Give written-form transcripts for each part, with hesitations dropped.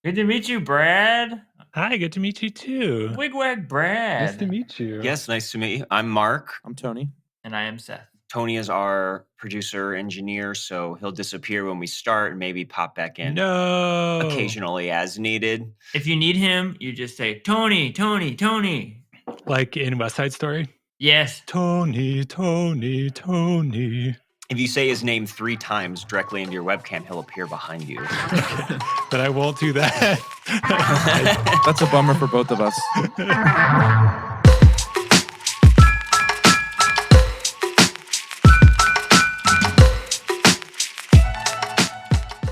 Good to meet you, Brad. Hi, good to meet you too. Wig Wag Brad. Nice to meet you. Yes, nice to meet you. I'm Marc. I'm Tony. And I am Seth. Tony is our producer engineer, so he'll disappear when we start and maybe pop back in No. occasionally as needed. If you need him, you just say, Tony, Tony, Tony. Like in West Side Story? Yes. Tony, Tony, Tony. If you say his name 3 times directly into your webcam, he'll appear behind you. But I won't do that. That's a bummer for both of us.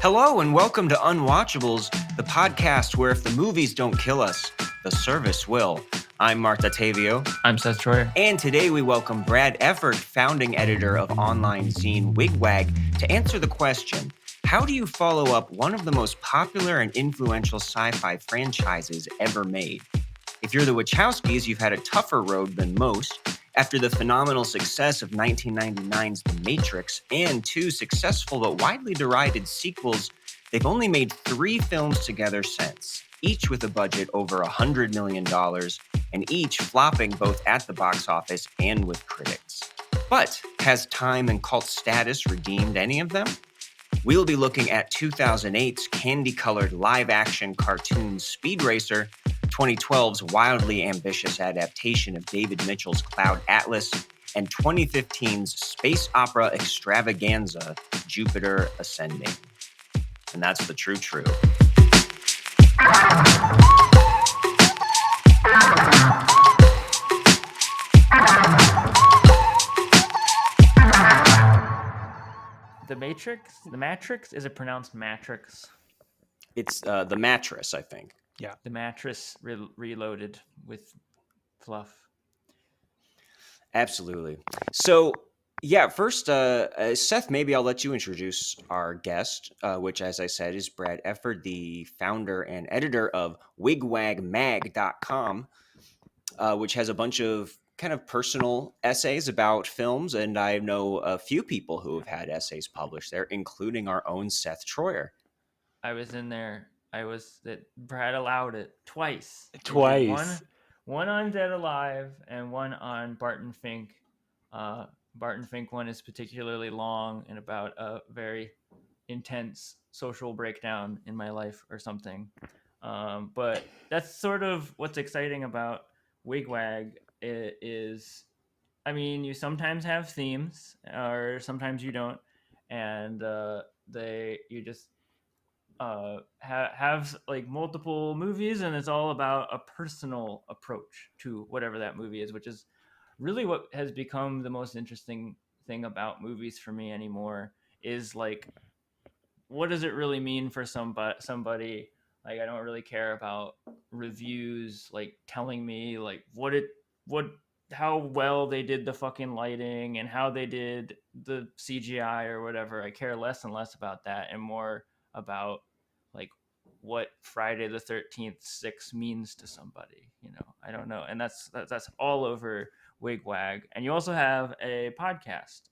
Hello and welcome to Unwatchables, the podcast where if the movies don't kill us, the service will. I'm Marc Dottavio. I'm Seth Troyer. And today we welcome Brad Efford, founding editor of online zine Wig Wag, to answer the question, how do you follow up one of the most popular and influential sci-fi franchises ever made? If you're the Wachowskis, you've had a tougher road than most. After the phenomenal success of 1999's The Matrix and 2 successful but widely derided sequels, they've only made 3 films together since, each with a budget over $100 million, and each flopping both at the box office and with critics. But has time and cult status redeemed any of them? We'll be looking at 2008's candy-colored live-action cartoon Speed Racer, 2012's wildly ambitious adaptation of David Mitchell's Cloud Atlas, and 2015's space opera extravaganza, Jupiter Ascending. And that's the true. The Matrix? Is it pronounced Matrix? It's the mattress, I think. Yeah. The mattress reloaded with fluff. Absolutely. So, yeah, first, Seth, maybe I'll let you introduce our guest, which, as I said, is Brad Efford, the founder and editor of wigwagmag.com, which has a bunch of kind of personal essays about films, and I know a few people who have had essays published there, including our own Seth Troyer. I was in there. Brad allowed it twice. Twice. One on Dead Alive and one on Barton Fink. Barton Fink one is particularly long and about a very intense social breakdown in my life or something. But that's sort of what's exciting about Wig Wag is, I mean, you sometimes have themes or sometimes you don't, and you just have like multiple movies, and it's all about a personal approach to whatever that movie is, which is really what has become the most interesting thing about movies for me anymore, is like, what does it really mean for somebody? Like, I don't really care about reviews like telling me like how well they did the fucking lighting and how they did the CGI or whatever. I care less and less about that and more about like what Friday the 13th 6 means to somebody, I don't know. And that's all over Wig Wag. And you also have a podcast,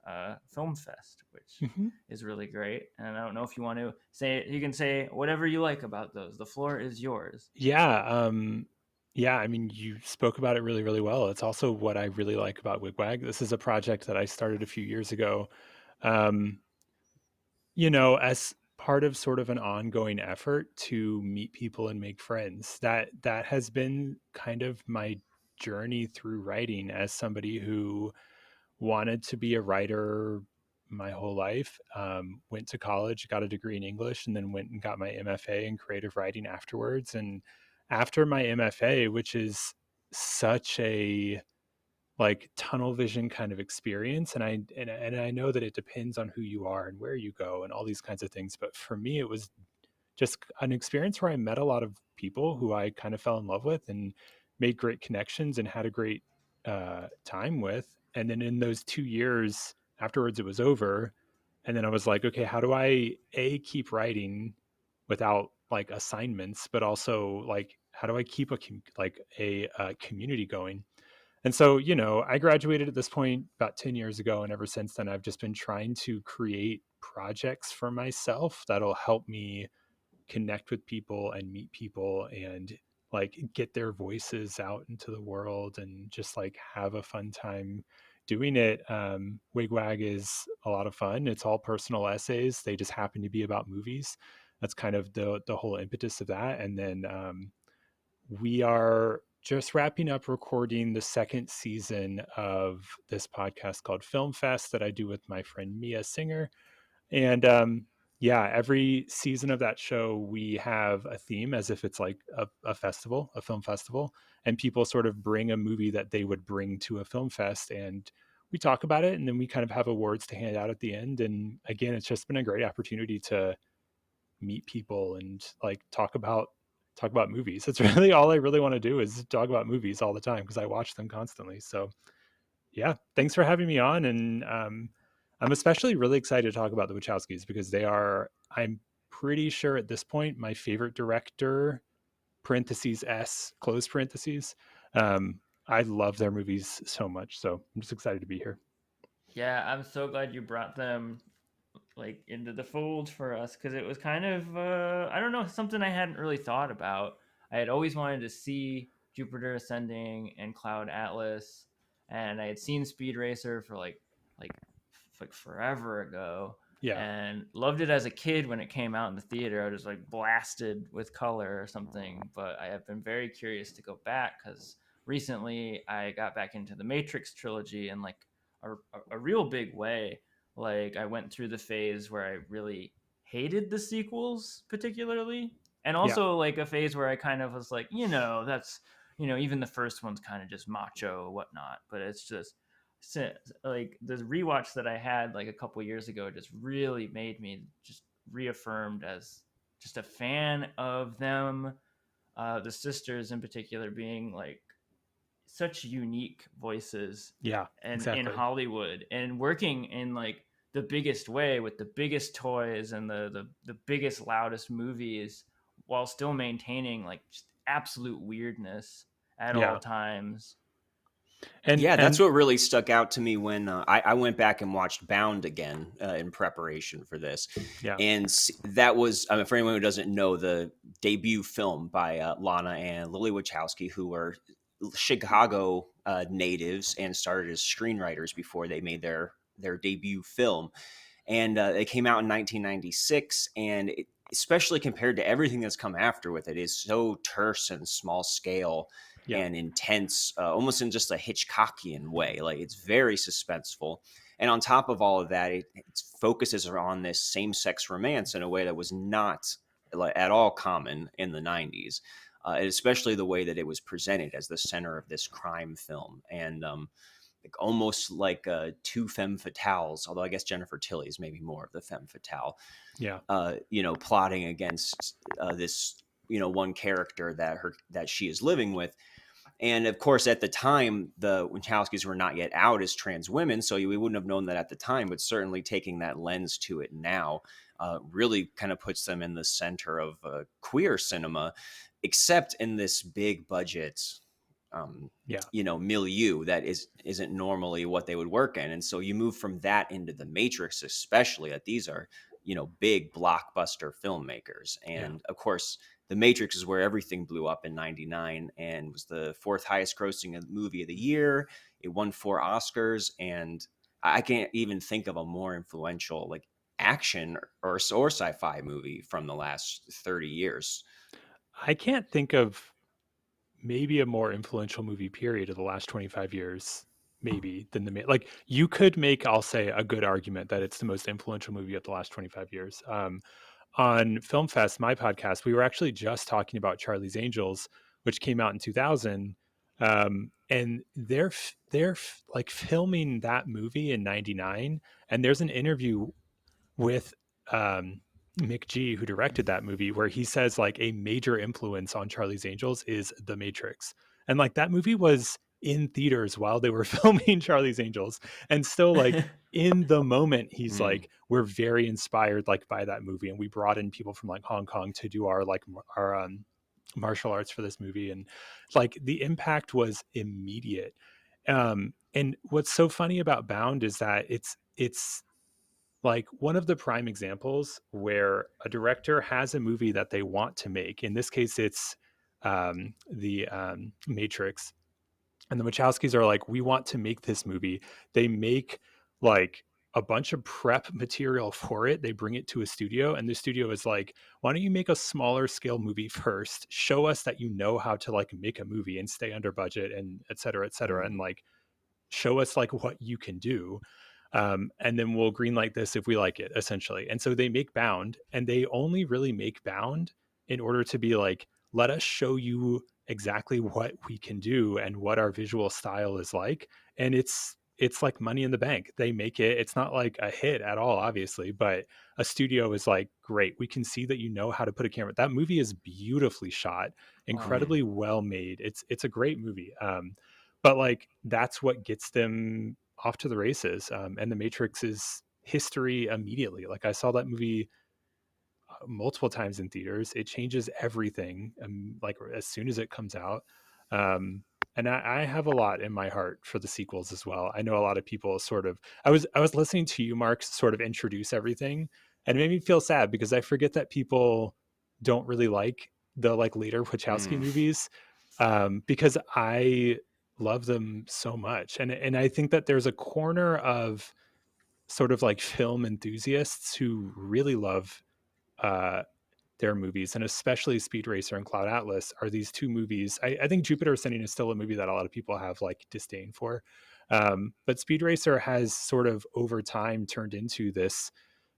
Film Fest, which is really great. And I don't know if you want to you can say whatever you like about those. The floor is yours. Yeah. Yeah, I mean, you spoke about it really, really well. It's also what I really like about Wig Wag. This is a project that I started a few years ago, as part of sort of an ongoing effort to meet people and make friends. That has been kind of my journey through writing as somebody who wanted to be a writer my whole life, went to college, got a degree in English, and then went and got my MFA in creative writing afterwards. And after my MFA, which is such a like tunnel vision kind of experience, and I know that it depends on who you are and where you go and all these kinds of things, but for me it was just an experience where I met a lot of people who I kind of fell in love with and made great connections and had a great time with. And then in those 2 years afterwards, it was over, and then I was like, okay, how do I keep writing without like assignments, but also like how do I keep a community going? And so, I graduated at this point about 10 years ago. And ever since then, I've just been trying to create projects for myself that'll help me connect with people and meet people and like get their voices out into the world and just like have a fun time doing it. Wig Wag is a lot of fun. It's all personal essays. They just happen to be about movies. That's kind of the whole impetus of that. And then we are just wrapping up recording the second season of this podcast called Film Fest that I do with my friend Mia Singer. And yeah, every season of that show, we have a theme as if it's like a festival, a film festival, and people sort of bring a movie that they would bring to a film fest, and we talk about it, and then we kind of have awards to hand out at the end. And again, it's just been a great opportunity to meet people and like talk about movies. That's really all I really want to do, is talk about movies all the time because I watch them constantly. So yeah, thanks for having me on. And I'm especially really excited to talk about the Wachowskis because they are, I'm pretty sure at this point, my favorite director, parentheses S, close parentheses. I love their movies so much. So I'm just excited to be here. Yeah, I'm so glad you brought them like into the fold for us, because it was kind of I don't know, something I hadn't really thought about. I had always wanted to see Jupiter Ascending and Cloud Atlas, and I had seen Speed Racer for like forever ago, Yeah. and loved it as a kid when it came out in the theater. I was like blasted with color or something. But I have been very curious to go back because recently I got back into the Matrix trilogy in like a real big way. Like I went through the phase where I really hated the sequels particularly, and also like a phase where I kind of was like, that's even the first one's kind of just macho whatnot, but it's just like the rewatch that I had like a couple years ago just really made me just reaffirmed as just a fan of them. The sisters in particular being like such unique voices, Yeah, and exactly. in Hollywood, and working in like the biggest way with the biggest toys and the biggest loudest movies while still maintaining like just absolute weirdness at all times. And that's what really stuck out to me when I went back and watched Bound again in preparation for this. Yeah. And that was, for anyone who doesn't know, the debut film by Lana and Lily Wachowski, who were Chicago natives and started as screenwriters before they made their debut film. And it came out in 1996, and especially compared to everything that's come after with it, is so terse and small scale and intense, almost in just a Hitchcockian way. Like it's very suspenseful. And on top of all of that, its focuses are on this same-sex romance in a way that was not at all common in the 90s, especially the way that it was presented as the center of this crime film. And almost like two femme fatales, although I guess Jennifer Tilly is maybe more of the femme fatale. Yeah. Plotting against this, one character that she is living with. And of course, at the time, the Wachowskis were not yet out as trans women, so we wouldn't have known that at the time. But certainly taking that lens to it now really kind of puts them in the center of queer cinema, except in this big budget milieu that isn't normally what they would work in. And so you move from that into the Matrix, especially that these are big blockbuster filmmakers. And of course the Matrix is where everything blew up in 99 and was the fourth highest grossing movie of the year. It won 4 Oscars, and I can't even think of a more influential like action or sci-fi movie from the last 30 years. I can't think of maybe a more influential movie period of the last 25 years, maybe, than like you could make, I'll say, a good argument that it's the most influential movie of the last 25 years. On Film Fest, my podcast, we were actually just talking about Charlie's Angels, which came out in 2000. And they're like filming that movie in 99. And there's an interview with Mick G, who directed that movie, where he says like a major influence on Charlie's Angels is The Matrix. And like that movie was in theaters while they were filming Charlie's Angels, and still like in the moment he's like, we're very inspired like by that movie, and we brought in people from like Hong Kong to do our martial arts for this movie, and like the impact was immediate. And what's so funny about Bound is that it's like one of the prime examples where a director has a movie that they want to make. In this case, it's the Matrix, and the Wachowskis are like, we want to make this movie. They make like a bunch of prep material for it. They bring it to a studio, and the studio is like, why don't you make a smaller scale movie first? Show us that you know how to like make a movie and stay under budget and et cetera, and like show us like what you can do. And then we'll greenlight this if we like it, essentially. And so they make Bound, and they only really make Bound in order to be like, let us show you exactly what we can do and what our visual style is like. And it's like money in the bank. They make it. It's not like a hit at all, obviously, but a studio is like, great, we can see that you know how to put a camera. That movie is beautifully shot, incredibly well made. It's a great movie. But like that's what gets them off to the races. And The Matrix is history immediately. Like I saw that movie multiple times in theaters. It changes everything, like as soon as it comes out. And I have a lot in my heart for the sequels as well. I know a lot of people sort of. I was listening to you, Marc, sort of introduce everything, and it made me feel sad because I forget that people don't really like the like later Wachowski movies, because I love them so much, and I think that there's a corner of sort of like film enthusiasts who really love uh, their movies, and especially Speed Racer and Cloud Atlas are these two movies. I think Jupiter Ascending is still a movie that a lot of people have like disdain for, but Speed Racer has sort of over time turned into this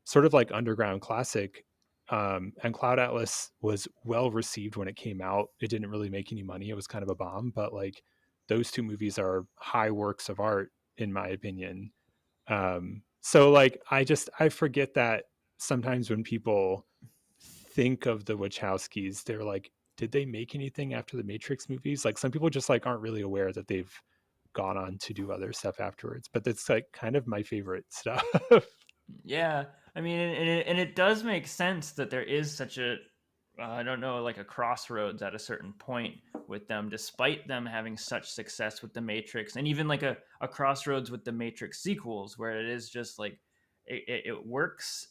sort of like underground classic. And Cloud Atlas was well received when it came out. It didn't really make any money. It was kind of a bomb, but like those two movies are high works of art in my opinion. So like I forget that sometimes when people think of the Wachowskis, they're like, did they make anything after the Matrix movies? Like some people just like aren't really aware that they've gone on to do other stuff afterwards, but that's like kind of my favorite stuff. Yeah, I mean, and it does make sense that there is such a, I don't know, like a crossroads at a certain point with them, despite them having such success with the Matrix, and even like a crossroads with the Matrix sequels, where it is just like it works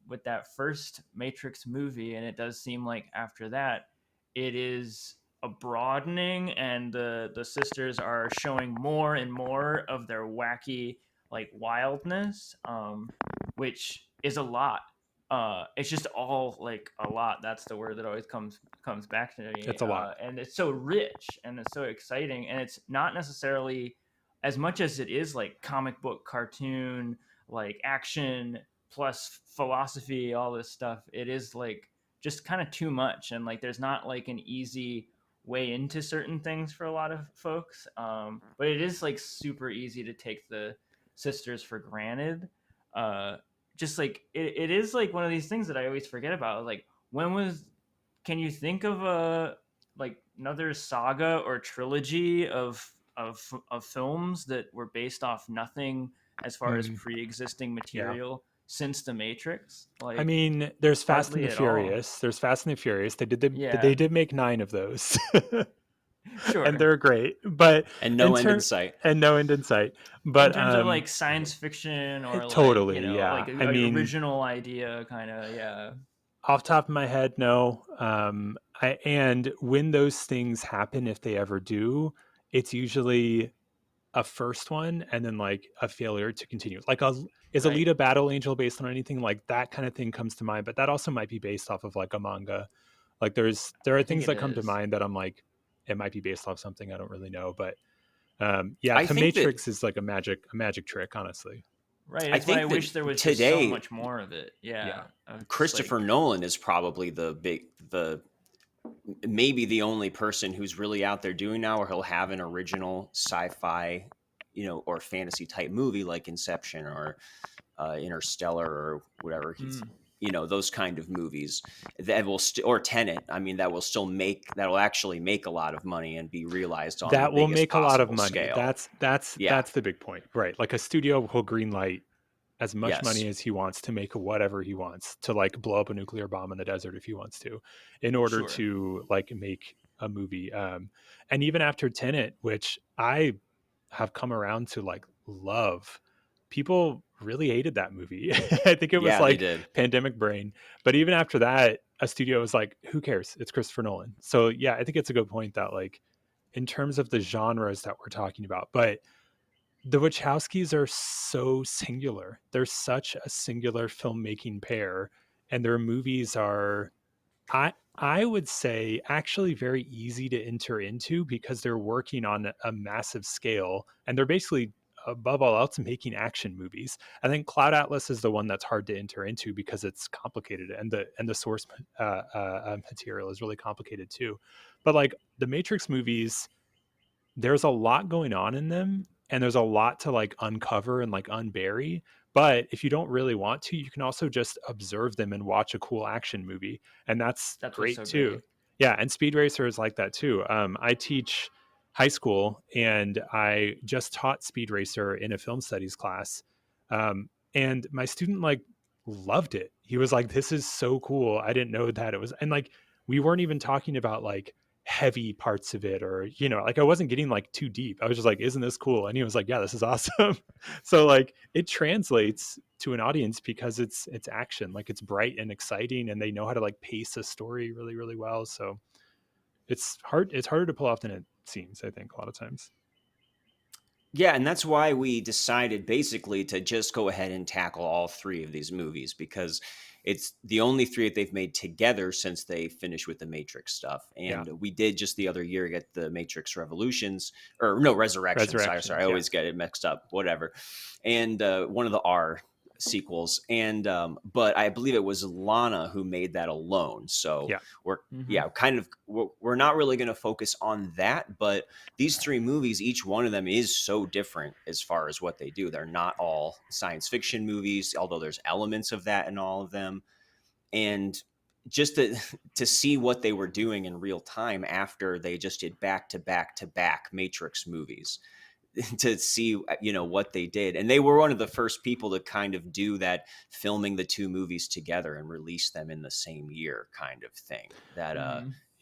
with that first Matrix movie, and it does seem like after that, it is a broadening, and the sisters are showing more and more of their wacky like wildness, which is a lot. It's just all like a lot. That's the word that always comes back to me. It's a lot. And it's so rich and it's so exciting, and it's not necessarily as much as it is like comic book, cartoon, like action plus philosophy, all this stuff. It is like just kind of too much, and like there's not like an easy way into certain things for a lot of folks. But it is like super easy to take the sisters for granted. Just like it is like one of these things that I always forget about. Like can you think of a like another saga or trilogy of films that were based off nothing as far as pre-existing material since the Matrix? Like, I mean, there's Fast and the hardly at all. Furious. There's Fast and the Furious. They Yeah. did make 9 of those. Sure. And they're great, but no end in sight. And no end in sight. But in terms of like science fiction or totally, like, you know, yeah. like I mean, original idea kind of, yeah. Off top of my head, no. And when those things happen, if they ever do, it's usually a first one and then like a failure to continue. Like is Right. Alita Battle Angel based on anything? Like that kind of thing comes to mind, but that also might be based off of like a manga. Like there are things that come to mind that I'm like, it might be based off something I don't really know, but yeah, The Matrix is like a magic trick, honestly. Right. That's why I wish there was today, just so much more of it. Yeah. Christopher Nolan is probably maybe the only person who's really out there doing now, or he'll have an original sci-fi, you know, or fantasy type movie like Inception or Interstellar or whatever he's. You know, those kind of movies that will or Tenet. I mean, that will actually make a lot of money and be realized on that will make a lot of money. Scale. That's the big point, right? Like a studio will greenlight as much money as he wants to make whatever he wants, to like blow up a nuclear bomb in the desert if he wants to, in order to like make a movie. And even after Tenet, which I have come around to like love, people really hated that movie. I think it was Yeah, they like did. pandemic brain. But even after that, a studio was like, who cares? It's Christopher Nolan. So yeah, I think it's a good point that like in terms of the genres that we're talking about, but the Wachowskis are so singular. They're such a singular filmmaking pair, and their movies are, I would say, actually very easy to enter into because they're working on a massive scale, and they're basically above all else making action movies. I think Cloud Atlas is the one that's hard to enter into because it's complicated, and the source material is really complicated too. But like the Matrix movies, there's a lot going on in them, and there's a lot to like uncover and like unbury. But if you don't really want to, you can also just observe them and watch a cool action movie, and that's That's what's great so too. great. Yeah, and Speed Racer is like that too. I teach high school, and I just taught Speed Racer in a film studies class, and my student like loved it. He was like, "This is so cool! I didn't know that it was." And like, we weren't even talking about like heavy parts of it, or like I wasn't getting like too deep. I was just like, isn't this cool? And he was like, yeah, this is awesome. So like it translates to an audience because it's action, like it's bright and exciting, and they know how to like pace a story really, really well. So it's harder to pull off than it seems, I think, a lot of times. Yeah, and that's why we decided basically to just go ahead and tackle all three of these movies, because it's the only three that they've made together since they finished with the Matrix stuff. Yeah. And we did just the other year get the Matrix Revolutions, or no, Resurrections. Sorry, I always get it mixed up. Whatever. And one of the R sequels, and but I believe it was Lana who made that alone. So Yeah. we're not really going to focus on that, but these three movies, each one of them is so different as far as what they do. They're not all science fiction movies, although there's elements of that in all of them. And just to see what they were doing in real time after they just did back to back to back Matrix movies, to see what they did. And they were one of the first people to kind of do that, filming the two movies together and release them in the same year kind of thing. That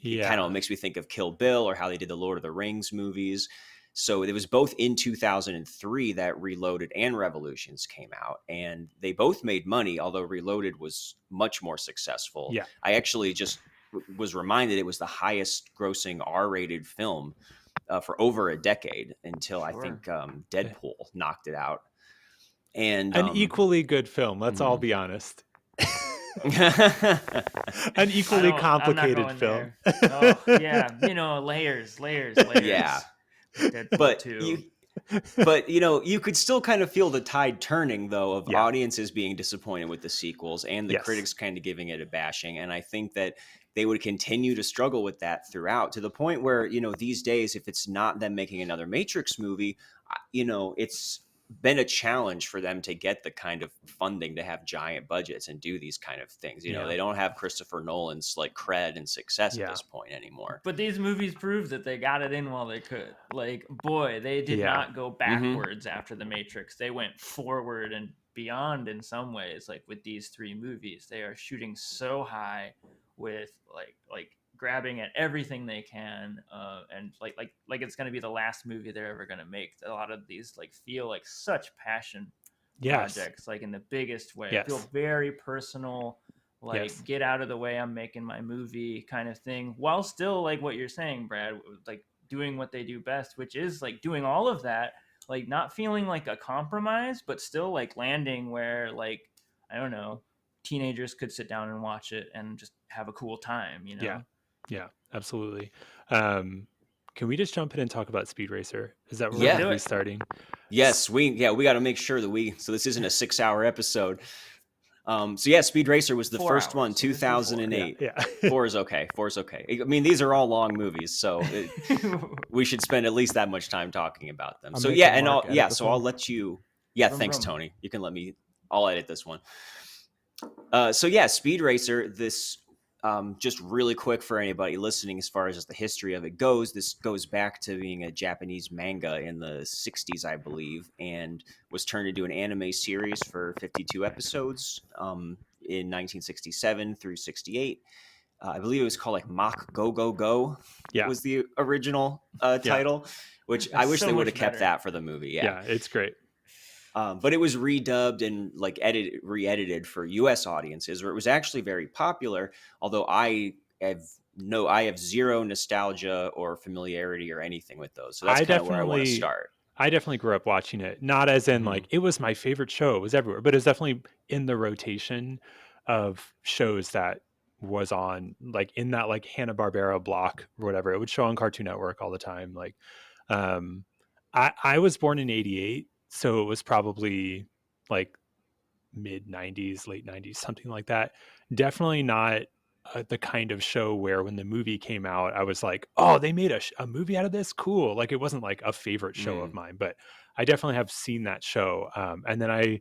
it kind of makes me think of Kill Bill, or how they did the Lord of the Rings movies. So it was both in 2003 that Reloaded and Revolutions came out, and they both made money, although Reloaded was much more successful. Yeah. I actually just was reminded it was the highest grossing R-rated film for over a decade, until I think Deadpool knocked it out. And an equally good film, let's all be honest. An equally complicated film. Oh, yeah, layers. Yeah. Deadpool but you could still kind of feel the tide turning, though, of audiences being disappointed with the sequels, and the critics kind of giving it a bashing. And I think that they would continue to struggle with that throughout, to the point where, these days, if it's not them making another Matrix movie, it's been a challenge for them to get the kind of funding to have giant budgets and do these kind of things. They don't have Christopher Nolan's like cred and success at this point anymore. But these movies prove that they got it in while they could. Like, boy, they did not go backwards after the Matrix. They went forward and beyond in some ways. Like with these three movies, they are shooting so high with like grabbing at everything they can, and like it's going to be the last movie they're ever going to make. A lot of these like feel like such passion projects, like in the biggest way. I feel very personal, like get out of the way, I'm making my movie kind of thing, while still, like what you're saying, Brad, like doing what they do best, which is like doing all of that, like not feeling like a compromise, but still like landing where, like, I don't know, teenagers could sit down and watch it and just have a cool time, Yeah, absolutely. Can we just jump in and talk about Speed Racer? Is that where we're going to be starting? Yes, we got to make sure that so this isn't a 6-hour episode. Speed Racer was the first one, 2008. Yeah. 4 is okay. I mean, these are all long movies, so we should spend at least that much time talking about them. So I'll let you. Yeah, thanks, Tony. You can let me. I'll edit this one. Speed Racer. This. Just really quick for anybody listening, as far as just the history of it goes, this goes back to being a Japanese manga in the 60s, I believe, and was turned into an anime series for 52 episodes in 1967 through 68. I believe it was called like Mach Go Go Go was the original title, which I wish they would have kept that for the movie. Yeah, it's great. But it was redubbed and like re-edited for U.S. audiences, where it was actually very popular. Although I have zero nostalgia or familiarity or anything with those, so that's kind of where I want to start. I definitely grew up watching it, not as in like it was my favorite show, it was everywhere, but it's definitely in the rotation of shows that was on, like in that like Hanna-Barbera block or whatever. It would show on Cartoon Network all the time. Like um I was born in 88, so it was probably like mid 90s, late 90s, something like that. Definitely not the kind of show where when the movie came out, I was like, oh, they made a movie out of this? Cool. Like it wasn't like a favorite show of mine, but I definitely have seen that show. And then I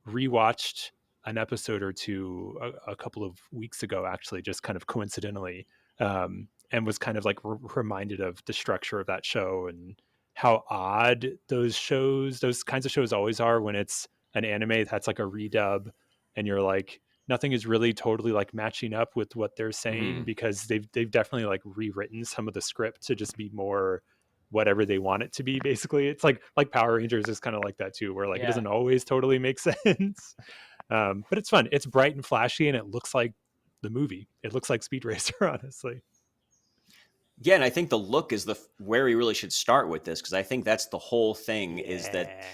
rewatched an episode or two a couple of weeks ago, actually, just kind of coincidentally, and was kind of like reminded of the structure of that show and how odd those kinds of shows always are when it's an anime that's like a redub and you're like, nothing is really totally like matching up with what they're saying, because they've definitely like rewritten some of the script to just be more whatever they want it to be. Basically, it's like Power Rangers is kind of like that too, where like it doesn't always totally make sense. But it's fun. It's bright and flashy, and it looks like the movie. It looks like Speed Racer, honestly. Yeah, and I think the look is where we really should start with this, because I think that's the whole thing. Is that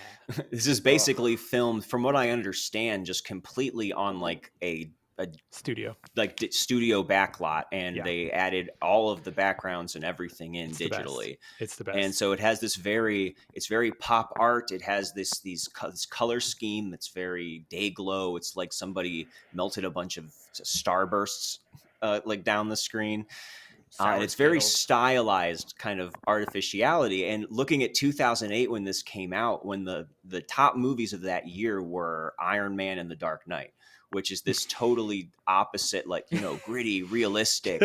this is basically filmed, from what I understand, just completely on like a studio backlot, and they added all of the backgrounds and everything in digitally. It's the best. And so it has this it's very pop art. It has this color scheme that's very day glow. It's like somebody melted a bunch of starbursts like down the screen. And it's very stylized kind of artificiality. And looking at 2008, when this came out, when the top movies of that year were Iron Man and The Dark Knight, which is this totally opposite, like, gritty, realistic,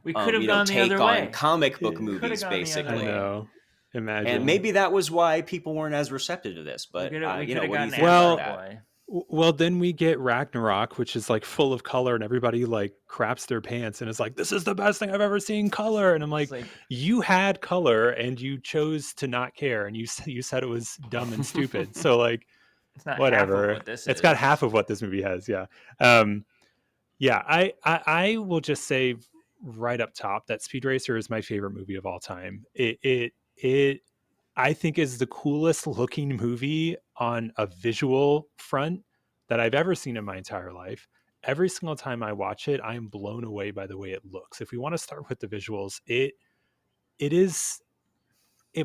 we could have gone the other way on comic book movies, basically. I know. Imagine. And maybe that was why people weren't as receptive to this. But what do you think about that? Well, then we get Ragnarok, which is like full of color, and everybody like craps their pants and is like, this is the best thing I've ever seen, color. And I'm like, you had color and you chose to not care, and you said it was dumb and stupid. So like, it's not whatever. Half of what this it's got half of what this movie has. Yeah. I will just say right up top that Speed Racer is my favorite movie of all time. It I think is the coolest looking movie on a visual front that I've ever seen in my entire life. Every single time I watch it, I am blown away by the way it looks. If we want to start with the visuals, it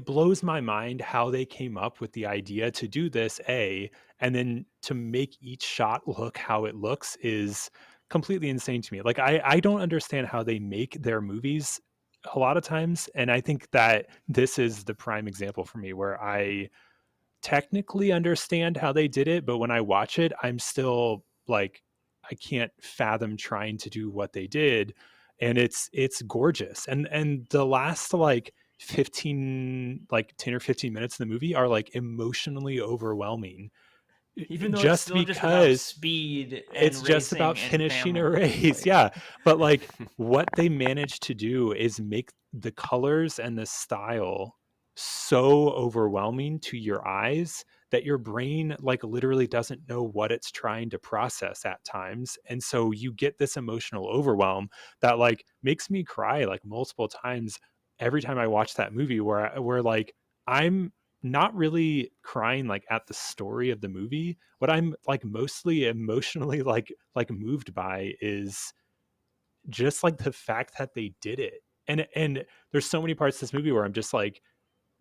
blows my mind how they came up with the idea to do this, and then to make each shot look how it looks is completely insane to me. Like I don't understand how they make their movies a lot of times, and I think that this is the prime example for me where I technically understand how they did it, but when I watch it, I'm still like, I can't fathom trying to do what they did. And it's gorgeous. And the last like 10 or 15 minutes of the movie are like emotionally overwhelming. Even though just it's because just about speed and it's just about finishing a race. But like what they managed to do is make the colors and the style so overwhelming to your eyes that your brain like literally doesn't know what it's trying to process at times. And so you get this emotional overwhelm that like makes me cry like multiple times every time I watch that movie, where like I'm not really crying like at the story of the movie. What I'm like mostly emotionally like moved by is just like the fact that they did it. And there's so many parts of this movie where I'm just like,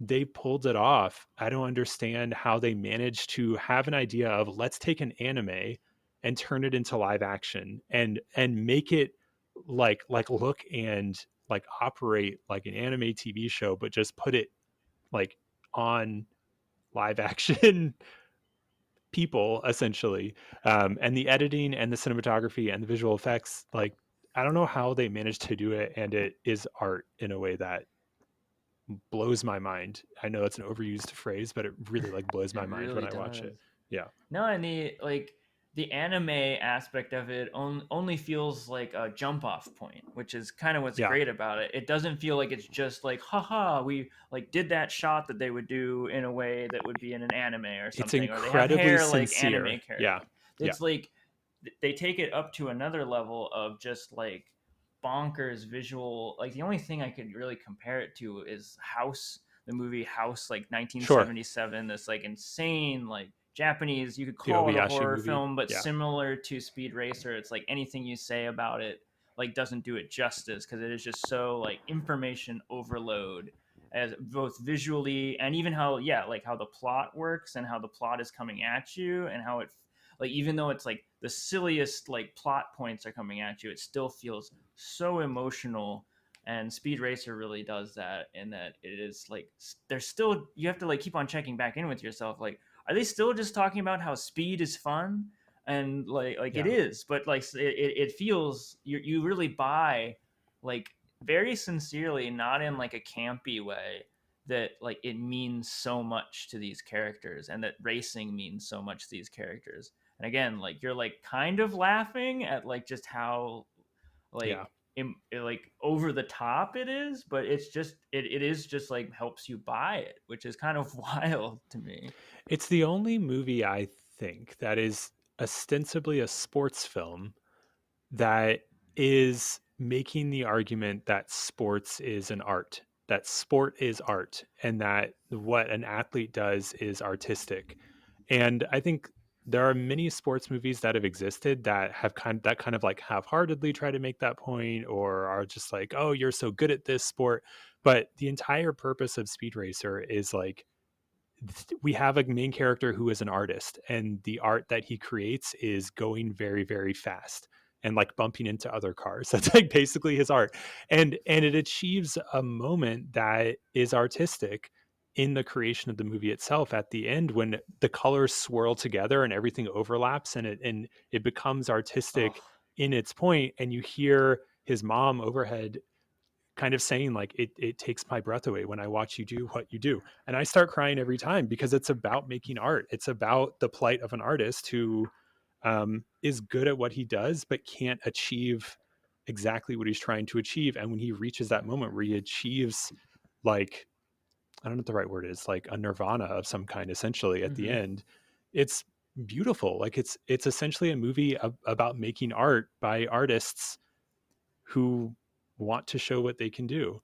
they pulled it off. I don't understand how they managed to have an idea of, let's take an anime and turn it into live action and make it like look and like operate like an anime TV show, but just put it like on live action people essentially. And the editing and the cinematography and the visual effects, like I don't know how they managed to do it, and it is art in a way that blows my mind. I know it's an overused phrase, but it really like blows my mind when I watch it. Yeah. No, and the like the anime aspect of it only feels like a jump off point, which is kind of what's great about it. It doesn't feel like it's just like, haha, we like did that shot that they would do in a way that would be in an anime or something. It's incredibly or they have hair sincere. like anime characters. It's like they take it up to another level of just like bonkers visual. Like the only thing I could really compare it to is House, the movie House, like 1977. This like insane, like Japanese, you could call it a horror film, but similar to Speed Racer. It's like anything you say about it like doesn't do it justice, because it is just so like information overload, as both visually and even how like how the plot works and how the plot is coming at you, and how it like, even though it's like the silliest like plot points are coming at you, it still feels so emotional. And Speed Racer really does that, in that it is like there's still, you have to like keep on checking back in with yourself, like, are they still just talking about how speed is fun? And like it is, but like it feels, you really buy like very sincerely, not in like a campy way, that like it means so much to these characters, and that racing means so much to these characters. And again, like you're like kind of laughing at like just how like like over the top it is, but it's just it is just like helps you buy it, which is kind of wild to me. It's the only movie I think that is ostensibly a sports film that is making the argument that sports is an art, that sport is art, and that what an athlete does is artistic. And I think there are many sports movies that have existed that have kind of like half-heartedly try to make that point, or are just like, oh, you're so good at this sport. But the entire purpose of Speed Racer is like, we have a main character who is an artist, and the art that he creates is going very, very fast and like bumping into other cars. That's like basically his art. And it achieves a moment that is artistic in the creation of the movie itself at the end, when the colors swirl together and everything overlaps, and it becomes artistic in its point. And you hear his mom overhead kind of saying like, it takes my breath away when I watch you do what you do. And I start crying every time, because it's about making art. It's about the plight of an artist who is good at what he does, but can't achieve exactly what he's trying to achieve. And when he reaches that moment where he achieves, like, I don't know what the right word is, like a nirvana of some kind, essentially at the end, it's beautiful. Like it's essentially a movie about making art by artists who want to show what they can do.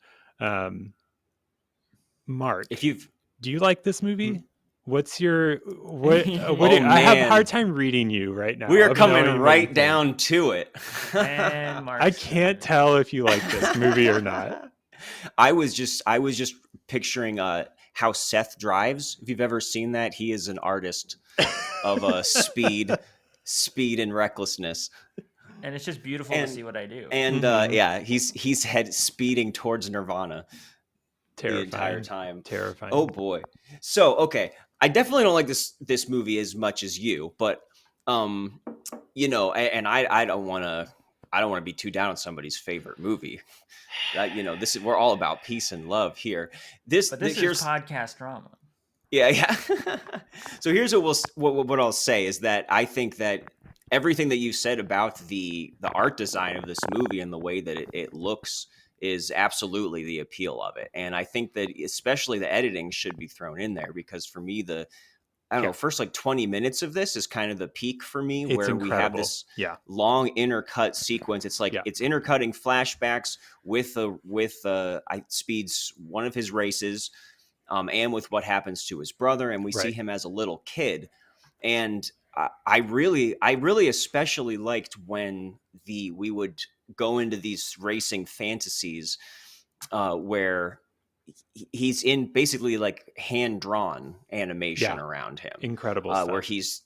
Mark, do you like this movie? What's your I have a hard time reading you right now. We are coming right down to it. And Mark, I can't tell if you like this movie or not. I was just picturing how Seth drives. If you've ever seen that, he is an artist of speed and recklessness. And it's just beautiful to see what I do. And he's head speeding towards Nirvana. Terrifying. The entire time. Terrifying. Oh boy. So okay, I definitely don't like this movie as much as you, but you know, and I don't want to be too down on somebody's favorite movie. We're all about peace and love here. This is podcast drama. Yeah. So here's what I'll say is that I think that everything that you said about the art design of this movie and the way that it looks is absolutely the appeal of it. And I think that especially the editing should be thrown in there, because for me, first like 20 minutes of this is kind of the peak for me, where we have this long intercut sequence. It's like it's intercutting flashbacks with Speed's one of his races, and with what happens to his brother, and we see him as a little kid. And I really especially liked when we would go into these racing fantasies where he's in basically like hand-drawn animation around him. Incredible stuff. Where he's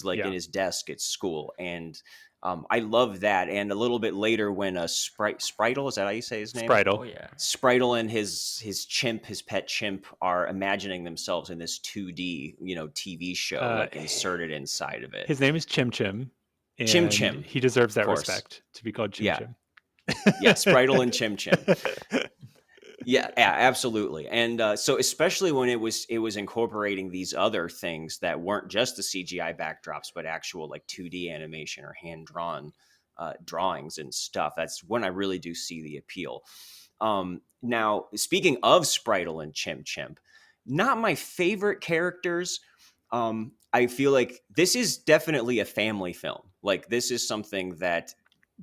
like in his desk at school. And I love that. And a little bit later when Spritle, is that how you say his name? Spritle. Oh yeah. Spritle and his pet chimp are imagining themselves in this 2D, TV show inserted inside of it. His name is Chim Chim. Chim Chim. He deserves that respect to be called Chim Chim. Yeah, Spritle and Chim Chim. Yeah, absolutely. And so especially when it was incorporating these other things that weren't just the CGI backdrops, but actual like 2D animation or hand drawn drawings and stuff. That's when I really do see the appeal. Now, speaking of Spritle and Chimp Chimp, not my favorite characters. I feel like this is definitely a family film. Like this is something that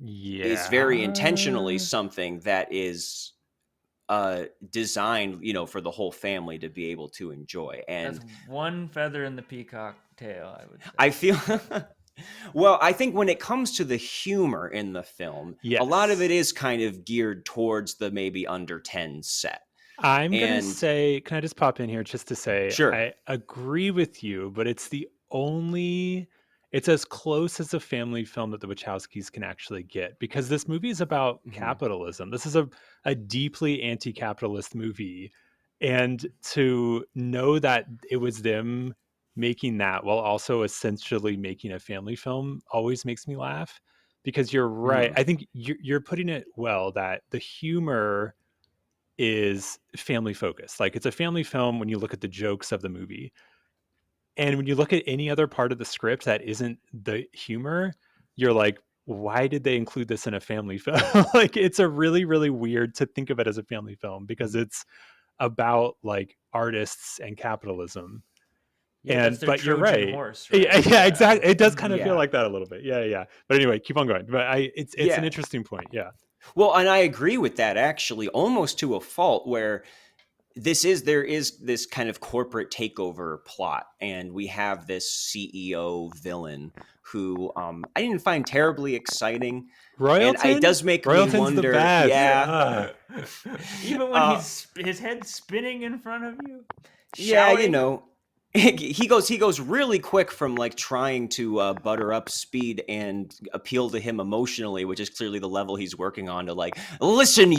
is very intentionally something that is designed, for the whole family to be able to enjoy. And That's one feather in the peacock tail, I would say. I feel well, I think when it comes to the humor in the film, a lot of it is kind of geared towards the maybe under 10 set. I'm going to say, can I just pop in here just to say, sure. I agree with you, but it's as close as a family film that the Wachowskis can actually get, because this movie is about capitalism. This is a deeply anti-capitalist movie. And to know that it was them making that while also essentially making a family film always makes me laugh, because you're right. I think you're putting it well, that the humor is family focused. Like, it's a family film when you look at the jokes of the movie. And when you look at any other part of the script that isn't the humor, you're like, why did they include this in a family film? Like, it's a really, really weird to think of it as a family film, because it's about like artists and capitalism. Yeah, but you're right. Horse, right? Yeah, exactly. It does kind of feel like that a little bit. Yeah. But anyway, keep on going. But it's an interesting point. Yeah. Well, and I agree with that, actually, almost to a fault, where there is this kind of corporate takeover plot, and we have this CEO villain who I didn't find terribly exciting. Royalton? And it does make Royalton's me wonder. The best. Yeah. Even when his head spinning in front of you. Shouting. Yeah, he goes really quick from like trying to butter up Speed and appeal to him emotionally, which is clearly the level he's working on, to like, listen,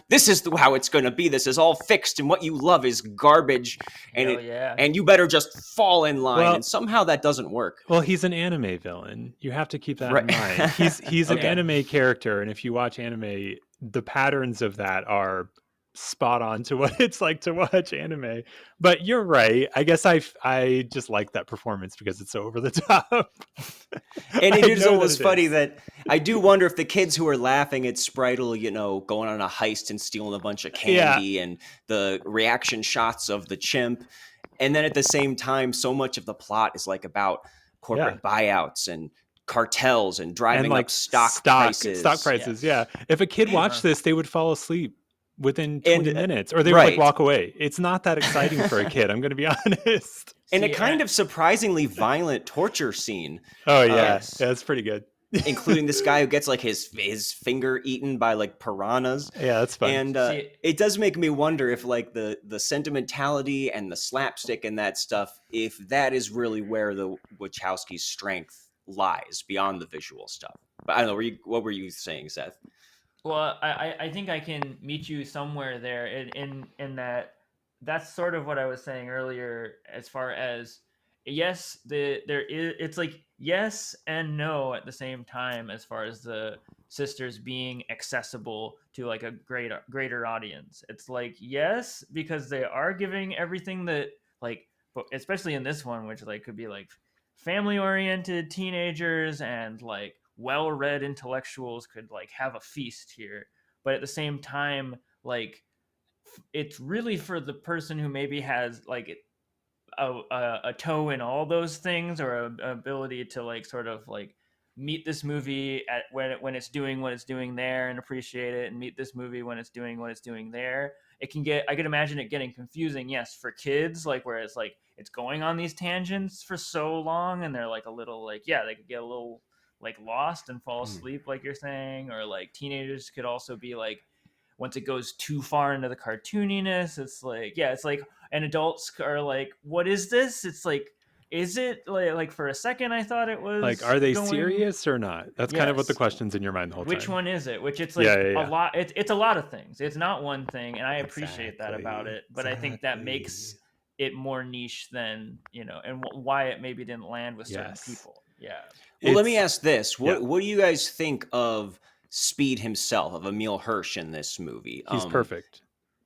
this is how it's going to be. This is all fixed, and what you love is garbage, and and you better just fall in line. And somehow that doesn't work. Well, he's an anime villain. You have to keep that in mind. He's an anime character, and if you watch anime, the patterns of that are spot on to what it's like to watch anime. But you're right. I guess I just like that performance because it's so over the top. And it is always funny that I do wonder if the kids who are laughing at Spritle, going on a heist and stealing a bunch of candy, and the reaction shots of the chimp, and then at the same time, so much of the plot is like about corporate buyouts and cartels and driving up stock prices. Yeah. If a kid watched this, they would fall asleep within 20 minutes, or they would like walk away. It's not that exciting for a kid, I'm going to be honest. And a kind of surprisingly violent torture scene. Oh yeah, that's pretty good. Including this guy who gets like his finger eaten by like piranhas. Yeah, that's fun. And it does make me wonder if like the sentimentality and the slapstick and that stuff, if that is really where the Wachowskis' strength lies beyond the visual stuff. But I don't know. What were you saying, Seth? Well, I think I can meet you somewhere there in that. That's sort of what I was saying earlier, as far as yes, it's like yes and no at the same time, as far as the sisters being accessible to like a greater audience. It's like yes, because they are giving everything that, like, especially in this one, which like could be like family oriented teenagers and like well-read intellectuals could like have a feast here, but at the same time, like, it's really for the person who maybe has like a toe in all those things, or a ability to like sort of like meet this movie at when it's doing what it's doing there and appreciate it, and meet this movie when it's doing what it's doing there. I could imagine it getting confusing, yes, for kids, like where it's like it's going on these tangents for so long, and they're like a little like, yeah, they could get a little like lost and fall asleep, like you're saying. Or like teenagers could also be like, once it goes too far into the cartooniness, it's like, yeah, it's like, and adults are like, what is this? It's like, is it like for a second I thought it was like, are they serious or not? That's kind of what the question's in your mind the whole time. Which one is it? Which it's like a lot. It's a lot of things. It's not one thing, and I appreciate that about it. But I think that makes it more niche than, and why it maybe didn't land with certain people. Yeah. Well, let me ask this: what do you guys think of Speed himself, of Emil Hirsch in this movie? He's perfect.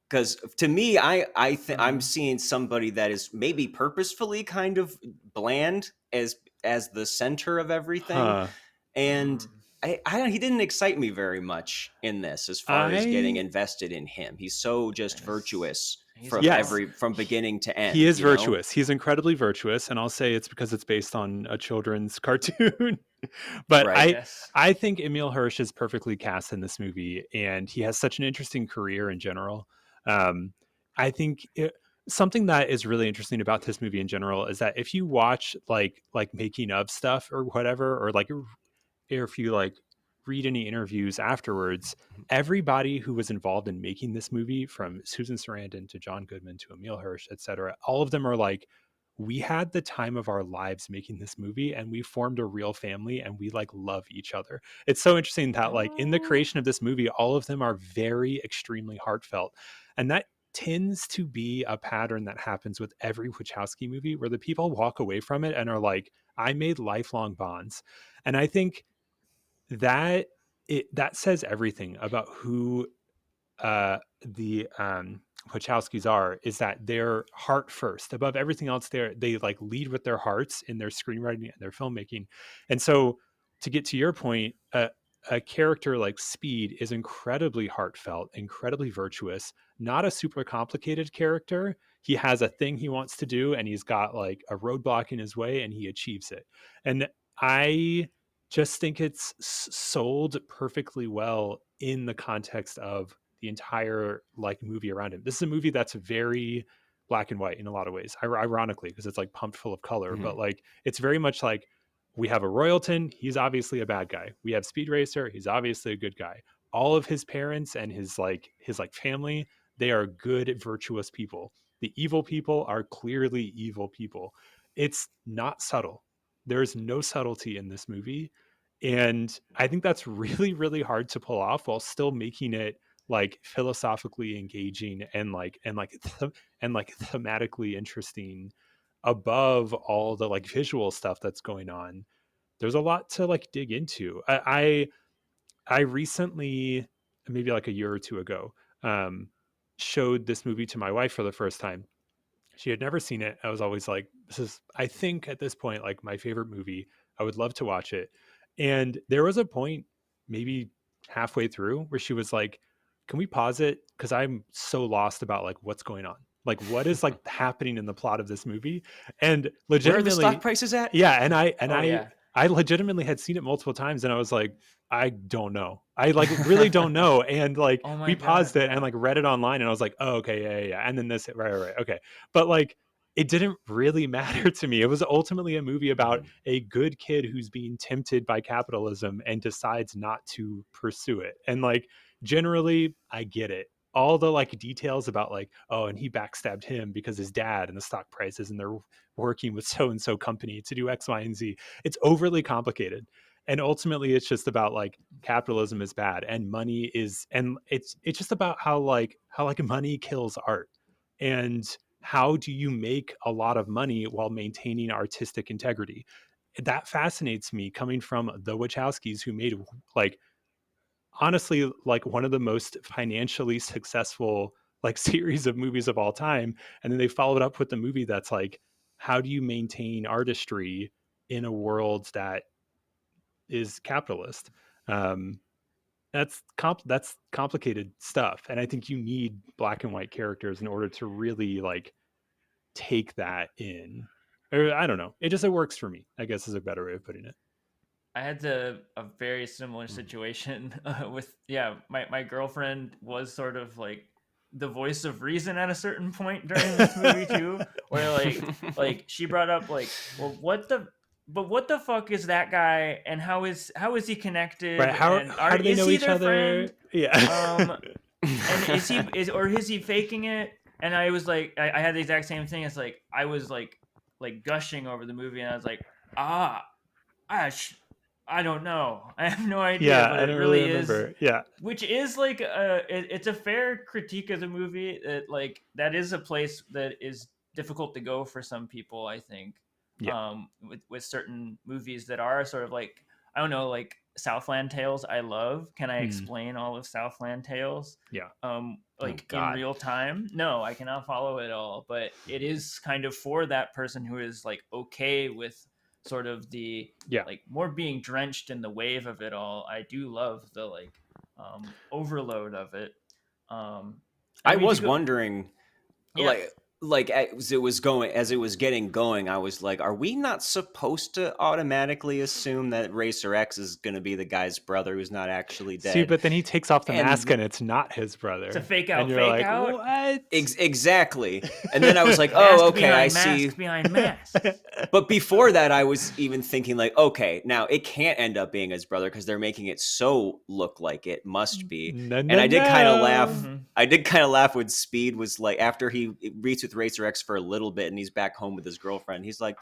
because to me, I'm seeing somebody that is maybe purposefully kind of bland as the center of everything, Huh. and he didn't excite me very much in this as far as getting invested in him. He's so just virtuous from Yes. from beginning to end. He is you know? virtuous. He's incredibly virtuous, and I'll say it's because it's based on a children's cartoon. But Right. I think Emil Hirsch is perfectly cast in this movie, and he has such an interesting career in general. I think something that is really interesting about this movie in general is that if you watch like making of stuff or whatever, or like if you like read any interviews afterwards, everybody who was involved in making this movie, from Susan Sarandon to John Goodman to Emil Hirsch, etc., all of them are like, we had the time of our lives making this movie, and we formed a real family, and we like love each other. It's so interesting that like in the creation of this movie, all of them are very extremely heartfelt, and that tends to be a pattern that happens with every Wachowski movie, where the people walk away from it and are like, I made lifelong bonds. And I think that that says everything about who the Wachowskis are, is that they're heart first above everything else. They like lead with their hearts in their screenwriting and their filmmaking. And so, to get to your point, a character like Speed is incredibly heartfelt, incredibly virtuous, not a super complicated character. He has a thing he wants to do, and he's got like a roadblock in his way, and he achieves it. And I just think it's sold perfectly well in the context of the entire like movie around him. This is a movie that's very black and white in a lot of ways, ironically, because it's like pumped full of color, but like it's very much like, we have a Royalton, he's obviously a bad guy. We have Speed Racer, he's obviously a good guy. All of his parents and his family, they are good, virtuous people. The evil people are clearly evil people. It's not subtle. There's no subtlety in this movie. And I think that's really, really hard to pull off while still making it like philosophically engaging and thematically interesting above all the like visual stuff that's going on. There's a lot to like dig into. I recently, maybe like a year or two ago, showed this movie to my wife for the first time. She had never seen it. I was always like, this is, I think at this point, like my favorite movie. I would love to watch it. And there was a point, maybe halfway through, where she was like, can we pause it? Because I'm so lost about like what's going on. Like what is like happening in the plot of this movie? And legitimately, where are the stock prices at? Yeah. And I legitimately had seen it multiple times, and I was like, I don't know. I like really don't know. And like we paused it and like read it online, and I was like, oh, okay, yeah. And then this, right. Okay. But like, it didn't really matter to me. It was ultimately a movie about a good kid who's being tempted by capitalism and decides not to pursue it. And like, generally, I get it. All the like details about like, oh, and he backstabbed him because his dad and the stock prices, and they're working with so-and-so company to do X, Y, and Z. It's overly complicated. And ultimately it's just about like capitalism is bad and money is, and it's just about how money kills art. And how do you make a lot of money while maintaining artistic integrity? That fascinates me, coming from the Wachowskis, who made like, honestly, like one of the most financially successful like series of movies of all time. And then they followed up with the movie that's like, how do you maintain artistry in a world that is capitalist? That's complicated stuff. And I think you need black and white characters in order to really like take that in. Or I don't know. It works for me, I guess, is a better way of putting it. I had a very similar situation with my girlfriend was sort of like the voice of reason at a certain point during this movie too, where like she brought up like, well, what the fuck is that guy, and how is he connected? Right? How do they know each other? Friend? Yeah. And is he faking it? And I was like, I had the exact same thing. It's like I was like gushing over the movie, and I was like, I don't know. I have no idea, Yeah, but I it don't really really remember. is. Yeah, Which is like it's a fair critique of the movie. That like that is a place that is difficult to go for some people, I think. Yeah. With certain movies that are sort of like, I don't know, like Southland Tales. I love. Can I explain all of Southland Tales? Yeah. like in God. real time. No, I cannot follow it all, but it is kind of for that person who is like okay with sort of the like more being drenched in the wave of it all. I do love the like overload of it. I mean, was wondering, yeah. like as it was getting going, I was like, are we not supposed to automatically assume that Racer X is going to be the guy's brother who's not actually dead? See, but then he takes off the And mask and it's not his brother. It's a fake out, and you're fake like, out. What? Exactly. And then I was like, Mask oh, okay, I mask see. Behind mask. But before that, I was even thinking like, okay, now it can't end up being his brother because they're making it so look like it must be. And I did kind of laugh. Mm-hmm. I did kind of laugh when Speed was like, after he meets with Racer X for a little bit and he's back home with his girlfriend, he's like,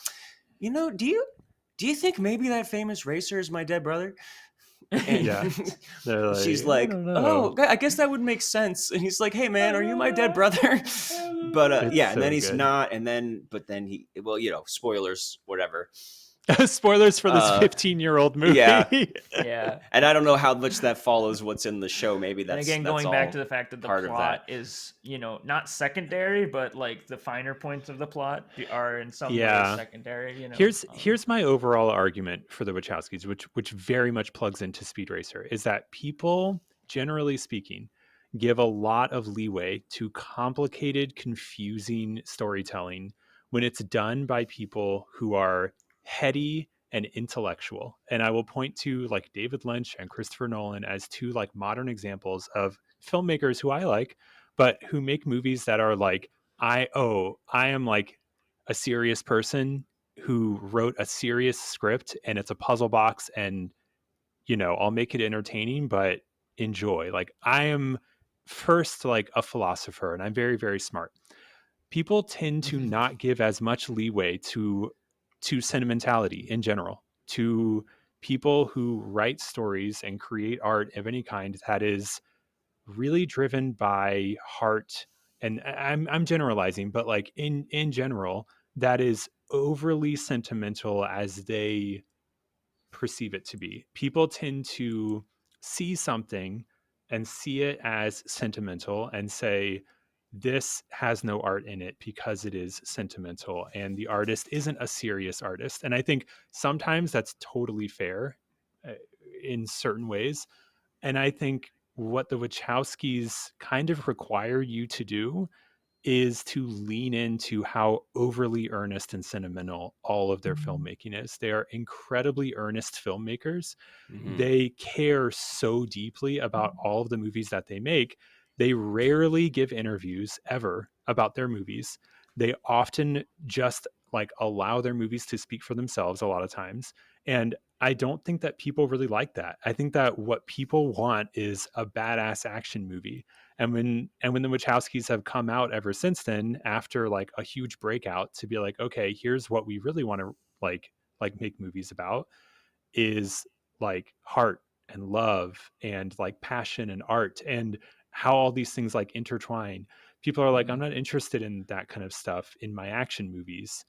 you know, do you think maybe that famous racer is my dead brother? And Yeah. Like, she's like, oh, I guess that would make sense. And he's like, hey man, are you my dead brother? But yeah, and then he's not. And then, but then he, well, you know, spoilers, whatever. Spoilers for this 15-year-old movie. Yeah. And I don't know how much that follows what's in the show. Maybe that's, and again, that's going back to the fact that the part of plot that. is, you know, not secondary, but like the finer points of the plot are in some way secondary. You know, here's my overall argument for the Wachowskis, which very much plugs into Speed Racer, is that people, generally speaking, give a lot of leeway to complicated, confusing storytelling when it's done by people who are heady and intellectual. And I will point to like David Lynch and Christopher Nolan as two like modern examples of filmmakers who I like, but who make movies that are like, I am like a serious person who wrote a serious script and it's a puzzle box, and you know, I'll make it entertaining, but enjoy. Like, I am first like a philosopher and I'm very, very smart. People tend to not give as much leeway to sentimentality in general, to people who write stories and create art of any kind that is really driven by heart. And I'm generalizing, but like in general, that is overly sentimental as they perceive it to be. People tend to see something and see it as sentimental and say, this has no art in it because it is sentimental and the artist isn't a serious artist. And I think sometimes that's totally fair in certain ways. And I think what the Wachowskis kind of require you to do is to lean into how overly earnest and sentimental all of their filmmaking is. They are incredibly earnest filmmakers. They care so deeply about all of the movies that they make. They rarely give interviews ever about their movies. They often just like allow their movies to speak for themselves a lot of times. And I don't think that people really like that. I think that what people want is a badass action movie. And when the Wachowskis have come out ever since then, after like a huge breakout, to be like, okay, here's what we really want to like make movies about, is like heart and love and like passion and art and how all these things like intertwine. People are like, I'm not interested in that kind of stuff in my action movies.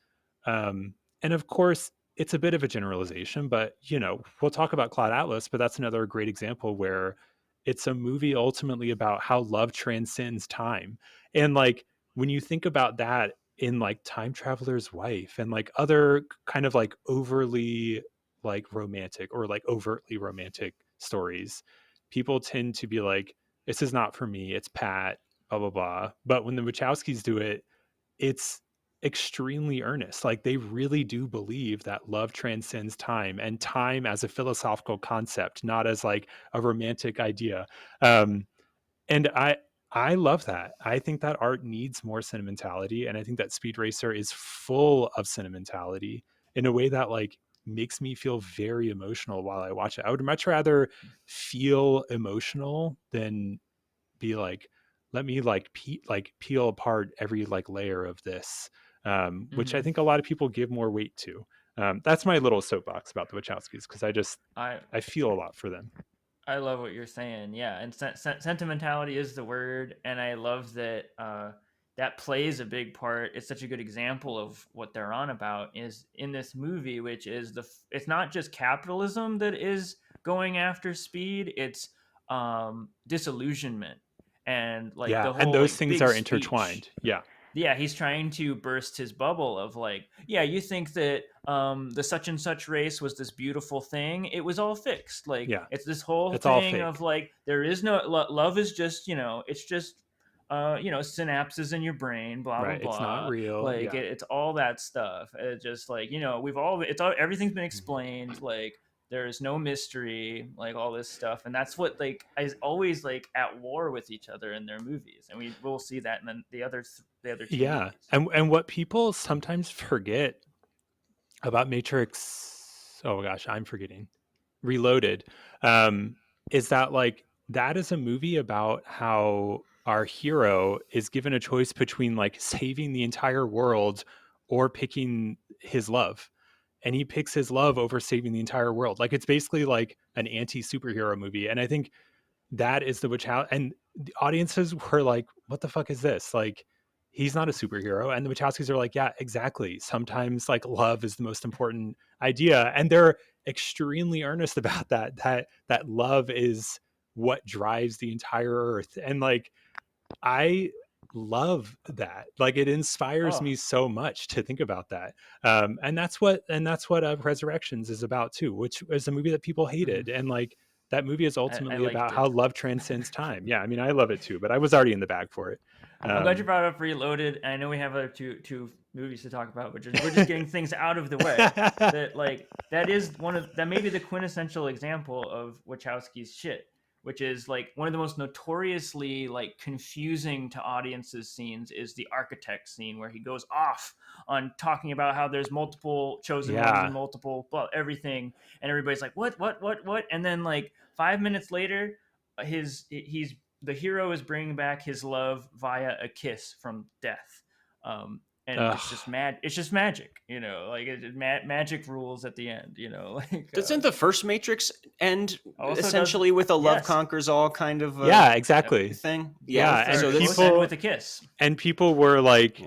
And of course, it's a bit of a generalization, but you know, we'll talk about Cloud Atlas, but that's another great example where it's a movie ultimately about how love transcends time. And like, when you think about that in like Time Traveler's Wife and like other kind of like overly like romantic or like overtly romantic stories, people tend to be like, this is not for me, it's Pat, blah, blah, blah. But when the Wachowskis do it, it's extremely earnest. Like they really do believe that love transcends time, and time as a philosophical concept, not as like a romantic idea. And I love that. I think that art needs more sentimentality, and I think that Speed Racer is full of sentimentality in a way that like makes me feel very emotional while I watch it. I would much rather feel emotional than be like, let me like peel apart every like layer of this, which I think a lot of people give more weight to. That's my little soapbox about the Wachowskis, because I feel a lot for them. I love what you're saying. Yeah, and sentimentality is the word, and I love that that plays a big part. It's such a good example of what they're on about is in this movie, which is it's not just capitalism that is going after speed, it's disillusionment and like Yeah, the whole and those like things big are speech. intertwined. Yeah. Yeah, he's trying to burst his bubble of like, yeah, you think that the such and such race was this beautiful thing. It was all fixed. Like, Yeah. it's this whole It's all thing fake. of like, there is no love is just, it's just synapses in your brain, blah blah Right. blah. It's not real. Like Yeah. it's all that stuff. It's just like, everything's been explained. Like, there's no mystery, like all this stuff, and that's what like is always like at war with each other in their movies, and we'll see that in the other two Yeah. movies. And what people sometimes forget about Matrix, oh gosh, I'm forgetting. Reloaded, is that like that is a movie about how our hero is given a choice between like saving the entire world or picking his love, and he picks his love over saving the entire world. Like, it's basically like an anti-superhero movie, and I think that is the Wachowskis, and the audiences were like, what the fuck is this? Like, he's not a superhero. And the Wachowskis are like, yeah, exactly, sometimes like love is the most important idea, and they're extremely earnest about that love is what drives the entire earth. And like, I love that. Like, it inspires me so much to think about that. And that's what Resurrections is about too, which is a movie that people hated. And like, that movie is ultimately about how love transcends time. Yeah, I mean, I love it too, but I was already in the bag for it. I'm glad you brought up Reloaded. I know we have other two movies to talk about, but we're just getting things out of the way. That may be the quintessential example of Wachowski's shit, which is like one of the most notoriously like confusing to audiences scenes is the architect scene, where he goes off on talking about how there's multiple chosen ones and multiple everything, and everybody's like, what, and then like 5 minutes later, the hero is bringing back his love via a kiss from death. And it's just it's just magic, like magic rules at the end, like doesn't the first Matrix end essentially with a love conquers all kind of exactly thing? And so people end with a kiss, and people were like,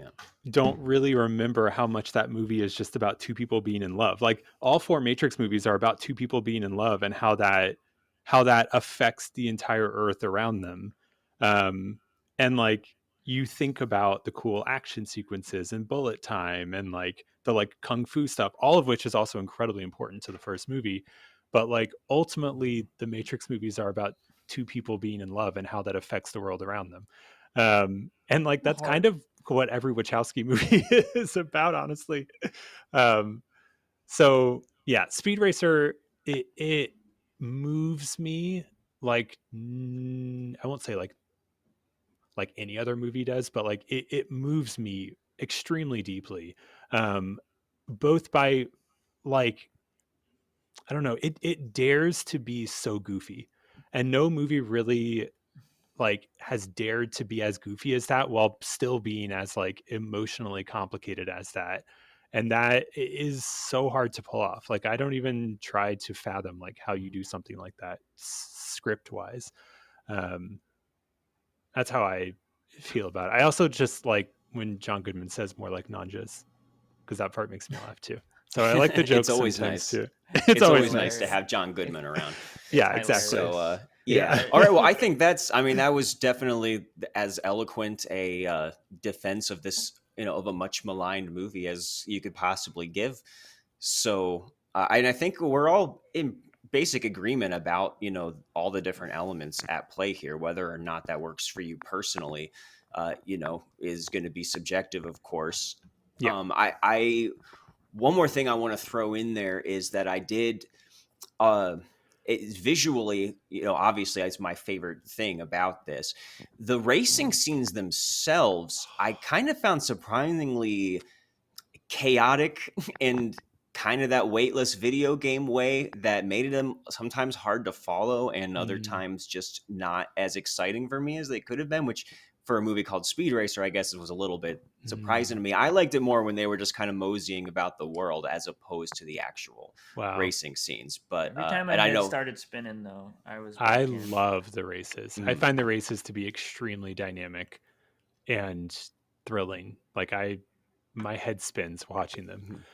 don't really remember how much that movie is just about two people being in love. Like, all 4 Matrix movies are about two people being in love and how that affects the entire earth around them. And like, you think about the cool action sequences and bullet time and like the like kung fu stuff, all of which is also incredibly important to the first movie. But like, ultimately the Matrix movies are about two people being in love and how that affects the world around them. And like, that's kind of what every Wachowski movie is about, honestly. So yeah, Speed Racer, it moves me like, I won't say like any other movie does, but like it moves me extremely deeply, both by like, I don't know, it dares to be so goofy, and no movie really like has dared to be as goofy as that while still being as like emotionally complicated as that. And that is so hard to pull off. Like, I don't even try to fathom like how you do something like that script wise. That's how I feel about it. I also just like when John Goodman says more like nanjas, because that part makes me laugh too. So I like the jokes. It's always nice too. It's always nice to have John Goodman around. Yeah, exactly. So yeah. All right. Well, I think that was definitely as eloquent a defense of this, of a much maligned movie as you could possibly give. So, and I think we're all in basic agreement about, all the different elements at play here, whether or not that works for you personally, is going to be subjective, of course. Yeah. One more thing I want to throw in there is that I did, visually, obviously it's my favorite thing about this. The racing scenes themselves, I kind of found surprisingly chaotic and kind of that weightless video game way that made them sometimes hard to follow and other times just not as exciting for me as they could have been, which for a movie called Speed Racer, I guess it was a little bit surprising to me. I liked it more when they were just kind of moseying about the world as opposed to the actual racing scenes. But every time my head started spinning, though, I love the races. I find the races to be extremely dynamic and thrilling. Like, my head spins watching them.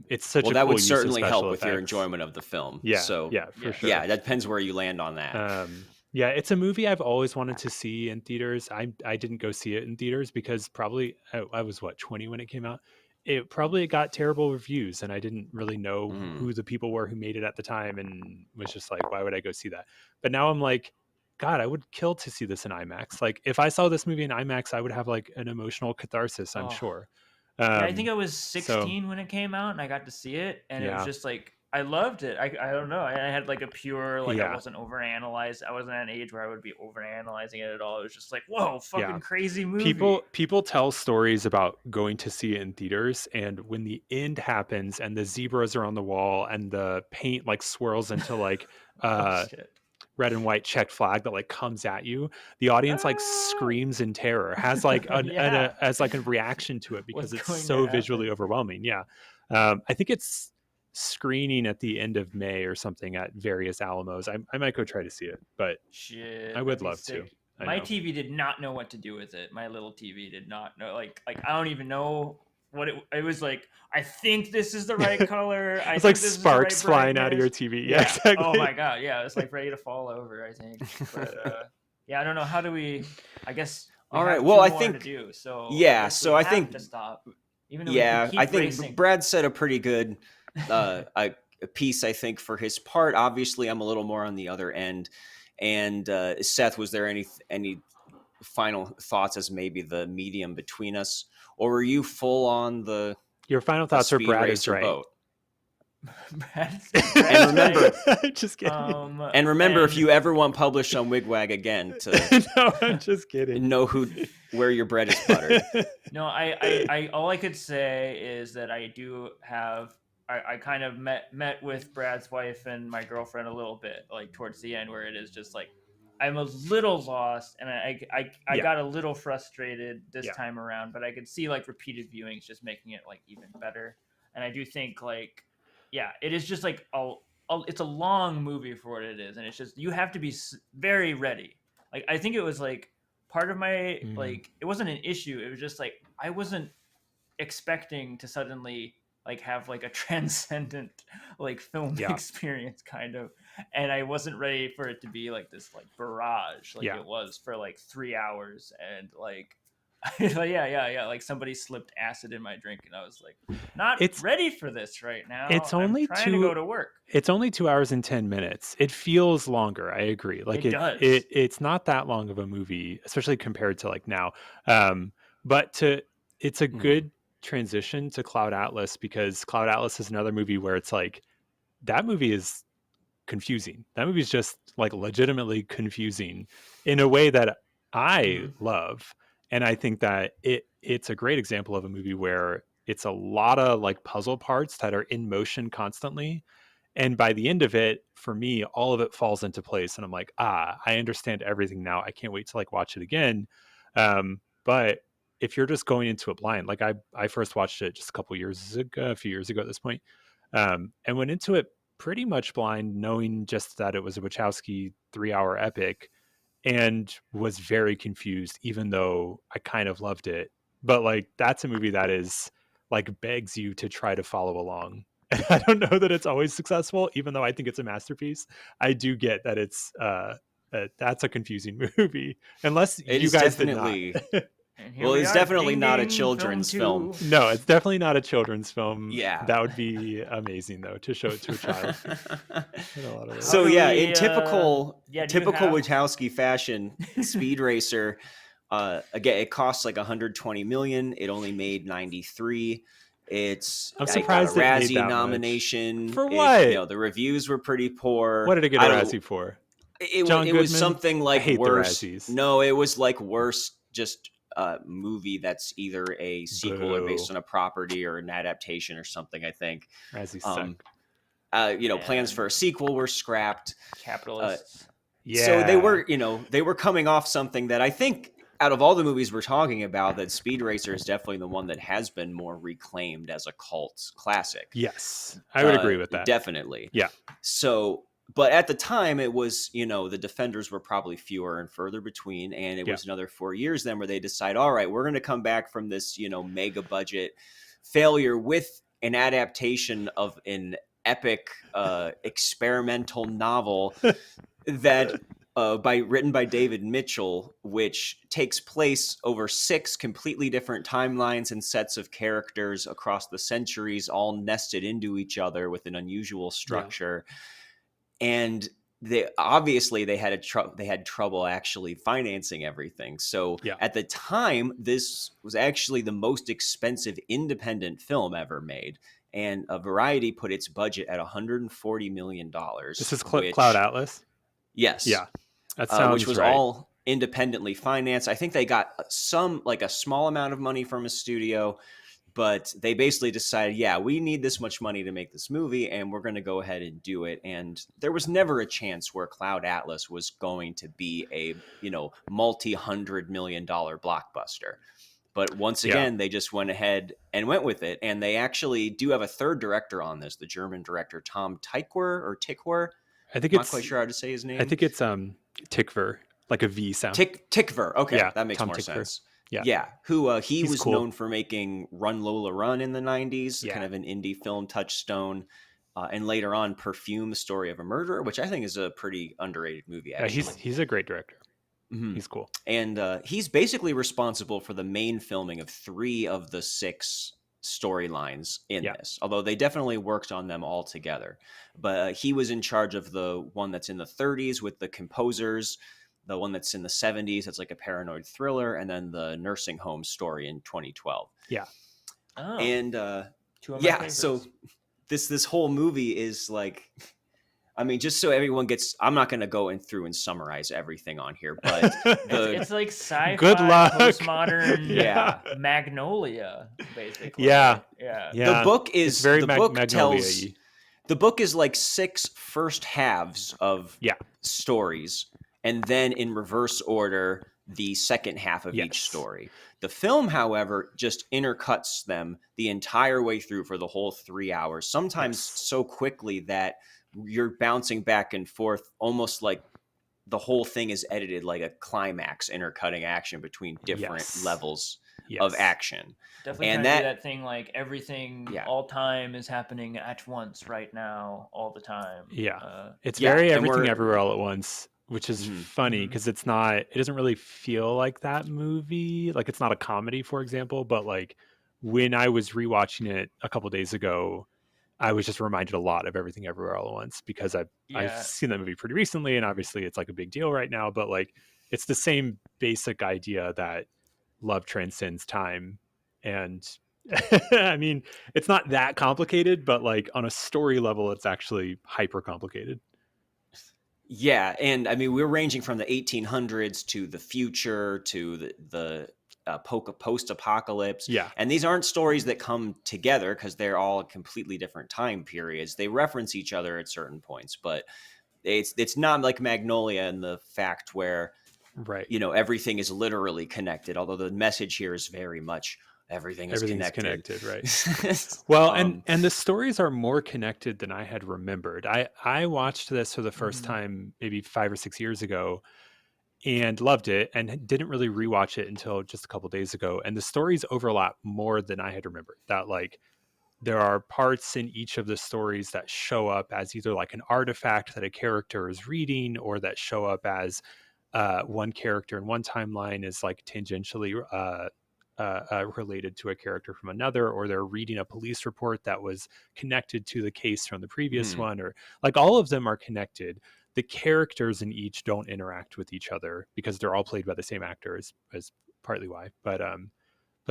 It's such a that cool would certainly help with effects. your enjoyment of the film. Yeah, so yeah, for sure. Yeah, that depends where you land on that. Yeah, it's a movie I've always wanted to see in theaters. I didn't go see it in theaters because probably I was 20 when it came out. It probably got terrible reviews, and I didn't really know Mm. who the people were who made it at the time, and was just like, why would I go see that? But now I'm like, God, I would kill to see this in IMAX. Like if I saw this movie in IMAX, I would have like an emotional catharsis, I'm Oh, sure. yeah, I think I was So 16 when it came out, and I got to see it, and it was yeah, just like I loved it. I don't know. I had like a pure like I yeah, wasn't overanalyzed. I wasn't at an age where I would be overanalyzing it at all. It was just like, whoa, yeah. fucking crazy movie. People tell stories about going to see it in theaters, and when the end happens and the zebras are on the wall and the paint like swirls into like Oh uh shit. red and white checked flag that like comes at you, the audience like Ah! screams in terror, has like Yeah. as like a reaction to it because What's it's going to so visually happen? overwhelming. Yeah. I think it's screening at the end of May or something at various Alamos. I might go try to see it, but I Shit, that'd would be love to. sick. I My know. TV did not know what to do with it. My little TV did not know. Like I don't even know what it was like. I think this is the right color. I It's like think this is the right sparks flying out of your brightness. TV. Yeah, Yeah. Oh exactly. my god. Yeah. It's like ready to fall over, I think. But yeah, I don't know. How do we? I guess we All right. have Well, two I more to think do. So I yeah. guess we So I have think to stop, even though we can yeah. I keep think racing. Brad said a pretty good a piece. I think for his part. Obviously, I'm a little more on the other end. And Seth, was there any final thoughts as maybe the medium between us, or were you full on the Your final a thoughts are speed Brad is racer right. boat? Brad's And remember, right. Just kidding. if you ever want published on Wig Wag again, to No, I'm just kidding. know where your bread is buttered. No, I all I could say is that I do have I kind of met with Brad's wife and my girlfriend a little bit, like towards the end, where it is just like I'm a little lost, and I Yeah. got a little frustrated this Yeah. time around, but I could see like repeated viewings just making it like even better. And I do think like yeah, it is just like it's a long movie for what it is, and it's just you have to be very ready. Like I think it was like part of my like it wasn't an issue. It was just like I wasn't expecting to suddenly like have like a transcendent like film Yeah. experience kind of, and I wasn't ready for it to be like this like barrage like Yeah. it was for like 3 hours, and like yeah like somebody slipped acid in my drink and I was like not ready for this right now. It's I'm only trying to go to work. It's only 2 hours and 10 minutes. It feels longer. I agree. Like It does. it's not that long of a movie, especially compared to like now. But it's a good transition to Cloud Atlas, because Cloud Atlas is another movie where it's like that movie is confusing. That movie is just like legitimately confusing in a way that I love. And I think that it's a great example of a movie where it's a lot of like puzzle parts that are in motion constantly. And by the end of it, for me, all of it falls into place. And I'm like, I understand everything now. I can't wait to like watch it again. But if you're just going into it blind, like I first watched it just a few years ago at this point, and went into it pretty much blind, knowing just that it was a Wachowski 3-hour epic, and was very confused, even though I kind of loved it. But like, that's a movie that is like begs you to try to follow along. And I don't know that it's always successful, even though I think it's a masterpiece. I do get that it's that's a confusing movie, unless you guys did not. Well, it's definitely not a children's film. No, it's definitely not a children's film. Yeah. That would be amazing, though, to show it to a child. In a lot of ways. So yeah, in typical Wachowski fashion, Speed Racer, again, it costs like 120 million. It only made 93. I'm surprised it got a it made Razzie that nomination. Much. For what? The reviews were pretty poor. What did it get a Razzie for? It was something like worse. No, it was like worst just movie that's either a sequel or based on a property or an adaptation or something, I think. Razzie suck. Plans for a sequel were scrapped. Capitalists. So they were coming off something that I think, out of all the movies we're talking about, that Speed Racer is definitely the one that has been more reclaimed as a cult classic. Yes, I would agree with that. Definitely. Yeah. So, but at the time, it was, the defenders were probably fewer and further between. And it was another 4 years then where they decide, all right, we're going to come back from this, mega budget failure with an adaptation of an epic experimental novel that written by David Mitchell, which takes place over 6 completely different timelines and sets of characters across the centuries, all nested into each other with an unusual structure. And they had trouble actually financing everything. So at the time, this was actually the most expensive independent film ever made. And Variety put its budget at $140 million. This is Cloud Atlas? Yes. Yeah. That sounds which was right. all independently financed. I think they got a small amount of money from a studio, but they basically decided, we need this much money to make this movie, and we're going to go ahead and do it. And there was never a chance where Cloud Atlas was going to be a, multi-$100 million blockbuster. But once again, they just went ahead and went with it. And they actually do have a third director on this, the German director, Tom Tykwer. I think I'm not quite sure how to say his name. I think it's Tykwer, like a V sound. Tykwer. Okay, that makes Tom more Tykwer. sense. Yeah. Who He's was cool. known for making Run Lola Run in the 90s, kind of an indie film touchstone. And later on, Perfume, The Story of a Murderer, which I think is a pretty underrated movie, actually. He's a great director. Mm-hmm. He's cool. And he's basically responsible for the main filming of 3 of the 6 storylines in this, although they definitely worked on them all together. But he was in charge of the one that's in the 30s with the composers, the one that's in the 70s that's like a paranoid thriller, and then the nursing home story in 2012. And so this whole movie is like, I mean, just so everyone gets, I'm not going to go through and summarize everything on here, but it's like sci-fi, good luck. Postmodern, Magnolia, basically. The book is very Magnolia-y. The book is like 6 first halves of stories, and then in reverse order, the second half of each story. The film, however, just intercuts them the entire way through for the whole 3 hours, sometimes so quickly that you're bouncing back and forth, almost like the whole thing is edited like a climax, intercutting action between different levels of action. Definitely and trying to do that thing like everything all time is happening at once right now, all the time. It's very everything everywhere all at once, which is funny because it doesn't really feel like that movie. Like it's not a comedy, for example, but like when I was rewatching it a couple days ago, I was just reminded a lot of Everything Everywhere All at Once because I've seen that movie pretty recently, and obviously it's like a big deal right now, but like it's the same basic idea that love transcends time. And I mean, it's not that complicated, but like on a story level, it's actually hyper complicated. Yeah, and I mean, we're ranging from the 1800s to the future to the post-apocalypse. And these aren't stories that come together because they're all completely different time periods. They reference each other at certain points, but it's not like Magnolia in the fact where everything is literally connected, although the message here is very much everything's connected, right? Well, and the stories are more connected than I had remembered. I watched this for the first time maybe 5 or 6 years ago and loved it, and didn't really rewatch it until just a couple days ago. And the stories overlap more than I had remembered. That like there are parts in each of the stories that show up as either like an artifact that a character is reading, or that show up as one character in one timeline is like tangentially related to a character from another, or they're reading a police report that was connected to the case from the previous one, or like all of them are connected. The characters in each don't interact with each other because they're all played by the same actors, as partly why. But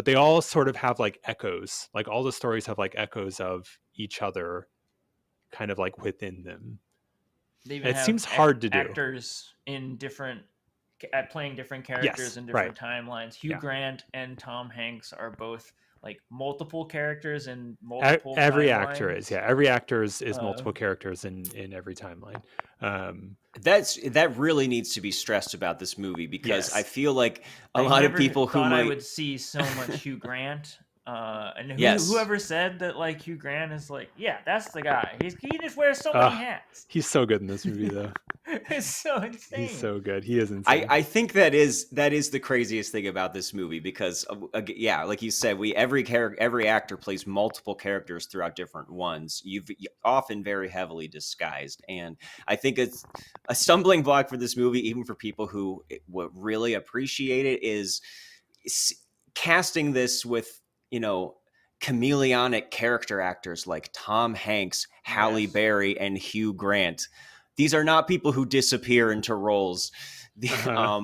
they all sort of have like echoes. Like all the stories have like echoes of each other, kind of like within them. It seems hard to do. Actors in different playing different characters in different timelines. Hugh Grant and Tom Hanks are both like multiple characters in multiple every timelines. actor is every actor is multiple characters in every timeline. That really needs to be stressed about this movie, because I feel like a lot of people who I would see so much Hugh Grant, and whoever said that like Hugh Grant is like, that's the guy. He just wears so many hats. He's so good in this movie though. It's so insane. He's so good. He is insane. I think that is the craziest thing about this movie because yeah, like you said, every actor plays multiple characters throughout different ones. You've often very heavily disguised, and I think it's a stumbling block for this movie, even for people who would really appreciate it, is casting this with chameleonic character actors like Tom Hanks, Halle Berry, and Hugh Grant. These are not people who disappear into roles. These are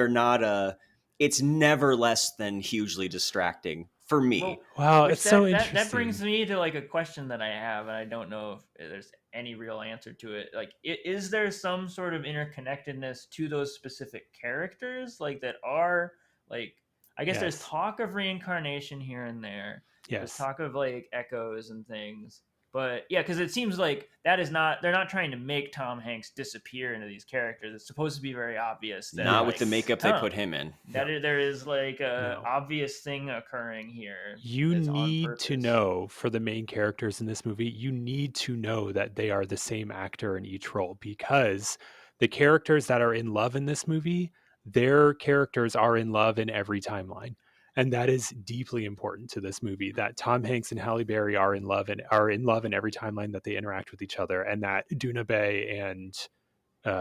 not. It's never less than hugely distracting for me. Wow, it's so interesting. That brings me to like a question that I have, and I don't know if there's any real answer to it. Like, is there some sort of interconnectedness to those specific characters, like that are like? I guess there's talk of reincarnation here and there. Yes. There's talk of like echoes and things. But yeah, because it seems like they're not trying to make Tom Hanks disappear into these characters. It's supposed to be very obvious. That, not with the makeup they put him in. There is like a obvious thing occurring here. You need to know, for the main characters in this movie, you need to know that they are the same actor in each role, because the characters that are in love in this movie, their characters are in love in every timeline. And that is deeply important to this movie, that Tom Hanks and Halle Berry are in love in every timeline that they interact with each other, and that Duna Bay and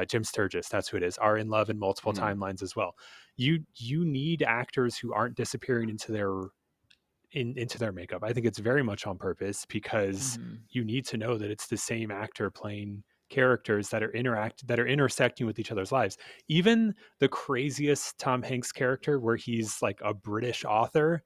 Jim Sturgis, that's who it is, are in love in multiple timelines as well. You need actors who aren't disappearing into their makeup. I think it's very much on purpose, because you need to know that it's the same actor playing characters that are intersecting with each other's lives. Even the craziest Tom Hanks character, where he's like a British author,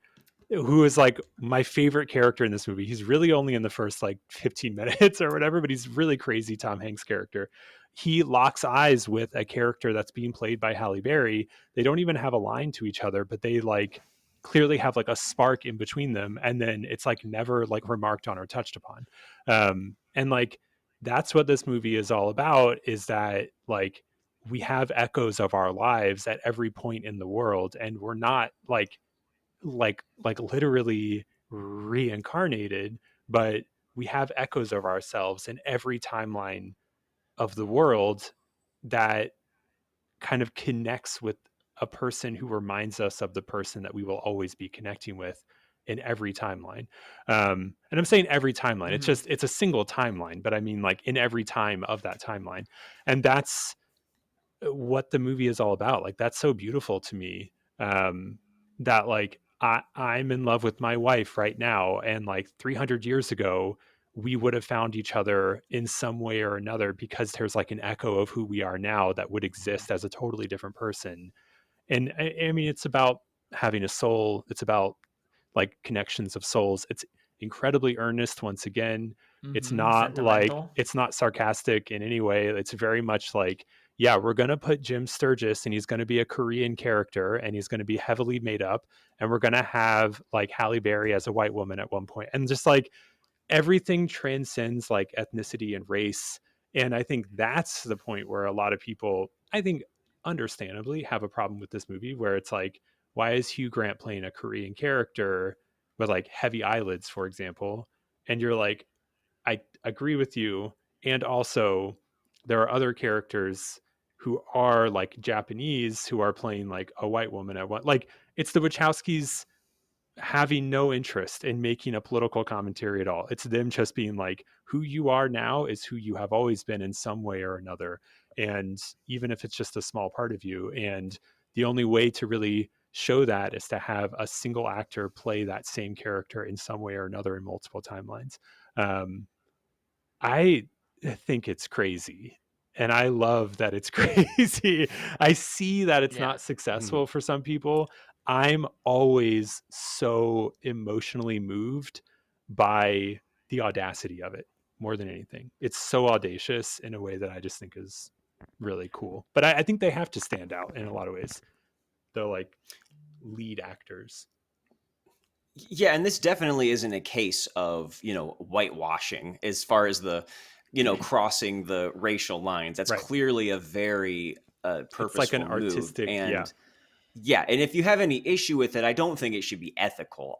who is like my favorite character in this movie. He's really only in the first like 15 minutes or whatever, but he's really crazy Tom Hanks character. He locks eyes with a character that's being played by Halle Berry. They don't even have a line to each other, but they like clearly have like a spark in between them, and then it's like never like remarked on or touched upon. And like that's what this movie is all about, is that like we have echoes of our lives at every point in the world, and we're not like literally reincarnated, but we have echoes of ourselves in every timeline of the world that kind of connects with a person who reminds us of the person that we will always be connecting with in every timeline. And I'm saying every timeline, it's a single timeline, but I mean like in every time of that timeline. And that's what the movie is all about. Like, that's so beautiful to me, that like I'm in love with my wife right now, and like 300 years ago we would have found each other in some way or another, because there's like an echo of who we are now that would exist as a totally different person. And I mean, it's about having a soul. It's about like connections of souls. It's incredibly earnest. Once again, it's not like, it's not sarcastic in any way. It's very much like, yeah, we're going to put Jim Sturgis, and he's going to be a Korean character, and he's going to be heavily made up. And we're going to have like Halle Berry as a white woman at one point. And just like everything transcends like ethnicity and race. And I think that's the point where a lot of people, I think understandably, have a problem with this movie, where it's like, why is Hugh Grant playing a Korean character with like heavy eyelids, for example? And you're like, I agree with you. And also there are other characters who are like Japanese, who are playing like a white woman at one, like it's the Wachowskis having no interest in making a political commentary at all. It's them just being like, who you are now is who you have always been in some way or another. And even if it's just a small part of you, and the only way to really show that is to have a single actor play that same character in some way or another in multiple timelines. I think it's crazy, and I love that it's crazy. I see that it's not successful for some people. I'm always so emotionally moved by the audacity of it more than anything. It's so audacious in a way that I just think is really cool. But I think they have to stand out in a lot of ways. They're like lead actors. Yeah, and this definitely isn't a case of, whitewashing as far as the, crossing the racial lines. That's clearly a very purposeful it's like an move. Artistic, and and if you have any issue with it, I don't think it should be ethical.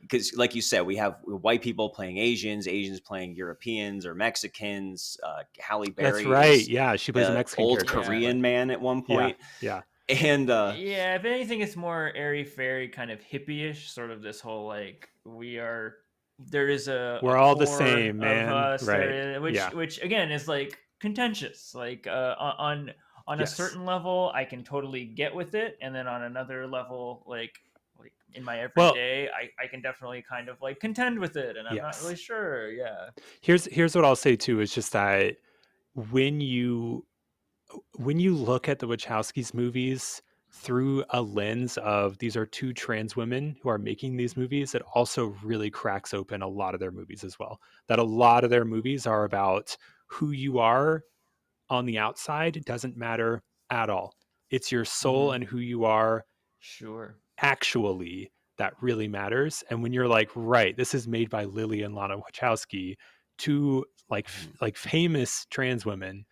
because like you said, we have white people playing Asians, Asians playing Europeans or Mexicans. Halle Berry That's right. is Yeah, she plays a Mexican old character. Korean man at one point. Yeah. And yeah, if anything, it's more airy-fairy, kind of hippie-ish, sort of this whole like there is We're a all the core same, of man. us, Right. which again is like contentious. Like on a Yes. certain level, I can totally get with it, and then on another level, like in my everyday, I can definitely kind of like contend with it, and I'm not really sure. Yeah. Here's what I'll say too, is just that when you look at the Wachowskis movies through a lens of these are two trans women who are making these movies, it also really cracks open a lot of their movies as well. That a lot of their movies are about who you are on the outside. It doesn't matter at all. It's your soul and who you are Sure. actually that really matters. And when you're like, right, this is made by Lily and Lana Wachowski, two like famous trans women,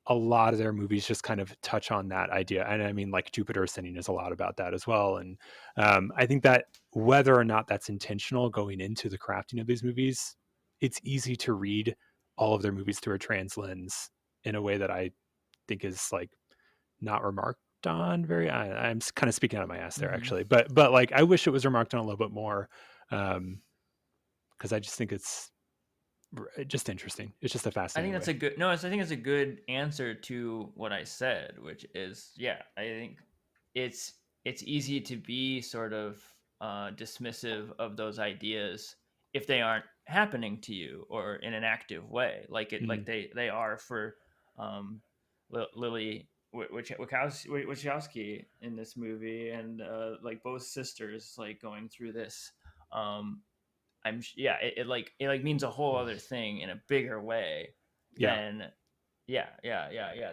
a lot of their movies just kind of touch on that idea. And I mean, like Jupiter Ascending is a lot about that as well. And I think that whether or not that's intentional going into the crafting of these movies, it's easy to read all of their movies through a trans lens in a way that I think is like not remarked on very. I'm kind of speaking out of my ass there actually, but like I wish it was remarked on a little bit more, because I just think it's just interesting. It's just a fascinating. I think it's a good answer to what I said, which is I think it's easy to be sort of dismissive of those ideas if they aren't happening to you or in an active way, like they are for Lily Wachowski in this movie, and like both sisters like going through this. It means a whole other thing in a bigger way than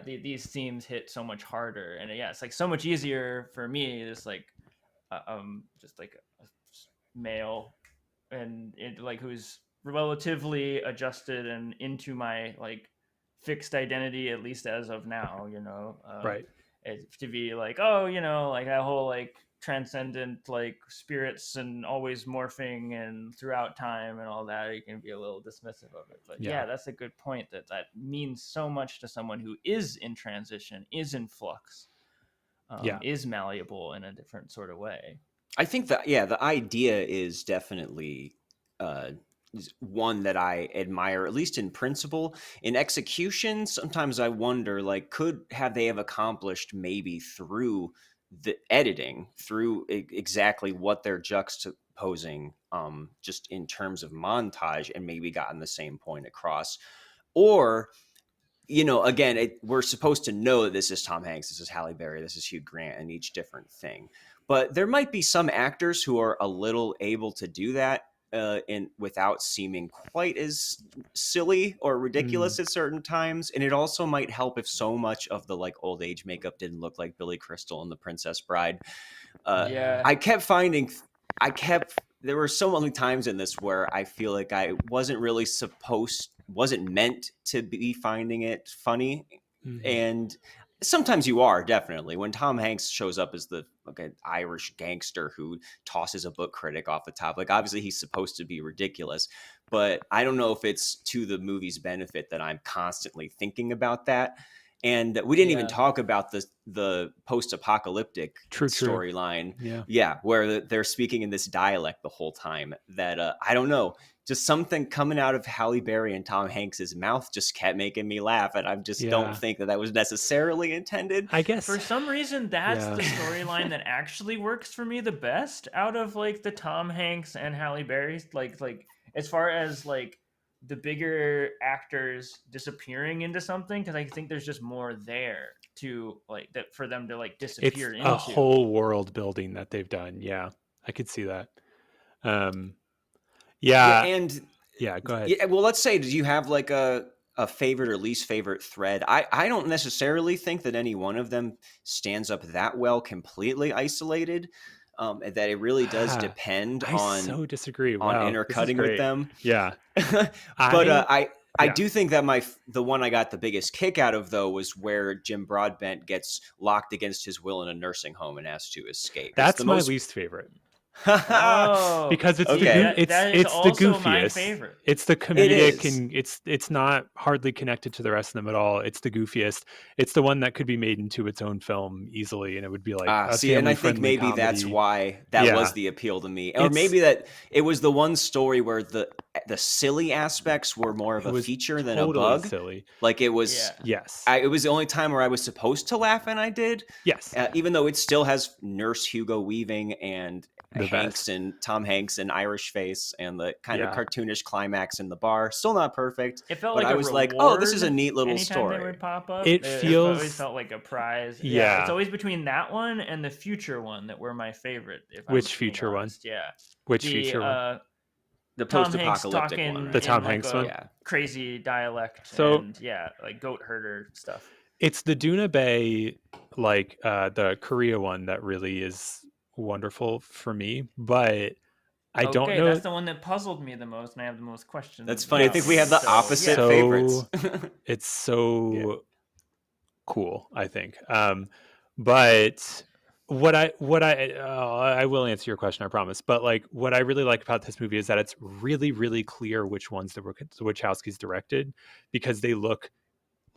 these themes hit so much harder, and it's like so much easier for me just like just like a male and it like who's relatively adjusted and into my like fixed identity, at least as of now, right. To be like, oh, like that whole like transcendent like spirits and always morphing and throughout time and all that, you can be a little dismissive of it. But that's a good point, that means so much to someone who is in transition, is in flux, is malleable in a different sort of way. I think that the idea is definitely one that I admire, at least in principle. In execution, sometimes I wonder, like, they have accomplished maybe through the editing, through exactly what they're juxtaposing, just in terms of montage, and maybe gotten the same point across, or again, we're supposed to know that this is Tom Hanks, this is Halle Berry, this is Hugh Grant, and each different thing. But there might be some actors who are a little able to do that without seeming quite as silly or ridiculous at certain times. And it also might help if so much of the like old age makeup didn't look like Billy Crystal in The Princess Bride. There were so many times in this where I feel like I wasn't meant to be finding it funny. And sometimes you are, definitely. When Tom Hanks shows up as the Irish gangster who tosses a book critic off the top, like obviously he's supposed to be ridiculous, but I don't know if it's to the movie's benefit that I'm constantly thinking about that. And we didn't even talk about the post-apocalyptic storyline. Where they're speaking in this dialect the whole time. That I don't know, just something coming out of Halle Berry and Tom Hanks's mouth just kept making me laugh, and I just don't think that was necessarily intended. I guess for some reason that's the storyline that actually works for me the best out of like the Tom Hanks and Halle Berry. Like as far as like the bigger actors disappearing into something, because I think there's just more there to like that for them to like disappear into. A whole world building that they've done. Yeah, I could see that. Go ahead. Well, let's say, do you have like a favorite or least favorite thread? I don't necessarily think that any one of them stands up that well completely isolated. That it really does depend on so disagree on intercutting with them. But I do think that the one I got the biggest kick out of, though, was where Jim Broadbent gets locked against his will in a nursing home and has to escape. That's my least favorite. Oh, because it's Okay. that is it's the also my goofiest. favorite. It's the It comedic, is. and it's not hardly connected to the rest of them at all. It's the goofiest. It's the one that could be made into its own film easily, and it would be like a See, and I think family-friendly maybe that's comedy. why that was Yeah, the appeal to me, or it's maybe that it was the one story where the silly aspects were more of it a was feature than a totally bug. silly. Like it Yeah. was, Yes, it was the only time where I was supposed to laugh, and I did. yes, Even though it still has Nurse Hugo Weaving and the Hanks best. and Tom Hanks and Irish face and the kind of Yeah, cartoonish climax in the bar. Still not perfect, It felt but like I a was like, oh, this is a reward neat little anytime they story. would pop up. it It always feels. felt like a prize. Yeah, it's Yeah, always between that one and the future one that were my favorite. If I'm which being future one? honest, yeah, Which the future one? The Tom Hanks post-apocalyptic one, talking right? The Tom in like Hanks a one. Yeah. crazy dialect So and like goat herder stuff. it's the Duna Bay, like the Korea one, that really is wonderful for me. But I don't Okay, know. that's the one that puzzled me the most, and I have the most questions. That's funny. I about think we it. have the So, opposite yeah. favorites. It's so cool, I think. But I will answer your question, I promise. But like what I really like about this movie is that it's really, really clear which ones the Wachowskis directed, because they look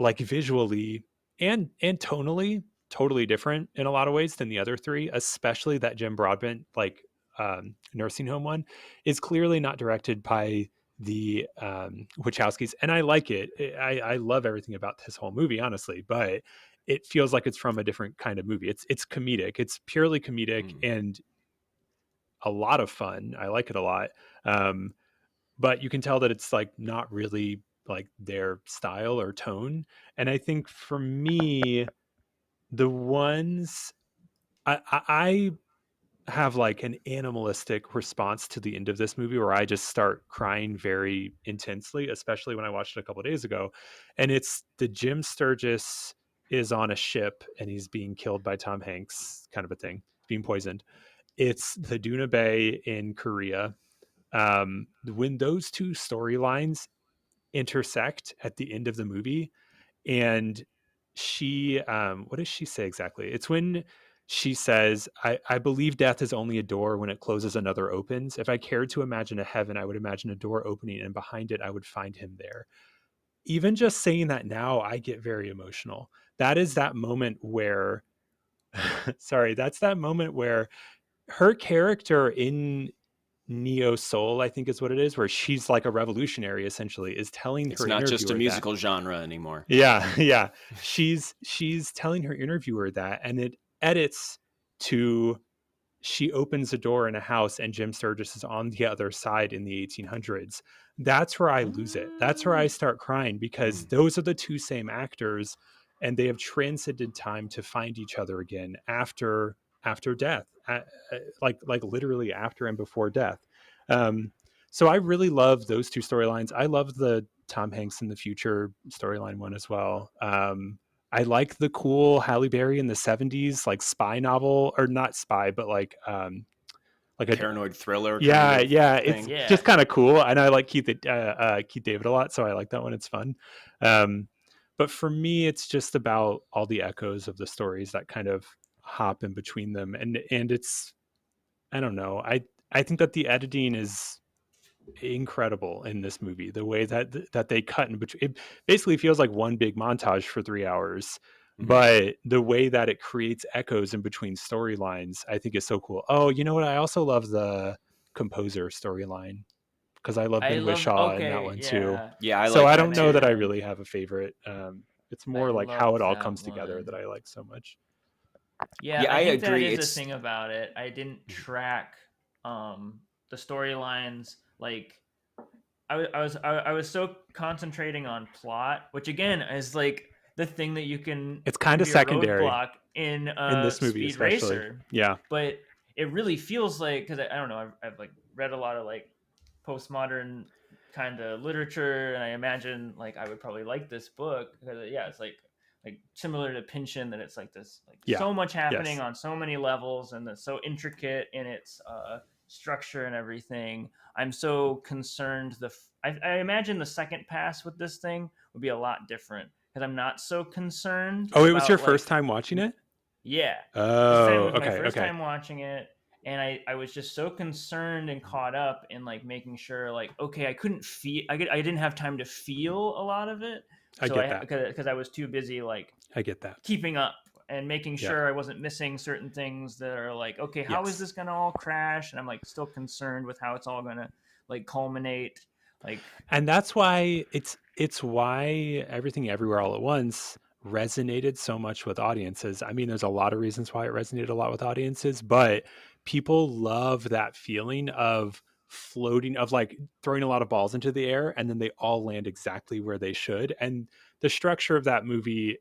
like visually and tonally totally different in a lot of ways than the other three, especially that Jim Broadbent nursing home one is clearly not directed by the Wachowskis, and I like it. I love everything about this whole movie, honestly, but it feels like it's from a different kind of movie. It's comedic. It's purely comedic and a lot of fun. I like it a lot. But you can tell that it's like not really like their style or tone. And I think for me, the ones I have like an animalistic response to the end of this movie where I just start crying very intensely, especially when I watched it a couple of days ago. And it's the Jim Sturgis is on a ship and he's being killed by Tom Hanks, kind of a thing, being poisoned. It's the Duna Bay in Korea. When those two storylines intersect at the end of the movie, and she what does she say exactly? It's when she says, I believe death is only a door. When it closes, another opens. If I cared to imagine a heaven, I would imagine a door opening, and behind it I would find him there. Even just saying that now, I get very emotional. That is that moment where sorry, that's that moment where her character in Neo Soul, I think is what it is, where she's like a revolutionary, essentially, is telling It's her not just a interviewer that. musical genre anymore. Yeah. She's telling her interviewer that, and it edits to she opens a door in a house and Jim Sturgis is on the other side in the 1800s. That's where I lose it. That's where I start crying, because those are the two same actors, and they have transcended time to find each other again after death, like literally after and before death. So I really love those two storylines. I love the Tom Hanks in the future storyline one as well. I like the cool Halle Berry in the 70s, like spy novel, or not spy, but like a Paranoid thriller. yeah, kind of yeah. thing. It's just kind of cool. And I like Keith David a lot. So I like that one. It's fun. But for me, it's just about all the echoes of the stories that kind of hop in between them. And it's, I don't know. I think that the editing is incredible in this movie. The way that they cut in between, it basically feels like one big montage for 3 hours, but the way that it creates echoes in between storylines, I think is so cool. Oh, you know what? I also love the composer storyline, because I love Ben Whishaw in that one too. Yeah, I So like I that don't know too. that I really have a favorite. It's more like how it all comes together that I like so much. Yeah, I think agree. that is It's the thing about it. I didn't track the storylines. Like I was so concentrating on plot, which again is like the thing that you can. It's kind of be a secondary roadblock in this movie, Speed especially. Racer. Yeah, But it really feels like, because I don't know, I've like read a lot of like postmodern kind of literature, and I imagine like I would probably like this book because it's like similar to Pynchon, that it's like this so much happening on so many levels, and it's so intricate in its structure and everything. I'm so concerned. I imagine the second pass with this thing would be a lot different, because I'm not so concerned. Oh, it was your first time watching it? Yeah. Oh, This time was okay, my first time watching it, and I was just so concerned and caught up in like making sure like, okay, I couldn't feel, I didn't have time to feel a lot of it. I So get that. because I was too busy like I get that. keeping up and making Yeah. sure I wasn't missing certain things that are like, okay, how is Yes. this gonna all crash? And I'm like still concerned with how it's all gonna like culminate. Like, And that's why it's why Everything Everywhere All at Once resonated so much with audiences. I mean, there's a lot of reasons why it resonated a lot with audiences, but people love that feeling of floating, of like throwing a lot of balls into the air and then they all land exactly where they should. And the structure of that movie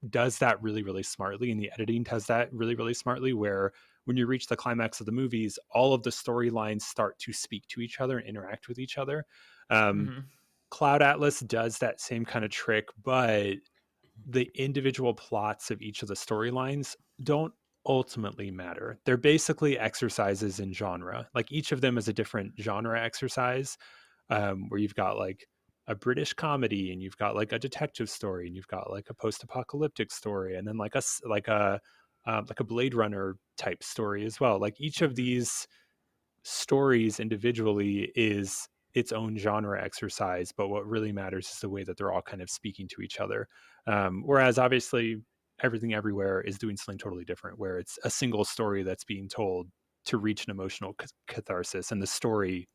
does that really, really smartly, and the editing does that really, really smartly, where when you reach the climax of the movies, all of the storylines start to speak to each other and interact with each other. mhm. Cloud Atlas does that same kind of trick, but the individual plots of each of the storylines don't ultimately matter. They're basically exercises in genre. Like each of them is a different genre exercise, where you've got like a British comedy, and you've got like a detective story, and you've got like a post-apocalyptic story, and then like a Blade Runner type story as well. Like each of these stories individually is its own genre exercise, but what really matters is the way that they're all kind of speaking to each other. Whereas obviously Everything Everywhere is doing something totally different, where it's a single story that's being told to reach an emotional catharsis, and the story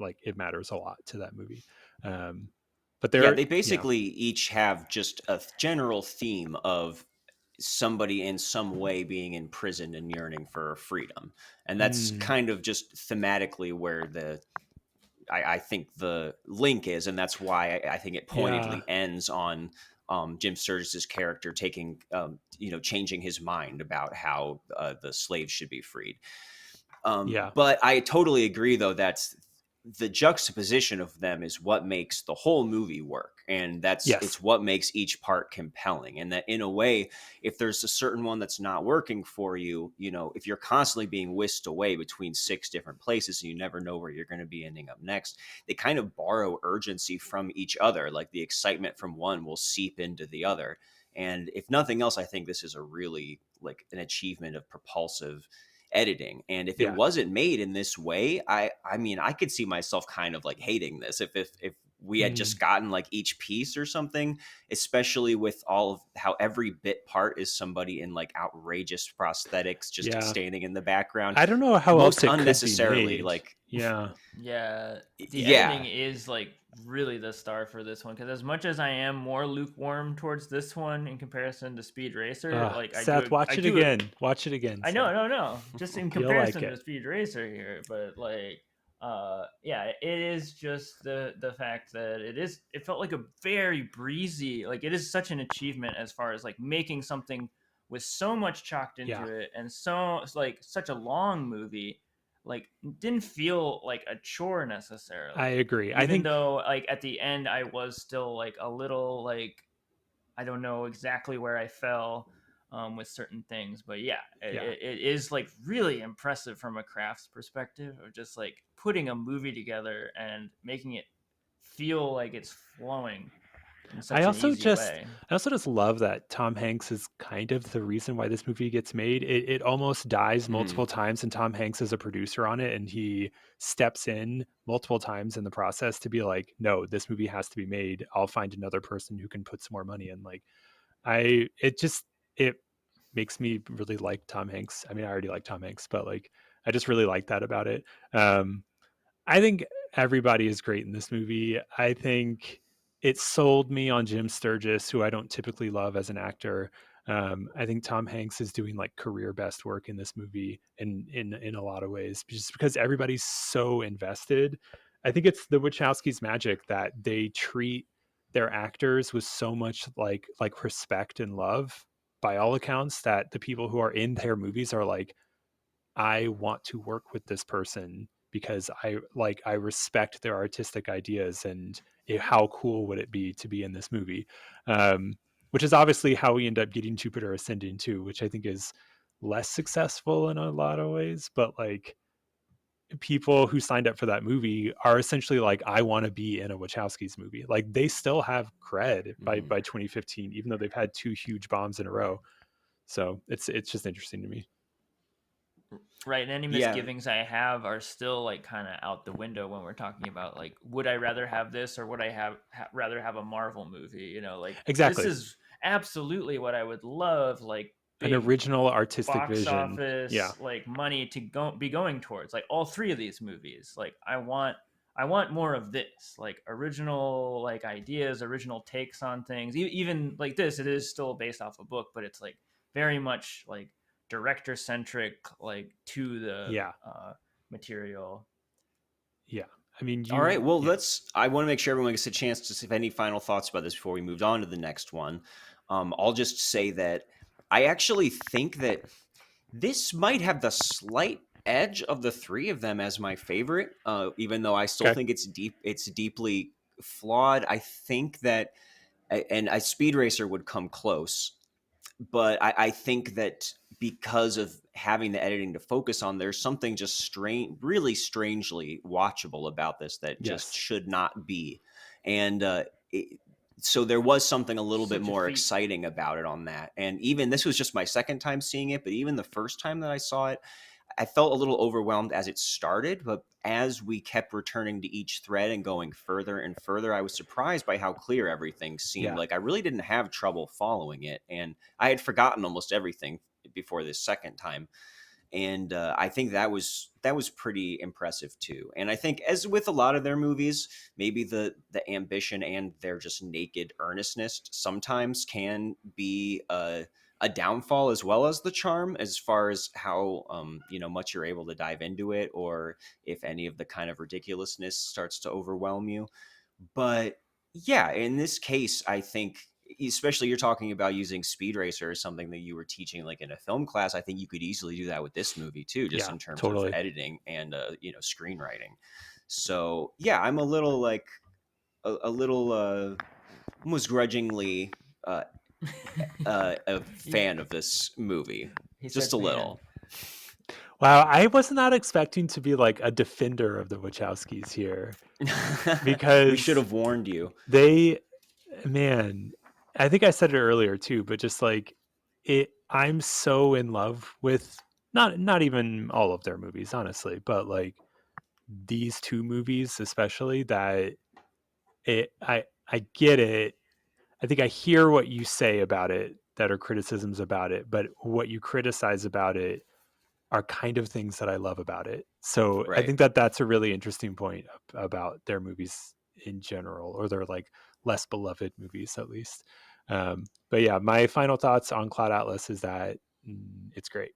like it matters a lot to that movie. But Yeah, there, they basically each have just a general theme of somebody in some way being imprisoned and yearning for freedom. And that's kind of just thematically where I think the link is, and that's why I think it pointedly ends on Jim Sturgis's character taking, changing his mind about how the slaves should be freed. But I totally agree, though, that's the juxtaposition of them is what makes the whole movie work, and it's what makes each part compelling. And that in a way, if there's a certain one that's not working for you, if you're constantly being whisked away between 6 different places and you never know where you're going to be ending up next, they kind of borrow urgency from each other. Like the excitement from one will seep into the other. And if nothing else, I think this is a really like an achievement of propulsive editing. And if it wasn't made in this way, I mean, I could see myself kind of like hating this if we had just gotten like each piece or something, especially with all of how every bit part is somebody in like outrageous prosthetics just standing in the background. I don't know how most else it unnecessarily could be made. like The editing is like really the star for this one, because as much as I am more lukewarm towards this one in comparison to Speed Racer, like Seth, watch it again. Watch it again. I know, no, just in comparison to Speed Racer here, but like, it is just the fact that it felt like a very breezy, like it is such an achievement as far as like making something with so much chalked into it, and so like such a long movie. Like didn't feel like a chore necessarily. I agree. Even I think though like at the end I was still like a little like I don't know exactly where I fell with certain things, but it is like really impressive from a crafts perspective of just like putting a movie together and making it feel like it's flowing in such an easy way. I also just love that Tom Hanks is kind of the reason why this movie gets made. It almost dies multiple times, and Tom Hanks is a producer on it, and he steps in multiple times in the process to be like, no, this movie has to be made. I'll find another person who can put some more money in. Like it makes me really like Tom Hanks. I mean, I already like Tom Hanks, but like I just really like that about it. I think everybody is great in this movie. I think it sold me on Jim Sturgis, who I don't typically love as an actor. I think Tom Hanks is doing like career best work in this movie in a lot of ways, just because everybody's so invested. I think it's the Wachowskis' magic that they treat their actors with so much like respect and love, by all accounts, that the people who are in their movies are like, I want to work with this person because I respect their artistic ideas, and how cool would it be to be in this movie? Which is obviously how we end up getting Jupiter Ascending too, which I think is less successful in a lot of ways, but like people who signed up for that movie are essentially like, I want to be in a Wachowskis movie. Like they still have cred by 2015, even though they've had 2 huge bombs in a row. So it's just interesting to me. Right, and any Yeah. misgivings I have are still like kind of out the window when we're talking about like, would I rather have this or would I rather have a Marvel movie? You know, like this Exactly. is absolutely what I would love, like An big original artistic box vision. office like money to be going towards. Like all three of these movies, like I want more of this, like original like ideas, original takes on things. Even like this, it is still based off a book, but it's like very much like director centric, like to the Yeah. material. Yeah. I mean, All right. Well, yeah. I want to make sure everyone gets a chance to see if any final thoughts about this before we moved on to the next one. I'll just say that I actually think that this might have the slight edge of the three of them as my favorite, even though I still Okay. think it's deeply flawed. I think that, and a Speed Racer would come close, but I think that because of having the editing to focus on, there's something just really strangely watchable about this that just Yes. should not be. And so there was something a little bit Such a more feat. exciting about it on that. And even this was just my second time seeing it, but even the first time that I saw it, I felt a little overwhelmed as it started, but as we kept returning to each thread and going further and further, I was surprised by how clear everything seemed. Yeah. Like I really didn't have trouble following it, and I had forgotten almost everything before this second time. And I think that was pretty impressive too. And I think, as with a lot of their movies, maybe the ambition and their just naked earnestness sometimes can be a downfall as well as the charm, as far as how much you're able to dive into it, or if any of the kind of ridiculousness starts to overwhelm you. But yeah, in this case, I think, especially you're talking about using Speed Racer as something that you were teaching like in a film class, I think you could easily do that with this movie too, just Yeah, in terms totally. of editing and screenwriting. So yeah, I'm a little like a little almost grudgingly a fan of this movie. He Just said a fan. little. Wow, I was not expecting to be like a defender of the Wachowskis here, because we should have warned you. Man, I think I said it earlier too, but just like I'm so in love with not even all of their movies, honestly, but like these two movies especially, that I get it. I think I hear what you say about it that are criticisms about it, but what you criticize about it are kind of things that I love about it. So I Right. think that that's a really interesting point about their movies in general, or their like less beloved movies at least. But yeah, my final thoughts on Cloud Atlas is that it's great.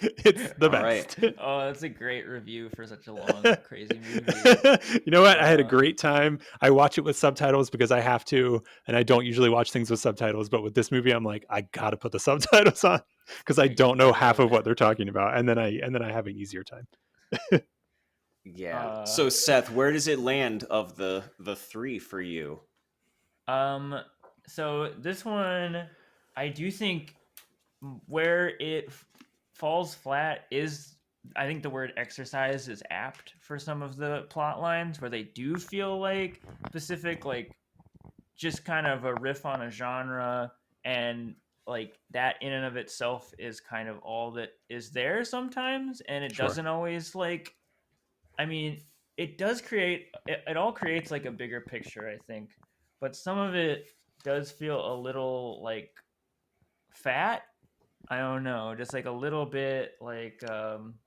It's the All right. best. Oh, that's a great review for such a long, crazy movie. You know what? I had a great time. I watch it with subtitles because I have to, and I don't usually watch things with subtitles. But with this movie, I'm like, I gotta put the subtitles on because I don't know half of what they're talking about, and then I have an easier time. Yeah. So Seth, where does it land of the three for you? So this one, I do think where it falls flat is, I think the word exercise is apt for some of the plot lines where they do feel like specific, like just kind of a riff on a genre, and like that in and of itself is kind of all that is there sometimes, and it doesn't always like, I mean, it does create it all creates like a bigger picture, I think, but some of it does feel a little like fat. I don't know, just like a little bit like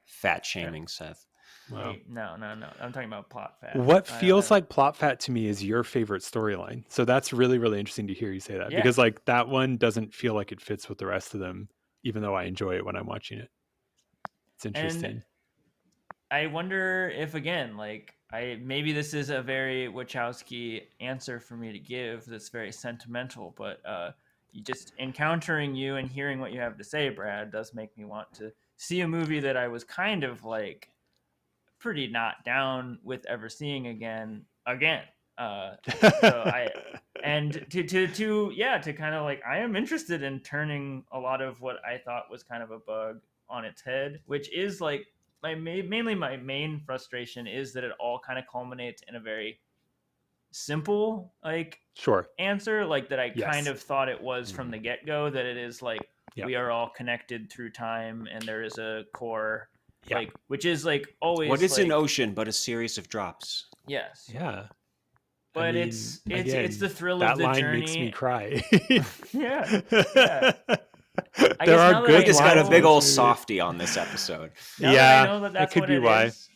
Fat shaming, Seth. Wow. Hey, no. I'm talking about plot fat. What feels like plot fat to me is your favorite storyline. So that's really, really interesting to hear you say that, because like that one doesn't feel like it fits with the rest of them, even though I enjoy it when I'm watching it. It's interesting. And I wonder if, again, like maybe this is a very Wachowski answer for me to give that's very sentimental, but you just encountering you and hearing what you have to say, Brad, does make me want to see a movie that I was kind of like pretty not down with ever seeing again. So to kind of like, I am interested in turning a lot of what I thought was kind of a bug on its head, which is like mainly my main frustration is that it all kind of culminates in a very simple like answer, like that I kind of thought it was from the get-go, that it is like Yep. we are all connected through time, and there is a core, Yeah. like, which is like always. What is like, an ocean but a series of drops? Yes. Yeah. But I mean, it's again, the thrill that of the line journey. makes me cry. Yeah. Yeah. I There guess are now that good I Micah's got a lines big in old this movie. softy on this episode. Now that Yeah, I know that that's that could what be it why. is,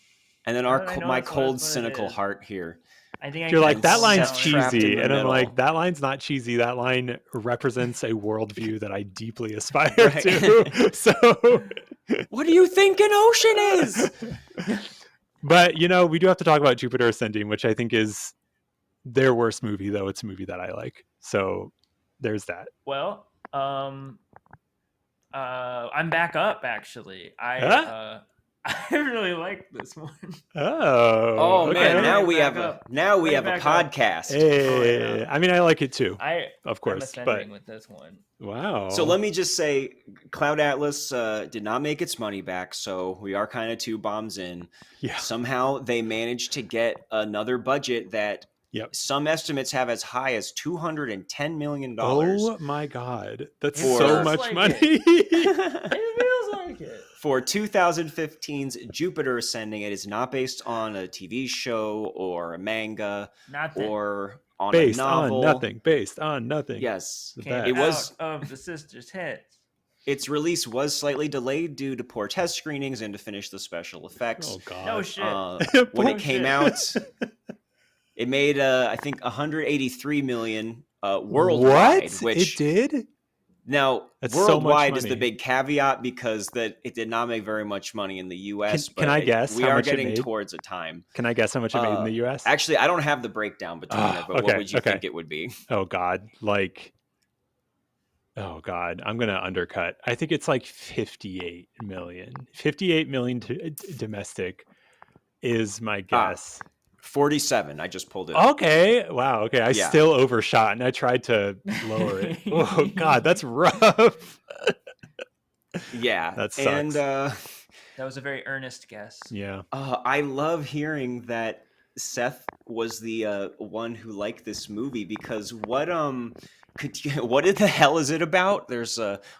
And then Now that I know my that's cold, what it cynical is. heart here. I think I You're can like, that calm line's down. trapped in cheesy. the And I'm like, middle. that line's not cheesy. That line represents a worldview that I deeply aspire Right. to. So, What do you think an ocean is? but we do have to talk about Jupiter Ascending, which I think is their worst movie, though it's a movie that I like. So there's that. Well, I'm back up actually. Huh? I really like this one. Oh Okay. man, now Right we back have up. a Right back up. podcast. Hey, yeah. I mean, I like it too, I'm of course. But ascending with this one. wow. So let me just say, Cloud Atlas did not make its money back, so we are kind of 2 bombs in. Yeah. Somehow they managed to get another budget that some estimates have as high as $210 million. Oh my God, that's For- so Feels much like money. It feels like it. For 2015's Jupiter Ascending, it is not based on a TV show or a manga Nothing. or on Based a novel. on nothing. Based on nothing. Yes. The Came best. It was- out of the sisters' heads. Its release was slightly delayed due to poor test screenings and to finish the special effects. Oh God. No shit. When it came Bullshit. out, it made I think 183 million worldwide. What? Which It did? now That's so much worldwide is the money. big caveat because that it did not make very much money in the U.S. Can I guess we how are much it getting made? towards a time. Can I guess how much it made in the US? Actually, I don't have the breakdown between it, but what okay, would you okay. think it would be? Oh God. Oh God. I'm going to undercut. I think it's like 58 million. 58 million domestic is my guess. 47. I just pulled it up. Okay. Wow. Okay. I Yeah. still overshot and I tried to lower it. Oh God, that's rough. Yeah, That sucks. and That was a very earnest guess. Yeah. I love hearing that Seth was the one who liked this movie because what the hell is it about? There's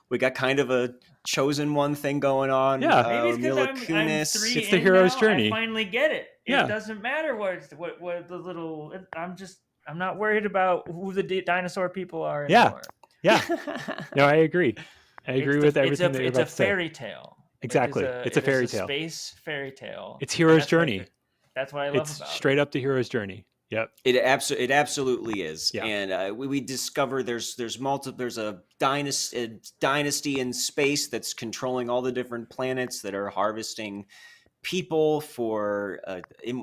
we got kind of a chosen one thing going on. Yeah. Maybe it's Mila because I'm Kunis. 3 It's the in hero's now, journey. I finally get it. Yeah. It doesn't matter what the little. I'm not worried about who the dinosaur people are Yeah. anymore. Yeah. No, I agree. I agree with everything that you're It's about a to say. fairy tale. Exactly. It's a fairy tale. Space fairy tale. It's And hero's that's journey. perfect. That's what I love It's about straight up the hero's journey. Yep. It absolutely is, Yeah. and we discover there's a dynasty in space that's controlling all the different planets that are harvesting people for to make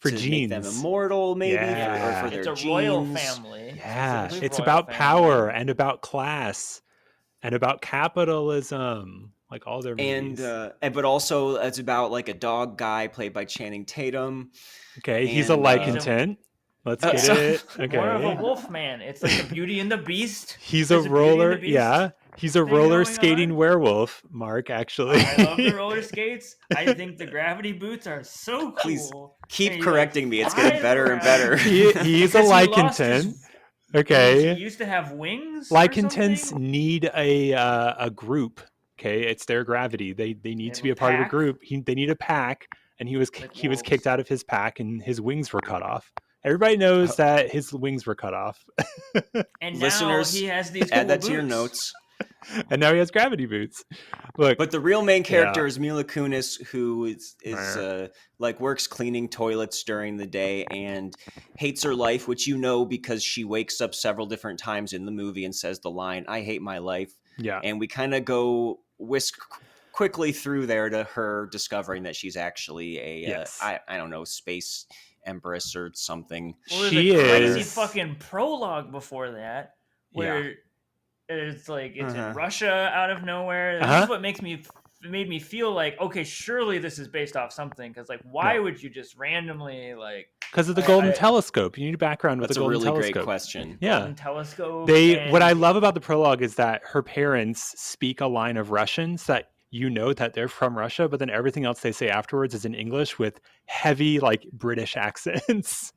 them genes. immortal, maybe Yeah. or for It's their a royal genes. family. Yeah. specifically It's royal about family. power and about class and about capitalism, like all their movies. And but also it's about like a dog guy played by Channing Tatum. Okay, he's a and, lycantent. Let's get so- it. Okay. More of a wolf man. It's like the Beauty and the Beast. He's There's a a Beauty and roller. the Beast Yeah. He's a thing roller going skating on. werewolf, Mark, actually. I love the roller skates. I think the gravity boots are so cool. Please keep And you're correcting like, me. It's "Why getting is better and the better. He's a Because he lost lycantent. his- Okay. He used to have wings. or Lycantents something? need a group. Okay, it's their gravity. They need have to be a a part of a pack? group. They need a pack, and he was Like kicked wolves. out of his pack, and his wings were cut off. Everybody knows that his wings were cut off, And Listeners, now he has these Add cool that to your boots. notes. and now he has gravity boots. Look, But the real main character Yeah. is Mila Kunis, who is like works cleaning toilets during the day and hates her life, which you know because she wakes up several different times in the movie and says the line, "I hate my life." yeah, And we kind of go whisk quickly through there to her discovering that she's actually a Yes. I don't know, space empress or something. Well, there's She a crazy is- fucking prologue before that where it's like it's Uh-huh. in Russia out of nowhere. This Uh-huh. is what made me feel like, okay, surely this is based off something, because like why No. would you just randomly like because of the golden I- telescope. You need a background with That's the a golden really telescope. great question. Yeah. golden telescope? What I and- love about the prologue is that her parents speak a line of Russian so that you know that they're from Russia, but then everything else they say afterwards is in English with heavy like British accents.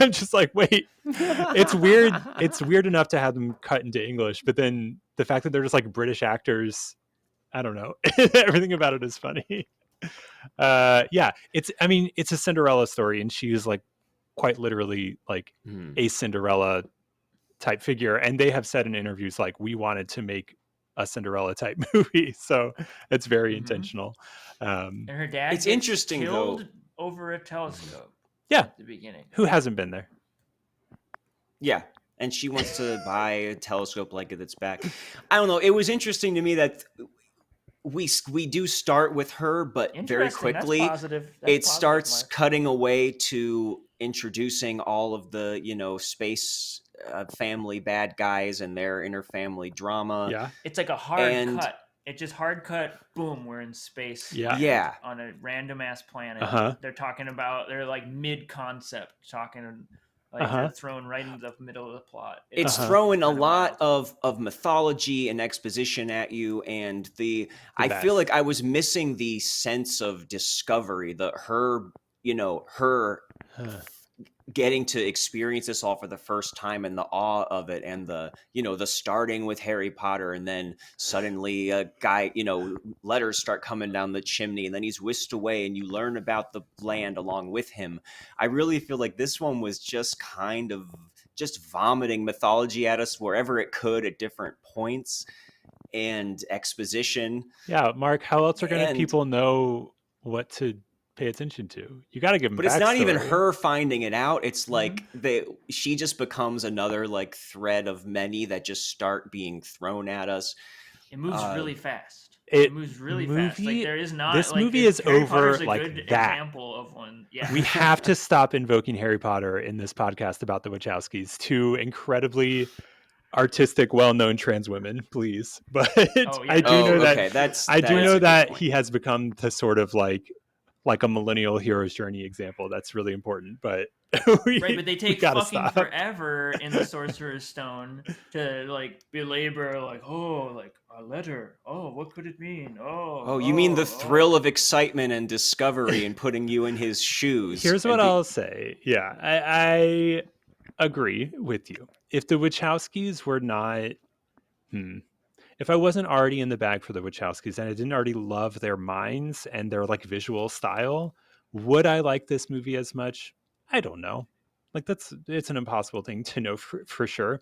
I'm just like, wait, it's weird. It's weird enough to have them cut into English, but then the fact that they're just like British actors, I don't know. Everything about it is funny. Yeah, I mean, it's a Cinderella story, and she is like quite literally like a Cinderella type figure. And they have said in interviews like, we wanted to make a Cinderella type movie, so it's very intentional. And her dad it's gets interesting killed though. over a telescope. Yeah, at the beginning. Who hasn't been there? Yeah. And she wants to buy a telescope like it that's back. I don't know. It was interesting to me that we do start with her, but very quickly That's positive. It starts cutting away to introducing all of the, space family bad guys and their interfamily drama. Yeah. It's like a hard cut. It just hard cut. Boom, we're in space. Yeah. On a random ass planet. They're talking about. They're like mid concept talking. Like they're thrown right into the middle of the plot. It's throwing a lot of mythology and exposition at you, and I feel like I was missing the sense of discovery, her getting to experience this all for the first time and the awe of it, and the starting with Harry Potter, and then suddenly a guy, letters start coming down the chimney, and then he's whisked away and you learn about the land along with him. I really feel like this one was just kind of just vomiting mythology at us wherever it could at different points, and exposition. Yeah, Mark, how else are going to people know what to pay attention to? You got to give them But it's not even her finding it out. It's like she just becomes another like thread of many that just start being thrown at us. It moves really fast. It moves really fast. Like there is not this like, movie is Harry over Potter's a like good that. Example of one. Yeah. We have to stop invoking Harry Potter in this podcast about the Wachowskis, two incredibly artistic, well-known trans women, please. But I do know that he has become the sort of like a millennial hero's journey example. That's really important. But but they take fucking forever in the Sorcerer's Stone to like belabor like a letter. Oh, what could it mean? You mean the thrill of excitement and discovery and putting you in his shoes. Here's what I'll say. Yeah, I agree with you. If the Wachowskis were not if I wasn't already in the bag for the Wachowskis and I didn't already love their minds and their like visual style, would I like this movie as much? I don't know. Like it's an impossible thing to know for sure.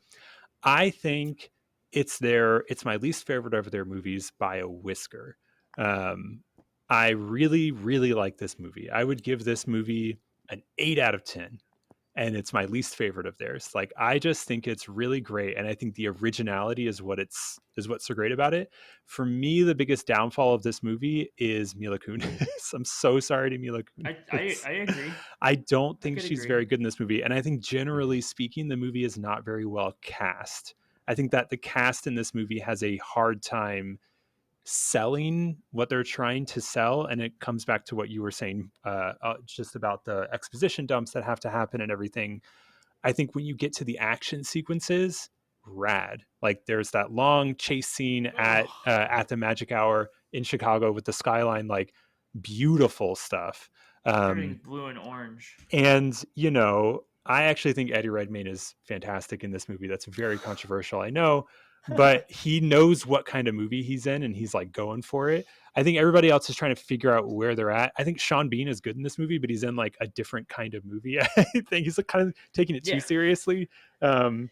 I think it's my least favorite of their movies by a whisker. I really, really like this movie. I would give this movie an 8 out of 10. And it's my least favorite of theirs. Like, I just think it's really great. And I think the originality is what's so great about it. For me, the biggest downfall of this movie is Mila Kunis. I'm so sorry to Mila Kunis. I agree. I don't think she's very good in this movie. And I think generally speaking, the movie is not very well cast. I think that the cast in this movie has a hard time selling what they're trying to sell, and it comes back to what you were saying just about the exposition dumps that have to happen and everything. I think when you get to the action sequences, rad. Like there's that long chase scene at the Magic Hour in Chicago with the skyline, like beautiful stuff. Everything's blue and orange. And I actually think Eddie Redmayne is fantastic in this movie. That's very controversial, I know. But he knows what kind of movie he's in, and he's like going for it. I think everybody else is trying to figure out where they're at. I think Sean Bean is good in this movie, but he's in like a different kind of movie. I think he's like kind of taking it too seriously. And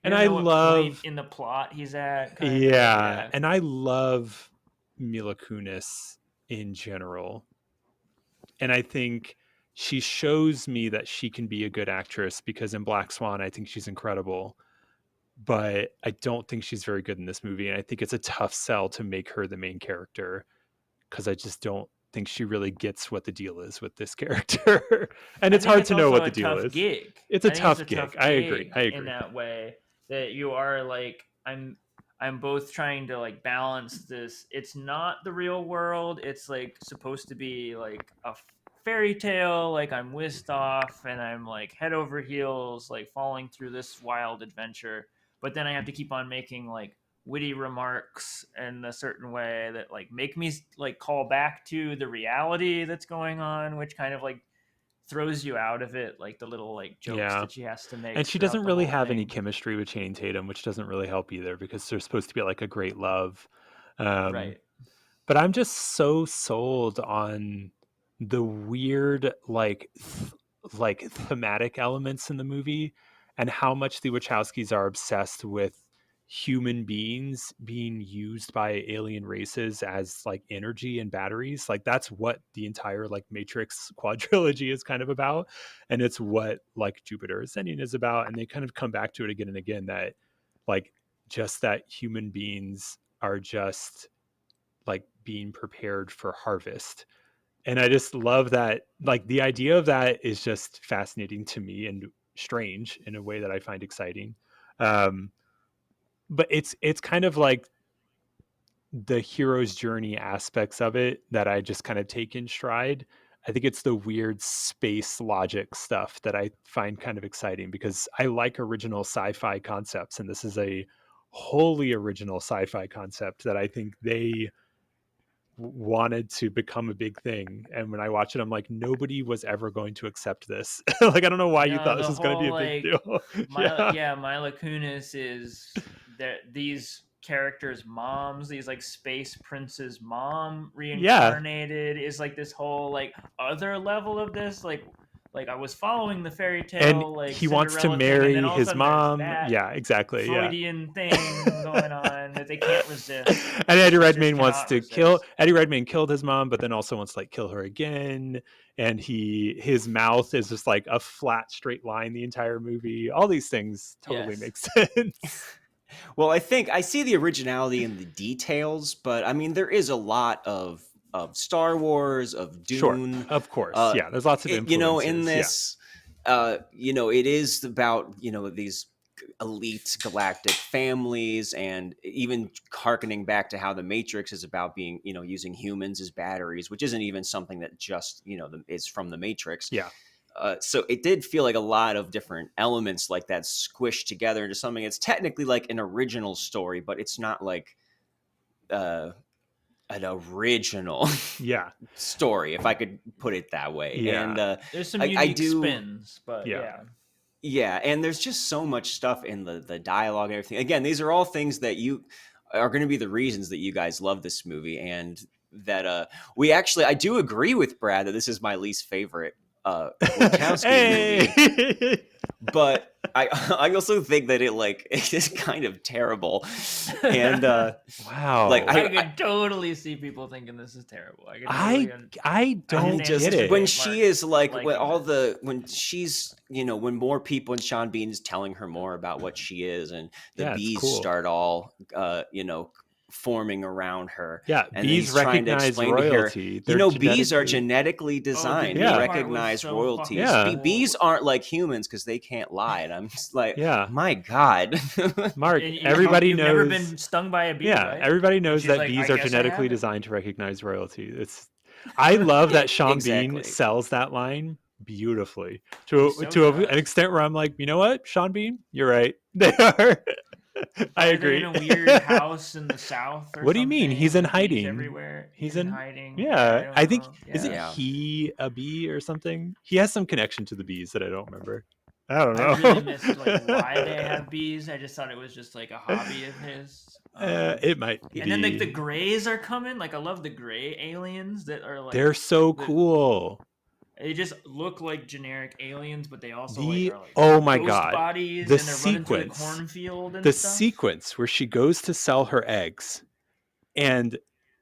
I love in the plot he's at. And I love Mila Kunis in general. And I think she shows me that she can be a good actress because in Black Swan, I think she's incredible. But I don't think she's very good in this movie. And I think it's a tough sell to make her the main character because I just don't think she really gets what the deal is with this character. And it's hard to know what the deal is. It's a tough gig. I agree. In that way that you are like, I'm both trying to like balance this. It's not the real world. It's like supposed to be like a fairy tale, like I'm whisked off and I'm like head over heels, like falling through this wild adventure. But then I have to keep on making like witty remarks in a certain way that like make me like call back to the reality that's going on, which kind of like throws you out of it, like the little like jokes that she has to make. And she throughout doesn't the really whole have any thing. chemistry with Channing Tatum, which doesn't really help either because they're supposed to be like a great love. Right. But I'm just so sold on the weird like thematic elements in the movie and how much the Wachowskis are obsessed with human beings being used by alien races as like energy and batteries. Like that's what the entire like Matrix quadrilogy is kind of about, and it's what like Jupiter Ascending is about, and they kind of come back to it again and again, that like just that human beings are just like being prepared for harvest. And I just love that, like the idea of that is just fascinating to me and strange in a way that I find exciting. But it's kind of like the hero's journey aspects of it that I just kind of take in stride. I think it's the weird space logic stuff that I find kind of exciting because I like original sci-fi concepts, and this is a wholly original sci-fi concept that I think they wanted to become a big thing. And when I watch it, I'm like, nobody was ever going to accept this. Like, I don't know why you thought this was going to be a big deal. Mila Kunis is that these characters' moms, these like space prince's mom reincarnated is like this whole like other level of this like I was following the fairy tale, And like he wants to Cinderella thing, and marry then all of a his sudden mom. there's that Yeah, exactly. Freudian thing going on that they can't resist. And Eddie Sisters Redmayne wants cannot to resist. Eddie Redmayne killed his mom, but then also wants to like kill her again. And his mouth is just like a flat, straight line the entire movie. All these things totally Yes. make sense. Well, I think I see the originality in the details, but I mean, there is a lot of Star Wars, of Dune. Sure, of course. Uh, Yeah, there's lots of influences. you know, in this, it is about, these elite galactic families, and even harkening back to how the Matrix is about being, using humans as batteries, which isn't even something that just, is from the Matrix. Yeah. So it did feel like a lot of different elements like that squished together into something. It's technically like an original story, but it's not like an original story, if I could put it that way. Yeah. And there's some unique spins, but yeah, and there's just so much stuff in the dialogue and everything. Again, these are all things that you are going to be the reasons that you guys love this movie, and that I do agree with Brad that this is my least favorite Wachowski movie. But I also think that it is kind of terrible. And wow, like I could totally see people thinking this is terrible. I don't get it. When she is when she's when more people and Sean Bean's telling her more about what she is, and the bees start all forming around her. Yeah, and bees recognize royalty. Bees are genetically designed to recognize royalty. Yeah. Bees aren't like humans because they can't lie. And I'm just like, my God. Mark, everybody knows. You've never been stung by a bee, right? Everybody knows that bees are genetically designed to recognize royalty. I love that Sean Bean sells that line beautifully to an extent where I'm like, you know what, Sean Bean, you're right. They are. I agree. In a weird house in the South. What do you mean? He's in hiding. Everywhere. He's in hiding. Yeah, I think isn't he a bee or something? He has some connection to the bees that I don't remember. I don't know. I really missed why they have bees. I just thought it was just like a hobby of his. It might be. And then the Greys are coming. Like I love the Grey aliens that are like. They're so cool. They just look like generic aliens, but they also are like oh my god, bodies, the and they're sequence, running through the cornfield and the stuff. sequence where she goes to sell her eggs, and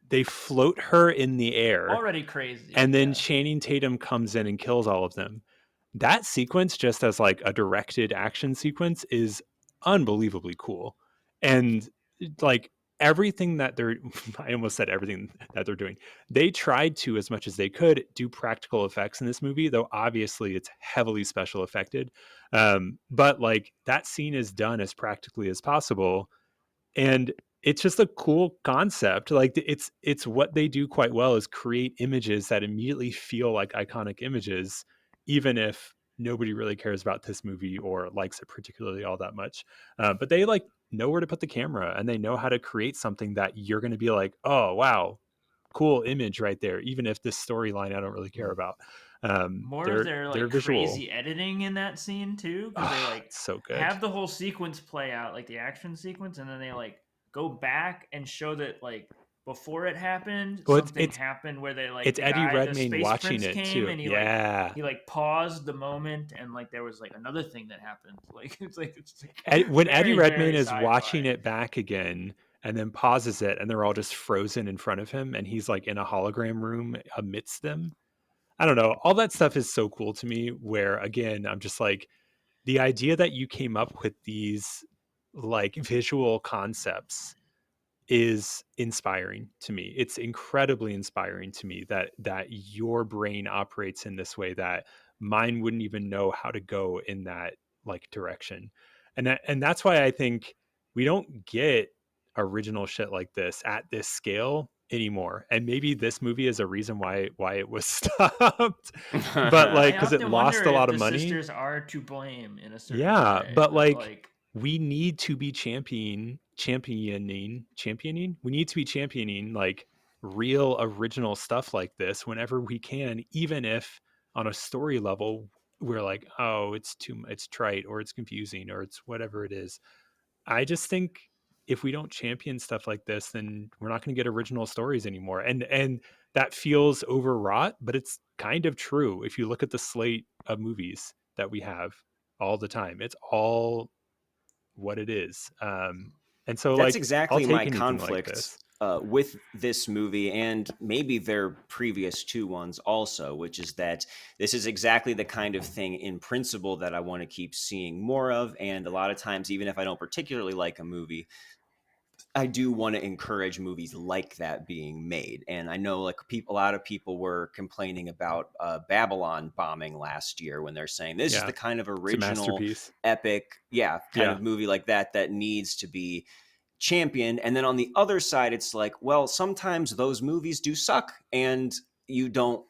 they float her in the air, already crazy. And then Channing Tatum comes in and kills all of them. That sequence, just as like a directed action sequence, is unbelievably cool, and like. Everything that I almost said everything that they're doing. They tried to, as much as they could, do practical effects in this movie, though obviously it's heavily special affected. But like that scene is done as practically as possible. And it's just a cool concept. Like it's what they do quite well is create images that immediately feel like iconic images, even if nobody really cares about this movie or likes it particularly all that much. But they like know where to put the camera, and they know how to create something that you're going to be like, oh wow, cool image right there, even if this storyline I don't really care about. More of their they're like visual. crazy editing in that scene too, because they like so good. have the whole sequence play out, like the action sequence, and then they like go back and show that like before it happened, Well, something happened where they like it's the Eddie guy, the Redmayne space watching prince it came too. and he like paused the moment, and like there was like another thing that happened. Like it's like When very, Eddie Redmayne very is sci-fi. watching it back again and then pauses it, and they're all just frozen in front of him, and he's like in a hologram room amidst them. I don't know. All that stuff is so cool to me, where again, I'm just like, the idea that you came up with these like visual concepts is inspiring to me. It's incredibly inspiring to me that your brain operates in this way, that mine wouldn't even know how to go in that like direction. And that's why I think we don't get original shit like this at this scale anymore. And maybe this movie is a reason why it was stopped. But like, I because it often wonder lost a if lot the of money. sisters are to blame in a certain Yeah, way, but but like we need to be championing. We need to be championing like real original stuff like this whenever we can, even if on a story level we're like, oh, it's trite or it's confusing or it's whatever it is. I just think if we don't champion stuff like this, then we're not going to get original stories anymore. And that feels overwrought, but it's kind of true if you look at the slate of movies that we have all the time. It's all what it is. And so That's like I'll exactly take my anything like conflict this. with this movie and maybe their previous two ones also, which is that this is exactly the kind of thing in principle that I want to keep seeing more of. And a lot of times, even if I don't particularly like a movie, I do want to encourage movies like that being made. And I know like a lot of people were complaining about Babylon bombing last year when they're saying this is Yeah. the kind of It's a original masterpiece. epic, kind of movie like that needs to be championed. And then on the other side, it's like, well, sometimes those movies do suck and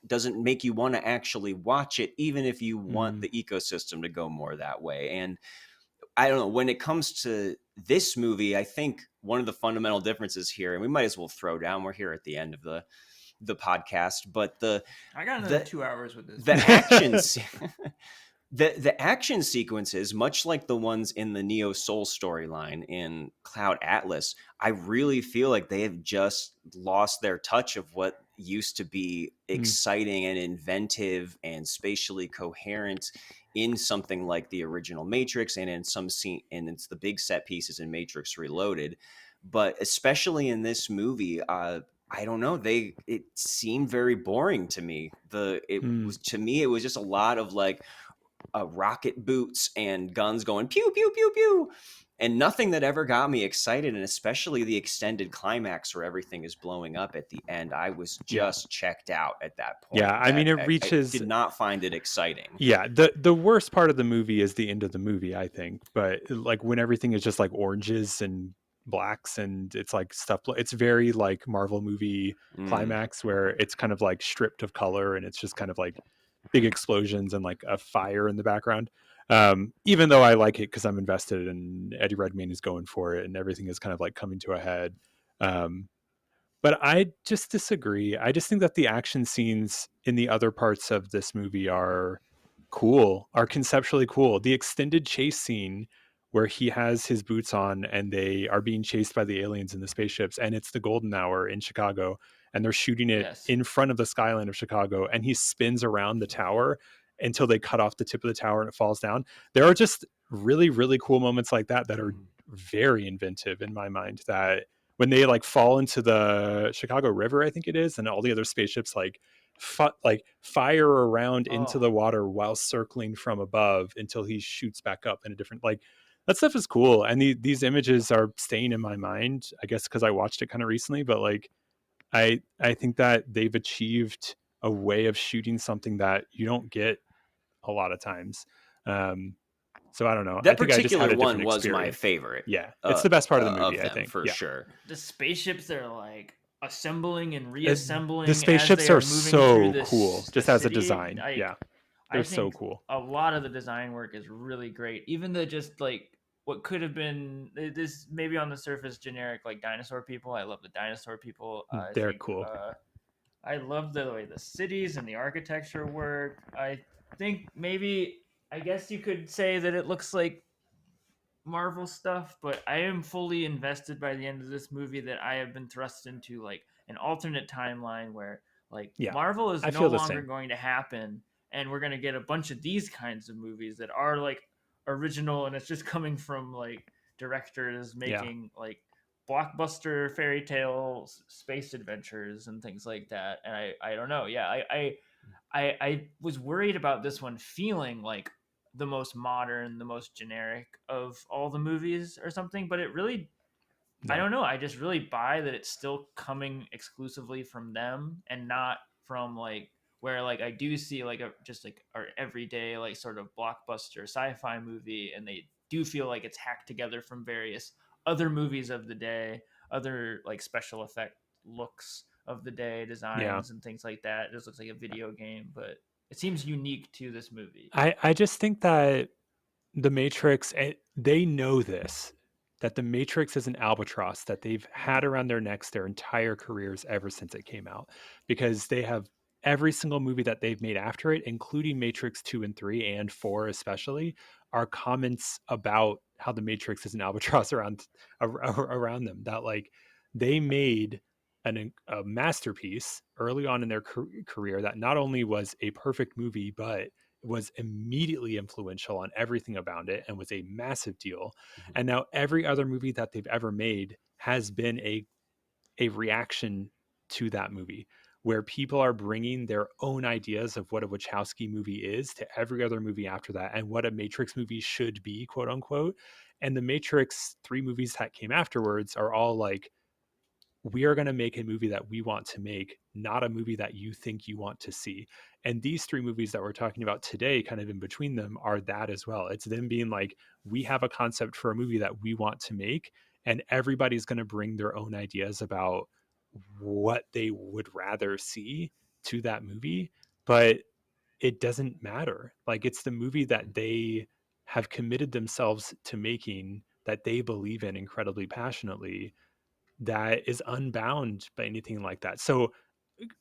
doesn't make you want to actually watch it, even if you want the ecosystem to go more that way. And I don't know, when it comes to this movie, I think one of the fundamental differences here, and we might as well throw down, we're here at the end of the podcast, but I got another 2 hours with this. The action the action sequences, much like the ones in the Neo Soul storyline in Cloud Atlas, I really feel like they have just lost their touch of what used to be exciting and inventive and spatially coherent in something like the original Matrix and in some scene, and it's the big set pieces in Matrix Reloaded. But especially in this movie, I don't know, it seemed very boring to me. To me, it was just a lot of like rocket boots and guns going pew pew pew pew, and nothing that ever got me excited. And especially the extended climax where everything is blowing up at the end, I was just checked out at that point. Yeah, I mean, I did not find it exciting. Yeah, the worst part of the movie is the end of the movie, I think. But like when everything is just like oranges and blacks and it's like stuff, it's very like Marvel movie climax where it's kind of like stripped of color and it's just kind of like big explosions and like a fire in the background. Even though I like it because I'm invested and Eddie Redmayne is going for it and everything is kind of like coming to a head. But I just disagree. I just think that the action scenes in the other parts of this movie are conceptually cool. The extended chase scene where he has his boots on and they are being chased by the aliens in the spaceships, and it's the golden hour in Chicago, and they're shooting it in front of the skyline of Chicago, and he spins around the tower until they cut off the tip of the tower and it falls down. There are just really, really cool moments like that are very inventive in my mind, that when they like fall into the Chicago River, I think it is, and all the other spaceships like fire around into the water while circling from above until he shoots back up in a different, like, that stuff is cool. And these images are staying in my mind, I guess because I watched it kind of recently, but like I think that they've achieved a way of shooting something that you don't get a lot of times. So I don't know. That I think I just had a one different was experience. my favorite. Yeah, it's the best part of the movie, them, I think, for sure. The spaceships that are like assembling and reassembling. The spaceships are so cool, just as a city. design. They're so cool. A lot of the design work is really great. Even the just like what could have been this maybe on the surface generic like dinosaur people. I love the dinosaur people. They're cool. I love the way the cities and the architecture work. I think maybe, I guess you could say that it looks like Marvel stuff, but I am fully invested by the end of this movie that I have been thrust into like an alternate timeline where like Yeah, Marvel is I no feel the longer same. going to happen, and we're going to get a bunch of these kinds of movies that are like original, and it's just coming from like directors Yeah. making like blockbuster fairy tale space adventures and things like that. And I don't know. Yeah, I was worried about this one feeling like the most modern, the most generic of all the movies or something, but it really, I No. don't know. I just really buy that it's still coming exclusively from them and not from like where like I do see like a just like our everyday like sort of blockbuster sci-fi movie, and they do feel like it's hacked together from various other movies of the day, other like special effect looks of the day, Yeah. designs and things like that. It just looks like a video game, but it seems unique to this movie. I just think that the Matrix, they know this, that the Matrix is an albatross that they've had around their necks their entire careers ever since it came out, because they have every single movie that they've made after it, including Matrix 2 and 3 and 4 especially, are comments about how the Matrix is an albatross around them, that like they made a masterpiece early on in their career that not only was a perfect movie, but was immediately influential on everything about it and was a massive deal. And now every other movie that they've ever made has been a reaction to that movie, where people are bringing their own ideas of what a Wachowski movie is to every other movie after that, and what a Matrix movie should be, quote unquote. And the Matrix 3 movies that came afterwards are all like, we are going to make a movie that we want to make, not a movie that you think you want to see. And these 3 movies that we're talking about today, kind of in between them, are that as well. It's them being like, we have a concept for a movie that we want to make, and everybody's going to bring their own ideas about what they would rather see to that movie. But it doesn't matter. Like, it's the movie that they have committed themselves to making, that they believe in incredibly passionately, that is unbound by anything like that. So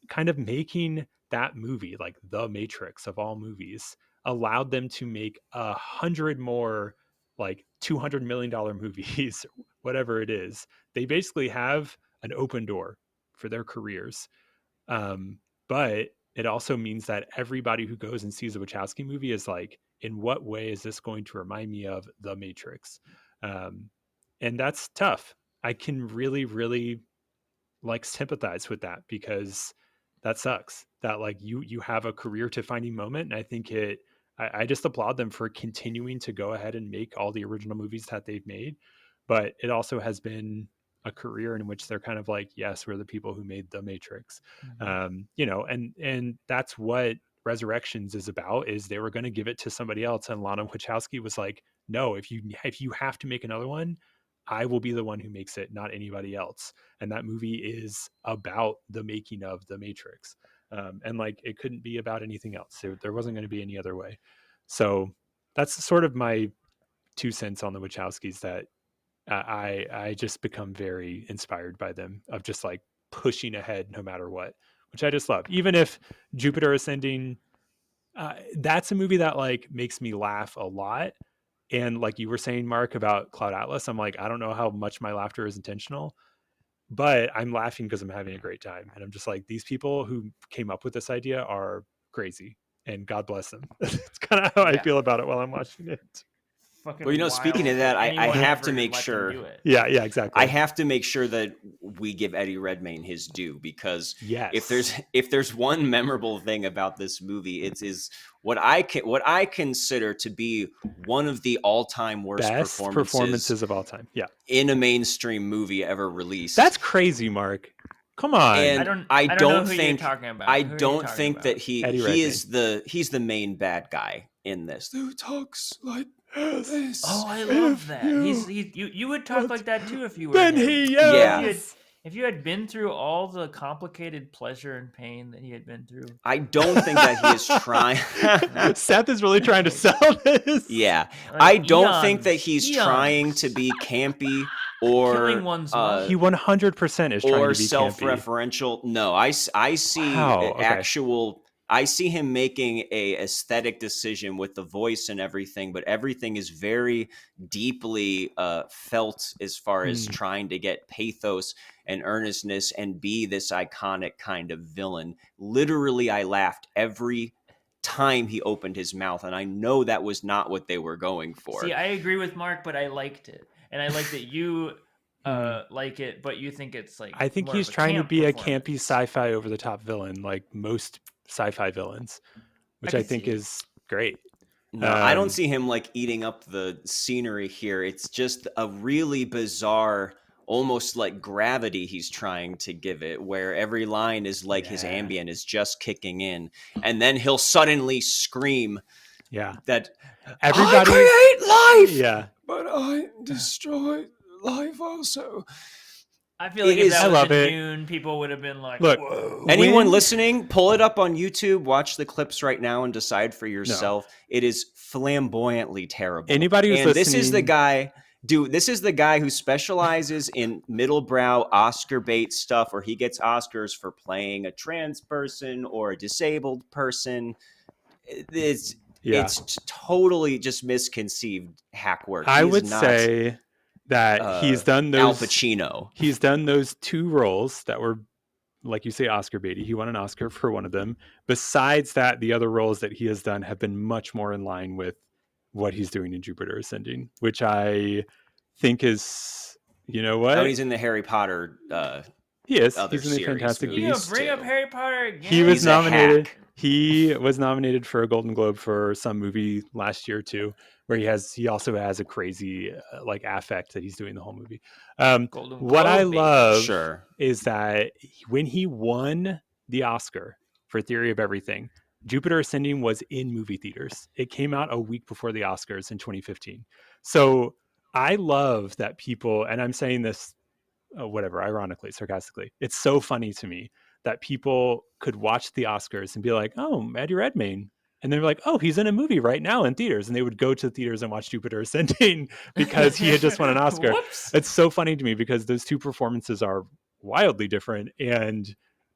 kind of making that movie, like the Matrix of all movies, allowed them to make 100 more like $200 million movies, whatever it is. They basically have an open door for their careers. But it also means that everybody who goes and sees a Wachowski movie is like, in what way is this going to remind me of the Matrix? And that's tough. I can really, really like sympathize with that, because that sucks that like you have a career defining moment. And I think I just applaud them for continuing to go ahead and make all the original movies that they've made. But it also has been a career in which they're kind of like, yes, we're the people who made the Matrix. And that's what Resurrections is about, is they were going to give it to somebody else. And Lana Wachowski was like, no, if you have to make another one, I will be the one who makes it, not anybody else. And that movie is about the making of the Matrix. And like, it couldn't be about anything else. There wasn't going to be any other way. So that's sort of my 2 cents on the Wachowskis, that I just become very inspired by them, of just like pushing ahead no matter what, which I just love. Even if Jupiter Ascending, that's a movie that like makes me laugh a lot. And like you were saying, Mark, about Cloud Atlas, I'm like, I don't know how much my laughter is intentional, but I'm laughing because I'm having a great time. And I'm just like, these people who came up with this idea are crazy, and God bless them. It's kind of how I feel about it while I'm watching it. Fucking Well, speaking of that, I have to make sure. Yeah, exactly. I have to make sure that we give Eddie Redmayne his due, because if there's one memorable thing about this movie, it is what I consider to be one of the all-time worst performances of all time. Yeah, in a mainstream movie ever released. That's crazy, Mark. Come on. And I don't think that he's the main bad guy in this. Who talks like this? Oh, I love that. You would talk like that too if you were then him. He yes. If you had been through all the complicated pleasure and pain that he had been through. I don't think that he is trying. Seth is really trying to sell this. Yeah. I don't think that he's trying to be campy Killing or one's mother. He 100% is trying to or be campy. self-referential. No, I see Wow, okay. actual. I see him making a aesthetic decision with the voice and everything, but everything is very deeply felt as far as trying to get pathos and earnestness and be this iconic kind of villain. Literally, I laughed every time he opened his mouth, and I know that was not what they were going for. See, I agree with Mark, but I liked it, and I like that you like it, but you think it's like. I think more he's of trying to camp be a performance. campy sci-fi over-the-top villain, like most sci-fi villains, which I could think see it. is great. No, I don't see him like eating up the scenery here. It's just a really bizarre, almost like gravity he's trying to give it, where every line is like his ambient is just kicking in, and then he'll suddenly scream that Everybody I create life, Yeah. But I destroy life also. I feel like It if is- that I was love in it. Dune, people would have been like, Look, whoa. Anyone When- listening, pull it up on YouTube, watch the clips right now, and decide for yourself. It is flamboyantly terrible. Anybody who's and this is the listening- guy, this is the guy who specializes in middlebrow Oscar bait stuff, where he gets Oscars for playing a trans person or a disabled person. It's totally just misconceived hack work. I He is would not, say that he's done those Al Pacino. He's done those two roles that were, like you say, Oscar baity. He won an Oscar for one of them. Besides that, the other roles that he has done have been much more in line with what he's doing in Jupiter Ascending, which I think is, you know what? Oh, he's in the Harry Potter. He is. Other He's in the series Fantastic movies. You gonna Beasts. bring up too. Harry Potter again? He was He's a nominated. hack. He was nominated for a Golden Globe for some movie last year too, where he also has a crazy like affect that he's doing the whole movie. Golden What Globe, I baby. love Sure. is that when he won the Oscar for Theory of Everything, Jupiter Ascending was in movie theaters. It came out a week before the Oscars in 2015. So I love that people, and I'm saying this, ironically, sarcastically, it's so funny to me that people could watch the Oscars and be like, oh, Eddie Redmayne. And they're like, oh, he's in a movie right now in theaters. And they would go to the theaters and watch Jupiter Ascending because he had just won an Oscar. Whoops. It's so funny to me because those two performances are wildly different. And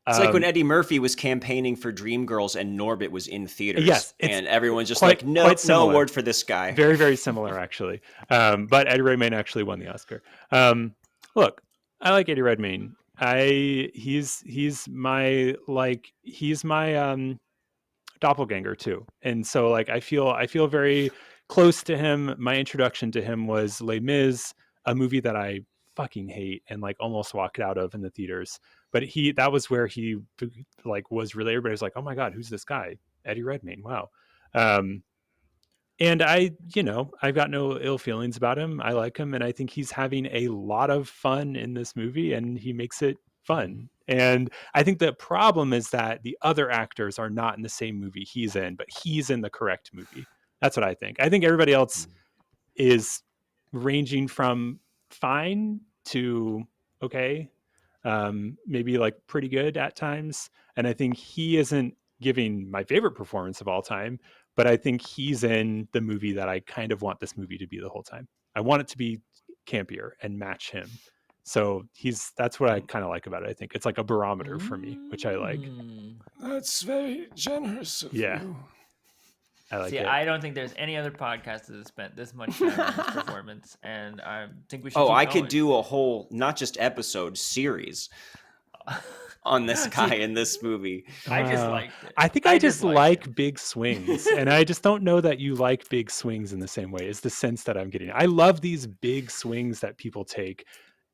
It's like when Eddie Murphy was campaigning for Dreamgirls and Norbit was in theaters. Yes, and everyone's just quite no similar. award for this guy. Very, very similar, actually. But Eddie Redmayne actually won the Oscar. Look, I like Eddie Redmayne. He's my doppelganger too, and so like I feel very close to him. My introduction to him was Les Mis, a movie that I fucking hate and like almost walked out of in the theaters. But that was where he like was really, everybody was like, oh my god, who's this guy? Eddie Redmayne, wow. And I've got no ill feelings about him. I like him, and I think he's having a lot of fun in this movie, and he makes it fun. And I think the problem is that the other actors are not in the same movie he's in, but he's in the correct movie. That's what I think. I think everybody else is ranging from fine to okay, maybe like pretty good at times. And I think he isn't giving my favorite performance of all time, but I think he's in the movie that I kind of want this movie to be the whole time. I want it to be campier and match him. So that's what I kind of like about it. I think it's like a barometer for me, which I like. That's very generous of you. I like See, it. I don't think there's any other podcast that has spent this much time on this performance, and I think we should. Oh, keep I going. could do a whole, not just episode, series on this guy in this movie. I just liked it. I think I just liked like it. big swings, and I just don't know that you like big swings in the same way. Is the sense that I'm getting. I love these big swings that people take,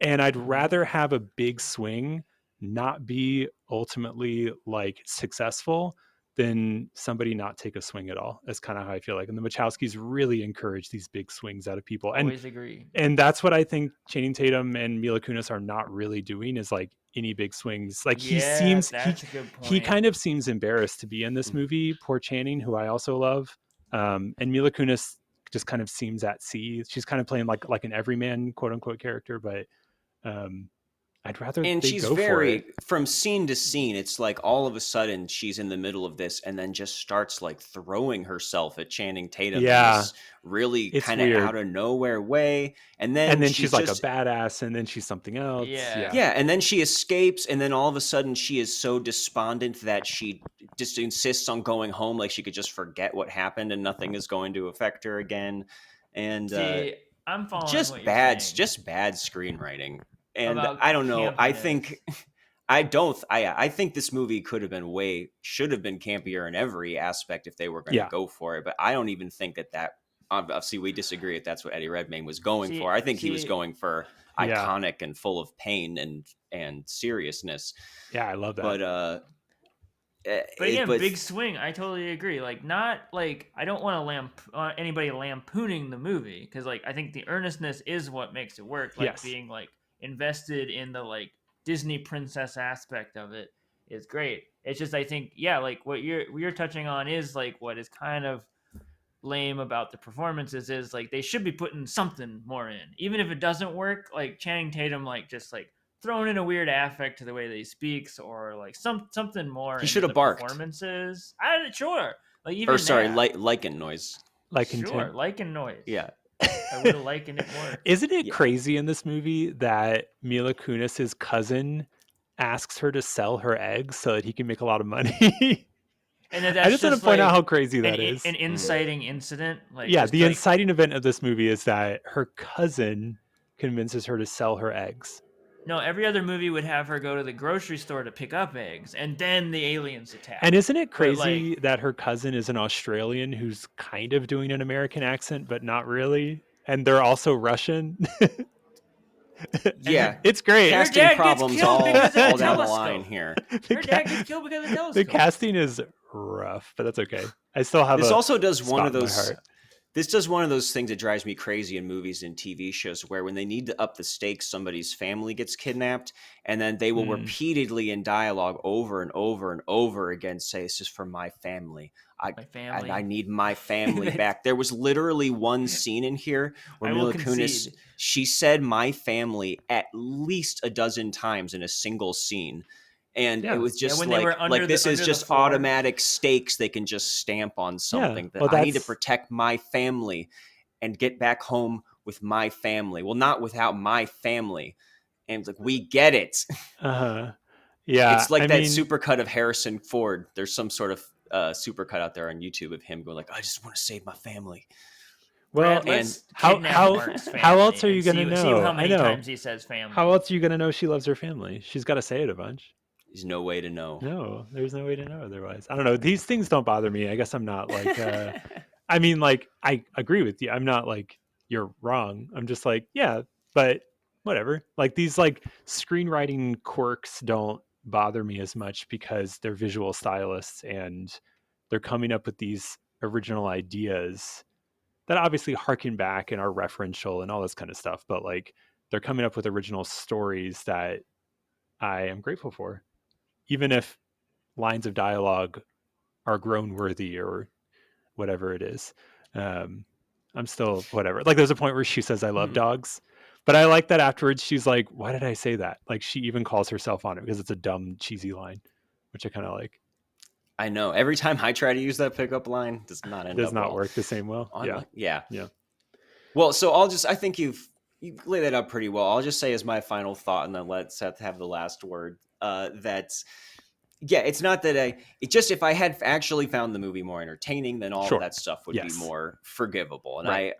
and I'd rather have a big swing not be ultimately like successful than somebody not take a swing at all. That's kind of how I feel like. And the Wachowskis really encourage these big swings out of people. Always agree. And that's what I think Channing Tatum and Mila Kunis are not really doing, is like any big swings. Like that's a good point. he kind of seems embarrassed to be in this movie. Poor Channing, who I also love. And Mila Kunis just kind of seems at sea. She's kind of playing like an everyman quote unquote character, but I'd rather And they she's go for it. from scene to scene, it's like all of a sudden she's in the middle of this and then just starts like throwing herself at Channing Tatum in Yeah, this really it's kind of out weird. of nowhere way. And And then then she's she's like a just, badass, and then she's something else. Yeah. yeah, and then she escapes, and then all of a sudden she is so despondent that she just insists on going home, like she could just forget what happened and nothing is going to affect her again. And See, I'm following what just you're saying bad screenwriting. And about I don't know. I campiness. think I think this movie should have been campier in every aspect if they were going to Yeah. go for it. But I don't even think that obviously we disagree if that's what Eddie Redmayne was going for. I think he was going for Yeah. iconic and full of pain and seriousness. Yeah, I love that. But again, big swing. I totally agree. Like, not like I don't want to anybody lampooning the movie, because like I think the earnestness is what makes it work. Like, Yes. being like invested in the like Disney princess aspect of it is great. It's just, I think, yeah, like what you're touching on is like what is kind of lame about the performances is like they should be putting something more in, even if it doesn't work. Like Channing Tatum, like just like throwing in a weird affect to the way that he speaks, or like something more. He should have the barked. Performances. Sure. Like, even lichen noise. Sure, lichen noise. Yeah. I would have likened it more. Isn't it crazy in this movie that Mila Kunis's cousin asks her to sell her eggs so that he can make a lot of money? And that's I just want to point out how crazy that is. An inciting incident. Like, yeah, the inciting event of this movie is that her cousin convinces her to sell her eggs. No, every other movie would have her go to the grocery store to pick up eggs, and then the aliens attack. And isn't it crazy that her cousin is an Australian who's kind of doing an American accent, but not really? And they're also Russian. Yeah, it's great. Casting problems all down the line here. Her dad gets killed because of the telescope. The casting is rough, but that's okay. I still have. This also does one of those things that drives me crazy in movies and TV shows, where when they need to up the stakes, somebody's family gets kidnapped, and then they will repeatedly in dialogue over and over and over again say, "This is for my family. I need my family back." There was literally one scene in here where Mila Kunis, she said "my family" at least a dozen times in a single scene. And it was just this is just automatic stakes they can just stamp on something. Yeah. I need to protect my family and get back home with my family. Well, not without my family. And it's like, we get it. Yeah. It's like that supercut of Harrison Ford. There's some sort of supercut out there on YouTube of him going like, "I just want to save my family." Well, and how else are you going to know? See how many times he says family. How else are you going to know she loves her family? She's got to say it a bunch. There's no way to know. No, there's no way to know otherwise. I don't know. These things don't bother me. I guess I'm not like, I mean, like, I agree with you. I'm not like, you're wrong. I'm just like, yeah, but whatever. Like, these like screenwriting quirks don't bother me as much because they're visual stylists and they're coming up with these original ideas that obviously harken back and are referential and all this kind of stuff. But like, they're coming up with original stories that I am grateful for. Even if lines of dialogue are groan worthy or whatever it is, I'm still whatever. Like, there's a point where she says, "I love dogs," but I like that afterwards she's like, "Why did I say that?" Like, she even calls herself on it because it's a dumb, cheesy line, which I kind of like. I know. Every time I try to use that pickup line, it does not work the same well. Yeah. Well, so I think you lay that out pretty well. I'll just say as my final thought, and then let Seth have the last word. It's not that if I had actually found the movie more entertaining, then all of that stuff would be more forgivable. And I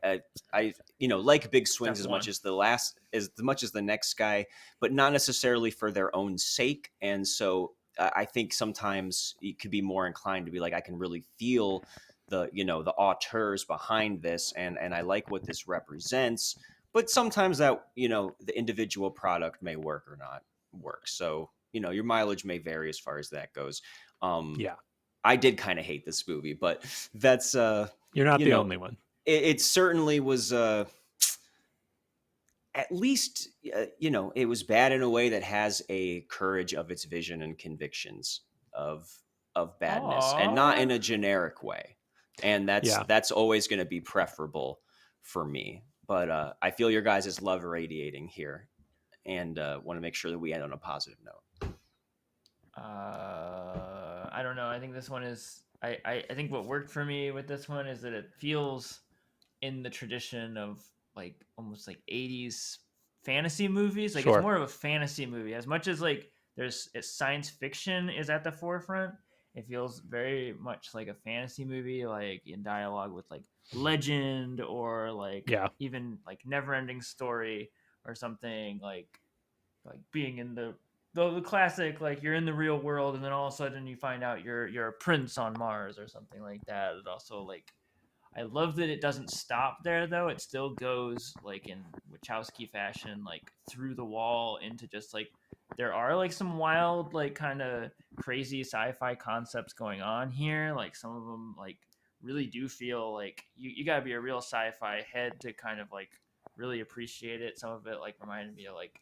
like big swings as much as the next guy, but not necessarily for their own sake. And so I think sometimes you could be more inclined to be like, I can really feel the auteurs behind this, and I like what this represents. But sometimes that, the individual product may work or not work. So, your mileage may vary as far as that goes. I did kind of hate this movie, but that's you're not the only one. It certainly was at least it was bad in a way that has a courage of its vision and convictions of badness. Aww. And not in a generic way. And that's always going to be preferable for me. But I feel your guys' love radiating here. and want to make sure that we end on a positive note. I don't know. I think this one is. I think what worked for me with this one is that it feels in the tradition of like almost like 80s fantasy movies. Like it's Sure. more of a fantasy movie. As much as like there's science fiction is at the forefront, it feels very much like a fantasy movie, like in dialogue with like legend or like Yeah. even like Neverending Story or something like being in the classic, like you're in the real world and then all of a sudden you find out you're a prince on Mars or something like that. It also like I love that it doesn't stop there though. It still goes like in Wachowski fashion, like through the wall into just like there are like some wild, like kind of crazy sci-fi concepts going on here. Like some of them like really do feel like you gotta be a real sci-fi head to kind of like really appreciate it. Some of it like reminded me of like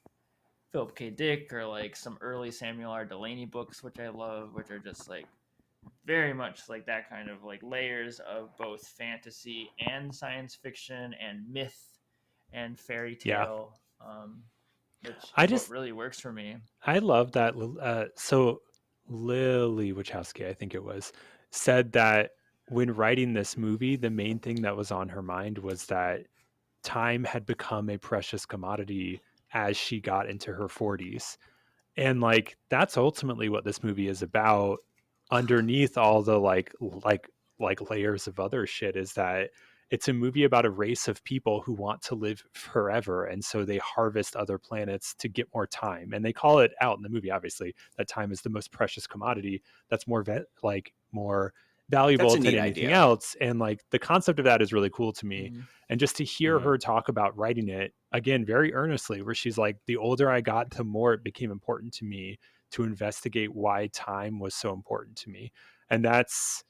Philip K. Dick or like some early Samuel R. Delany books, which I love, which are just like very much like that kind of like layers of both fantasy and science fiction and myth and fairy tale, which is what really works for me. I love that. So Lily Wachowski, I think it was, said that when writing this movie, the main thing that was on her mind was that time had become a precious commodity as she got into her 40s. And like that's ultimately what this movie is about. Underneath all the like layers of other shit is that it's a movie about a race of people who want to live forever, and so they harvest other planets to get more time. And they call it out in the movie, obviously, that time is the most precious commodity that's more more valuable That's a than neat anything idea. else. And like the concept of that is really cool to me. Mm-hmm. And just to hear her talk about writing it again very earnestly, where she's like, the older I got, the more it became important to me to investigate why time was so important to me. And that's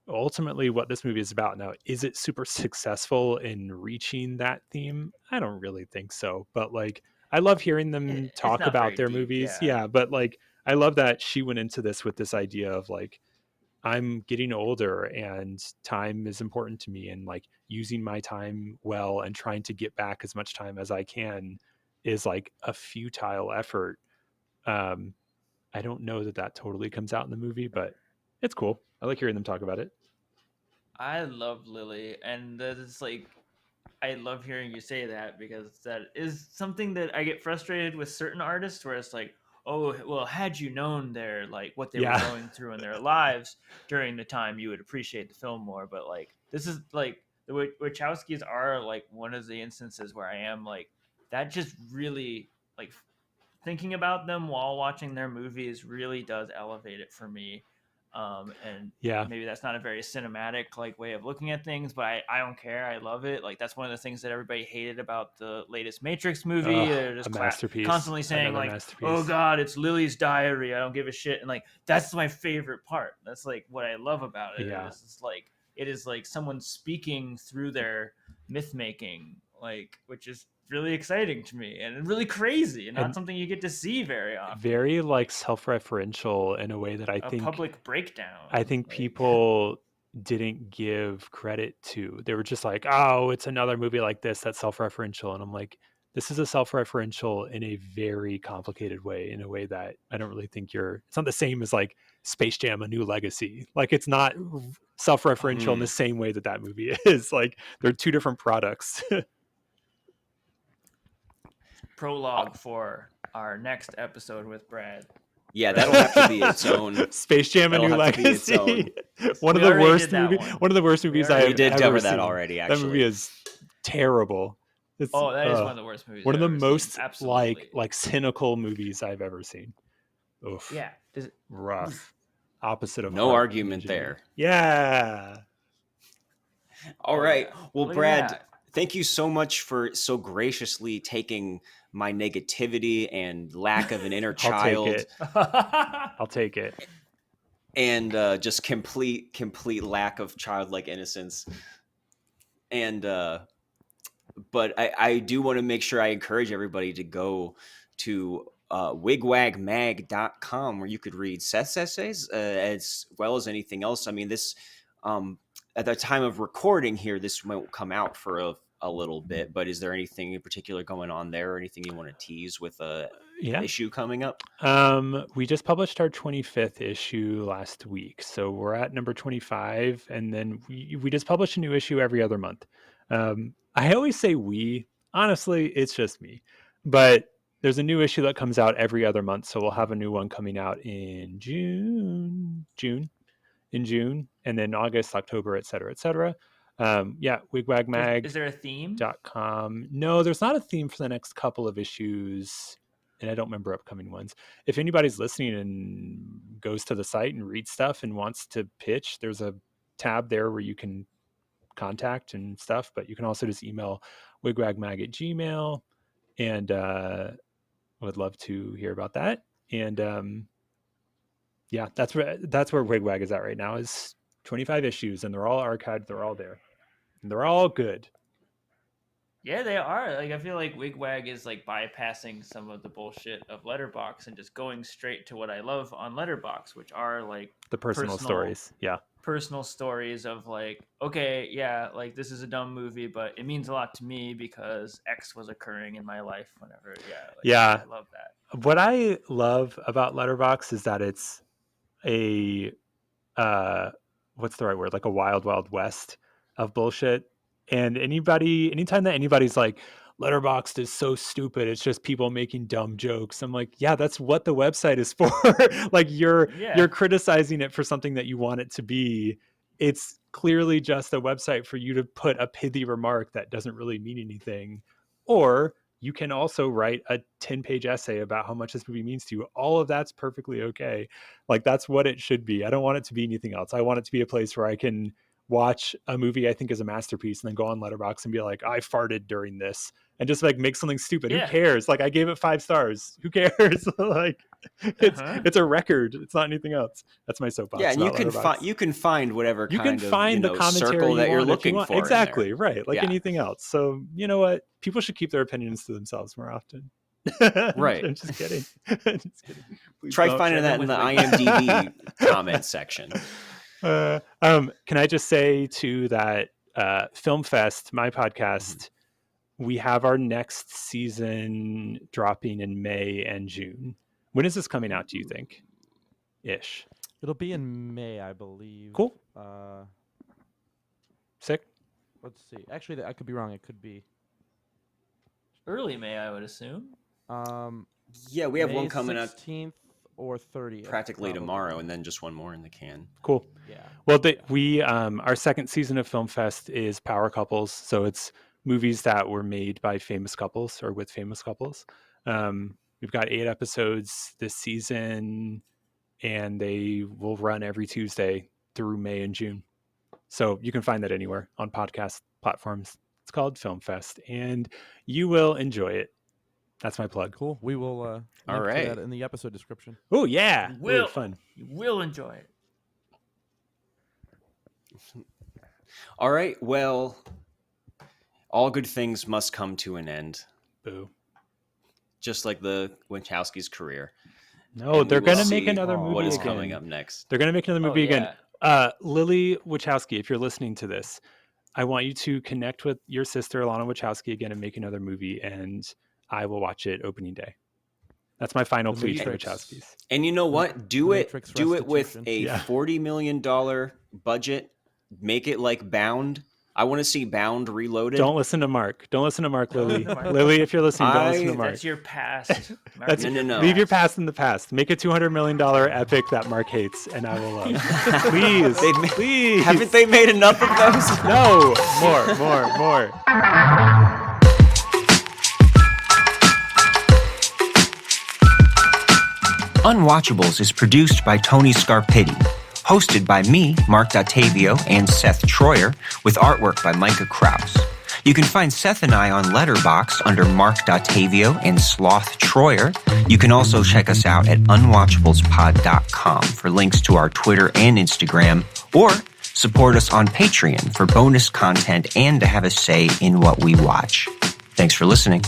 ultimately what this movie is about. Now, is it super successful in reaching that theme? I don't really think so, but like I love hearing them It's talk not about very their deep, movies. yeah. Yeah, but like I love that she went into this with this idea of like, I'm getting older and time is important to me, and like using my time well and trying to get back as much time as I can is like a futile effort. I don't know that totally comes out in the movie, but it's cool. I like hearing them talk about it. I love Lily, and it's like I love hearing you say that because that is something that I get frustrated with certain artists where it's like, oh, well, had you known their like what they were Yeah. going through in their lives during the time, you would appreciate the film more. But like this is like the Wachowskis are like one of the instances where I am like that just really like thinking about them while watching their movies really does elevate it for me. And Yeah. maybe that's not a very cinematic like way of looking at things, but I don't care. I love it. Like that's one of the things that everybody hated about the latest Matrix movie. They're just A masterpiece. constantly saying Another like, masterpiece. "Oh God, it's Lily's diary. I don't give a shit." And like that's my favorite part. That's like what I love about it. Yeah. It's like it is like someone speaking through their myth making, like which is really exciting to me and really crazy and not something you get to see very often. Very like self-referential in a way that I think public breakdown. I think like, people didn't give credit to. They were just like, oh, it's another movie like this that's self-referential. And I'm like, this is a self-referential in a very complicated way, in a way that I don't really think it's not the same as like Space Jam: A New Legacy. Like it's not self-referential in the same way that movie is. Like they're two different products. Prologue for our next episode with Brad. Yeah, that'll have to be its own. Space Jam: A New Legacy. One of the worst movies I have We did ever cover seen. that already. Actually, that movie is terrible. That is one of the worst movies. One of the most seen. like cynical movies I've ever seen. Oof. Yeah, rough. Opposite of no argument there. Yeah. All right. Yeah. Well, Brad, thank you so much for so graciously taking my negativity and lack of an inner child. I'll take it. And just complete lack of childlike innocence. And but I do want to make sure I encourage everybody to go to wigwagmag.com, where you could read Seth's essays as well as anything else. I mean, this at the time of recording here, this won't come out for a little bit, but is there anything in particular going on there, or anything you want to tease with a issue coming up? We just published our 25th issue last week, so we're at number 25, and then we just publish a new issue every other month. I always say honestly, it's just me, but there's a new issue that comes out every other month, so we'll have a new one coming out in June, and then August, October, etc., etc. Wigwagmag. Is there a theme? .com. No, there's not a theme for the next couple of issues, and I don't remember upcoming ones. If anybody's listening and goes to the site and reads stuff and wants to pitch, there's a tab there where you can contact and stuff, but you can also just email wigwagmag@gmail.com, and I would love to hear about that. And that's where Wigwag is at right now, is 25 issues, and they're all archived, they're all there, and they're all good. Yeah, they are. Like, I feel like Wigwag is like bypassing some of the bullshit of Letterboxd and just going straight to what I love on Letterboxd, which are like the personal stories. Yeah. Personal stories of like, okay, yeah, like this is a dumb movie, but it means a lot to me because X was occurring in my life whenever. I love that. What I love about Letterboxd is that it's a what's the right word? Like a wild, wild west of bullshit. And anytime that anybody's like, Letterboxd is so stupid, it's just people making dumb jokes, I'm like, yeah, that's what the website is for. Like you're criticizing it for something that you want it to be. It's clearly just a website for you to put a pithy remark that doesn't really mean anything. Or you can also write a 10-page essay about how much this movie means to you. All of that's perfectly okay. Like, that's what it should be. I don't want it to be anything else. I want it to be a place where I can watch a movie I think is a masterpiece and then go on Letterboxd and be like, I farted during this, and just like make something stupid. Who cares? Like, I gave it 5 stars. Who cares? Like, it's a record. It's not anything else. That's my soapbox. Yeah, and you can find whatever kind of the commentary circle that you're looking for. Exactly, right. Like anything else. So you know what? People should keep their opinions to themselves more often. Right. I'm just kidding. Try finding that in the IMDb comment section. Can I just say too that Film Fest, my podcast, we have our next season dropping in May and June. When is this coming out, do you think? Ish. It'll be in May, I believe. Cool. Sick. Let's see. Actually, I could be wrong. It could be early May, I would assume. Yeah, we have May one coming out 16th or 30th. Practically tomorrow, and then just one more in the can. Cool. Yeah. Well, we our second season of Film Fest is Power Couples, so it's movies that were made by famous couples or with famous couples. We've got 8 episodes this season, and they will run every Tuesday through May and June. So you can find that anywhere on podcast platforms. It's called Film Fest, and you will enjoy it. That's my plug. Cool. We will link to that in the episode description. Oh, yeah. Fun. You will enjoy it. All right. Well, all good things must come to an end. Boo. Just like the Wachowskis' career. No, they're going to make another movie What is again. coming up next? They're going to make another movie again. Lily Wachowski, if you're listening to this, I want you to connect with your sister, Alana Wachowski, again and make another movie, and I will watch it opening day. That's my final plea to the Wachowskis. And you know what? Do it with a $40 million budget. Make it like Bound. I want to see Bound Reloaded. Don't listen to Marc. Lily. Lily, if you're listening, don't listen to Marc. That's your past. No. Leave your past in the past. Make a $200 million epic that Marc hates, and I will love. Please. Please. Haven't they made enough of those? No. More. Unwatchables is produced by Tony Scarpitti, hosted by me, Marc Dottavio, and Seth Troyer, with artwork by Micah Kraus. You can find Seth and I on Letterboxd under Marc Dottavio and Sloth Troyer. You can also check us out at unwatchablespod.com for links to our Twitter and Instagram, or support us on Patreon for bonus content and to have a say in what we watch. Thanks for listening.